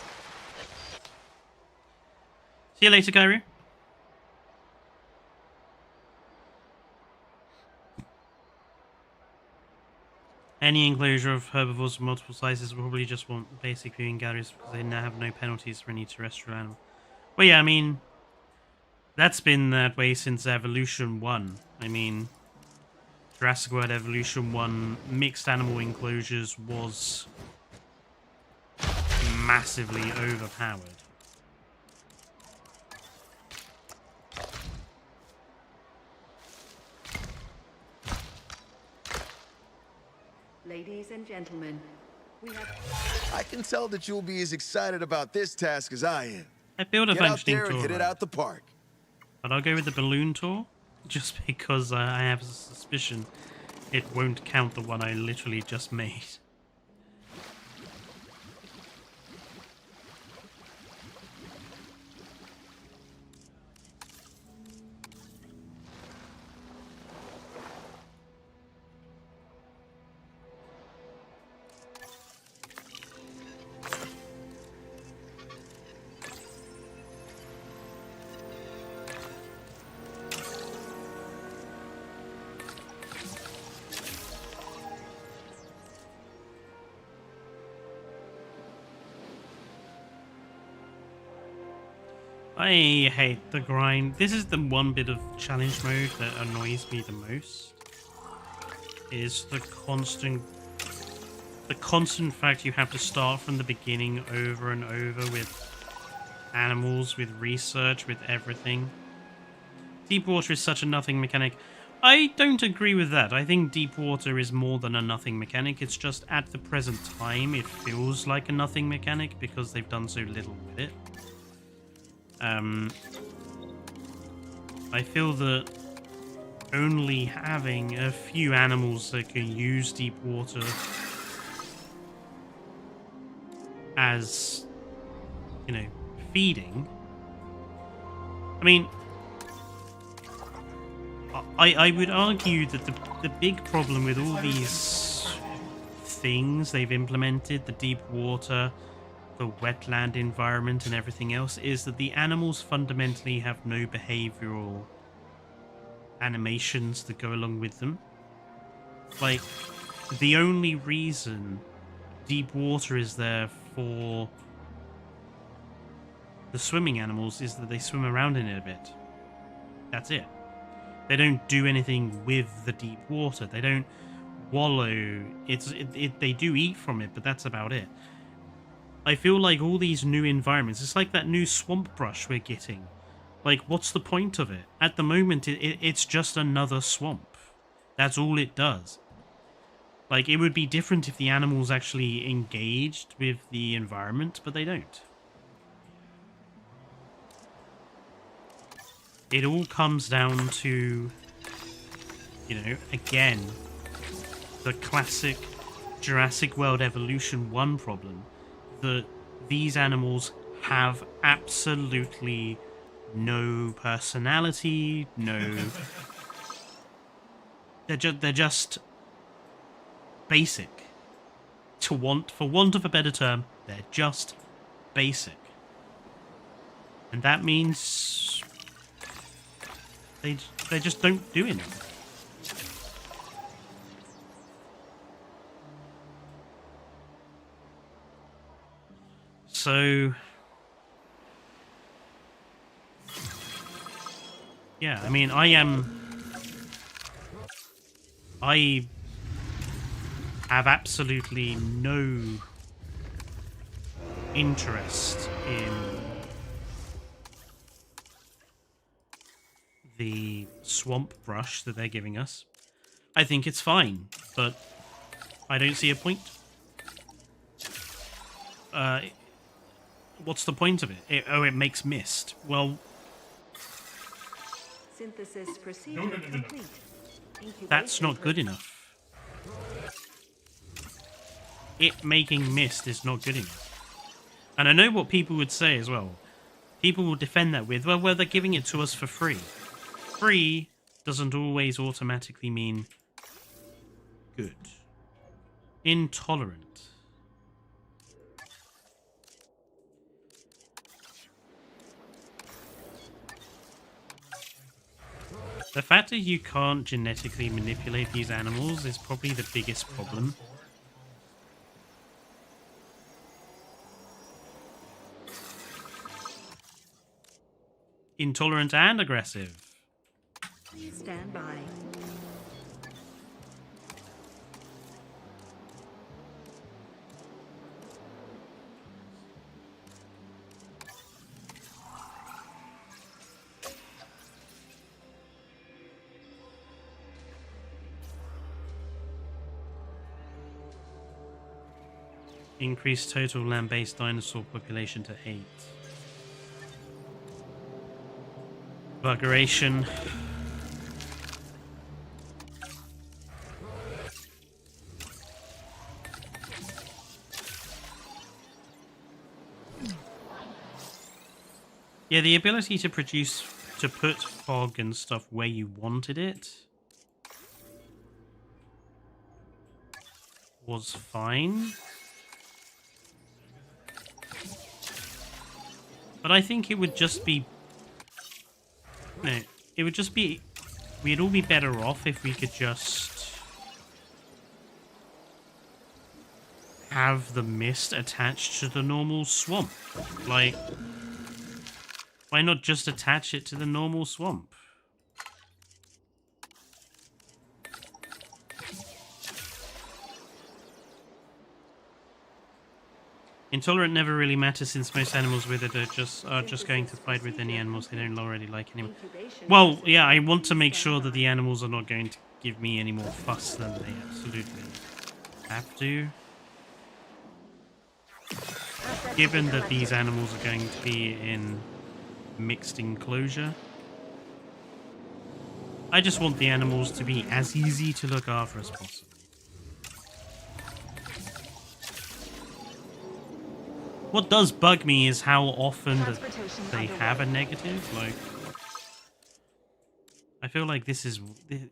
See you later, Kyrie. Any enclosure of herbivores of multiple sizes will probably just want basic viewing galleries because they now have no penalties for any terrestrial animal. Well, yeah, I mean, that's been that way since Evolution 1. I mean, Jurassic World Evolution 1 mixed animal enclosures was massively overpowered. Ladies and gentlemen, we have... I can tell that you'll be as excited about this task as I am. I built a Get out functioning there and tour, hit it out the park. but I'll go with the balloon tour just because I have a suspicion it won't count the one I literally just made. I hate the grind. This is the one bit of challenge mode that annoys me the most. Is the constant fact you have to start from the beginning over and over with animals, with research, with everything. Deep water is such a nothing mechanic. I don't agree with that. I think deep water is more than a nothing mechanic. It's just at the present time it feels like a nothing mechanic because they've done so little with it. I feel that only having a few animals that can use deep water as, you know, feeding. I mean, I would argue that the big problem with all these things they've implemented, the deep water, the wetland environment and everything else, is that the animals fundamentally have no behavioral animations that go along with them. Like, the only reason deep water is there for the swimming animals is that they swim around in it a bit. That's it. They don't do anything with the deep water. They don't wallow. They do eat from it, but that's about it. I feel like all these new environments, it's like that new swamp brush we're getting. Like, what's the point of it? At the moment, it's just another swamp. That's all it does. Like, it would be different if the animals actually engaged with the environment, but they don't. It all comes down to, you know, again, the classic Jurassic World Evolution 1 problem. That these animals have absolutely no personality, no... they're just basic. For want of a better term, they're just basic. And that means they just don't do anything. So, yeah, I mean, I have absolutely no interest in the swamp brush that they're giving us. I think it's fine, but I don't see a point. What's the point of it? It makes mist. Well, Synthesis procedure complete. that's not good enough. It making mist is not good enough. And I know what people would say as well. People will defend that with, well, they're giving it to us for free. Free doesn't always automatically mean good. Intolerant. The fact that you can't genetically manipulate these animals is probably the biggest problem. Intolerant and aggressive. Stand by. Increase total land-based dinosaur population to 8. Buggeration. Yeah, the ability to put fog and stuff where you wanted it was fine. But I think it would just be... No, it would just be... We'd all be better off if we could just have the mist attached to the normal swamp. Like, why not just attach it to the normal swamp? Intolerant never really matters since most animals with it are just going to fight with any animals they don't already like anymore. Well, yeah, I want to make sure that the animals are not going to give me any more fuss than they absolutely have to. Given that these animals are going to be in mixed enclosure, I just want the animals to be as easy to look after as possible. What does bug me is how often that they have a negative. Like, I feel like this is,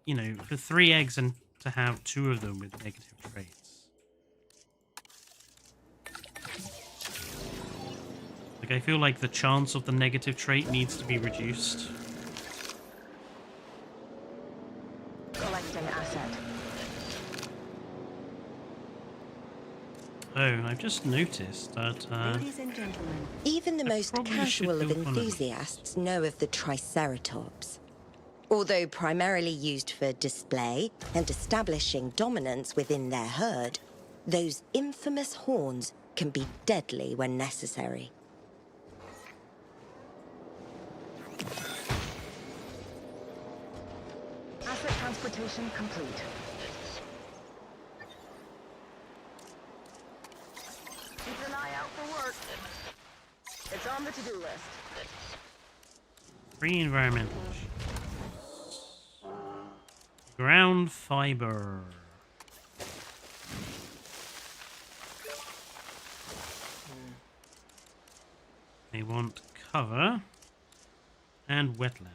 you know, for 3 eggs and to have 2 of them with negative traits. Like, I feel like the chance of the negative trait needs to be reduced. Collecting asset. Oh, I've just noticed that Ladies and gentlemen, Even the I most probably should casual of build one of them. enthusiasts know of the Triceratops. Although primarily used for display and establishing dominance within their herd, those infamous horns can be deadly when necessary. Asset transportation complete. Keep an eye out for work. It's on the to-do list. free environmental. Ground fiber. They want cover and wetland.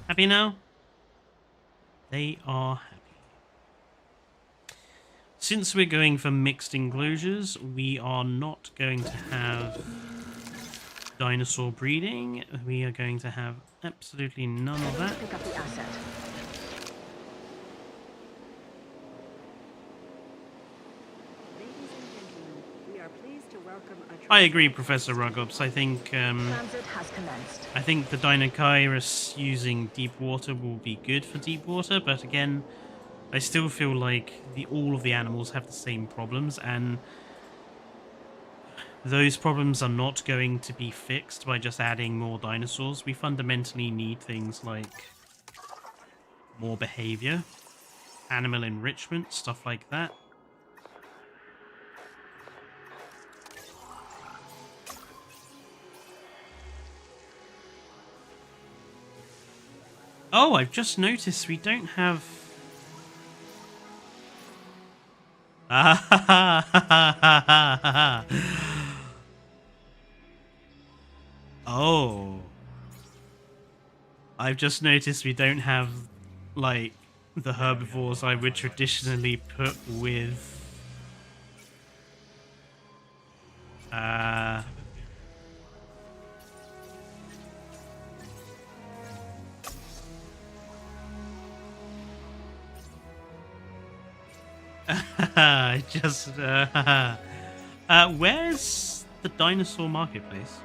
Happy now? They are happy. Since we're going for mixed enclosures, we are not going to have dinosaur breeding. We are going to have absolutely none of that. Pick up the asset. ladies and gentlemen, we are pleased to welcome a I agree, Professor Rugops. I think Transit has commenced. I think the Dinochirus using deep water will be good for deep water, but again, I still feel like all of the animals have the same problems, and those problems are not going to be fixed by just adding more dinosaurs. We fundamentally need things like more behavior, animal enrichment, stuff like that. Oh, I've just noticed we don't have... Oh. I've just noticed we don't have, like, the herbivores I would traditionally put with Just where's the dinosaur marketplace?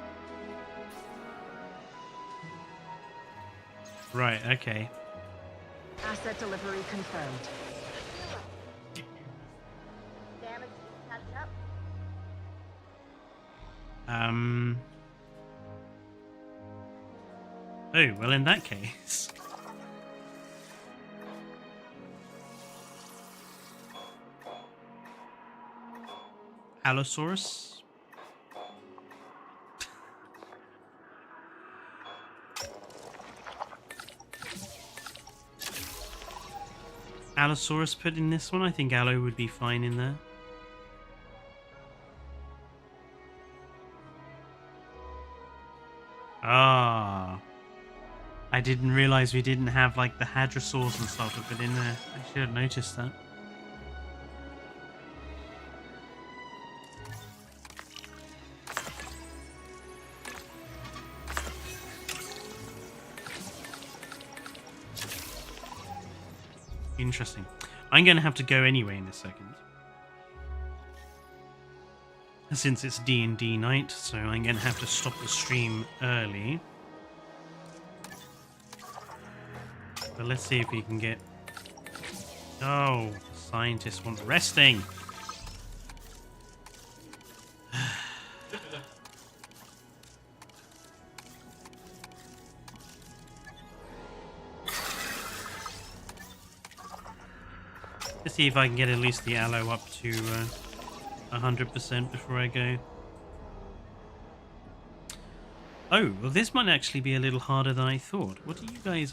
Right, okay. Asset delivery confirmed. Oh, well, in that case. Allosaurus? Allosaurus put in this one? I think Allo would be fine in there. Ah. I didn't realize we didn't have like the hadrosaurs and stuff to put in there. I should have noticed that. Interesting. I'm going to have to go anyway in a second. Since it's D&D night, so I'm going to have to stop the stream early. But let's see if we can get... Oh, scientists want resting. Let's see if I can get at least the allo up to 100% before I go. Oh, well, this might actually be a little harder than I thought. What are you guys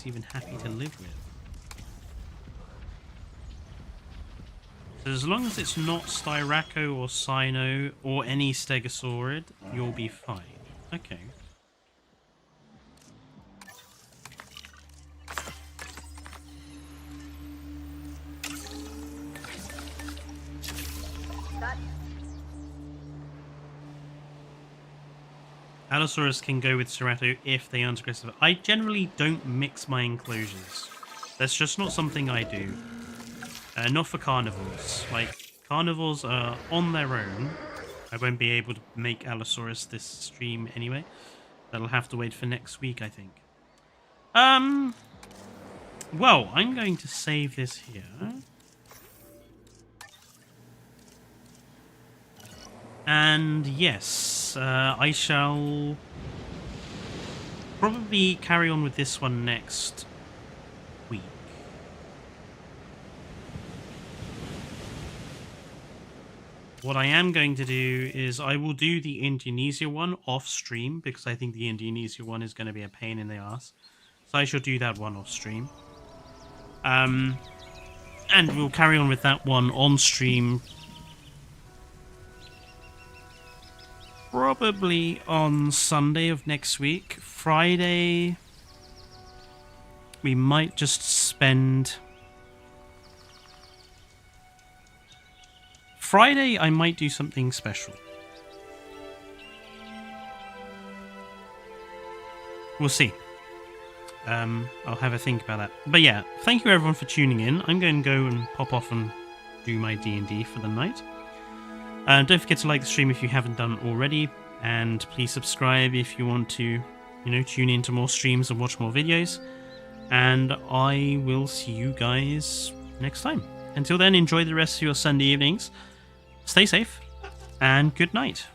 even happy to live with? So as long as it's not Styraco or Cyno or any Stegosaurid, you'll be fine. Okay. Allosaurus can go with Cerato if they aren't aggressive. I generally don't mix my enclosures. That's just not something I do. Not for carnivores. Like, carnivores are on their own. I won't be able to make Allosaurus this stream anyway. That'll have to wait for next week, I think. Well, I'm going to save this here. And yes, I shall probably carry on with this one next week. What I am going to do is I will do the Indonesia one off stream because I think the Indonesia one is going to be a pain in the ass. So I shall do that one off stream. And we'll carry on with that one on stream. Probably on Sunday of next week. Friday, we might just spend... Friday, I might do something special. We'll see. I'll have a think about that. But yeah, thank you everyone for tuning in. I'm going to go and pop off and do my D&D for the night. Don't forget to like the stream if you haven't done already, and please subscribe if you want to, tune into more streams and watch more videos. And I will see you guys next time. Until then, enjoy the rest of your Sunday evenings. Stay safe, and good night.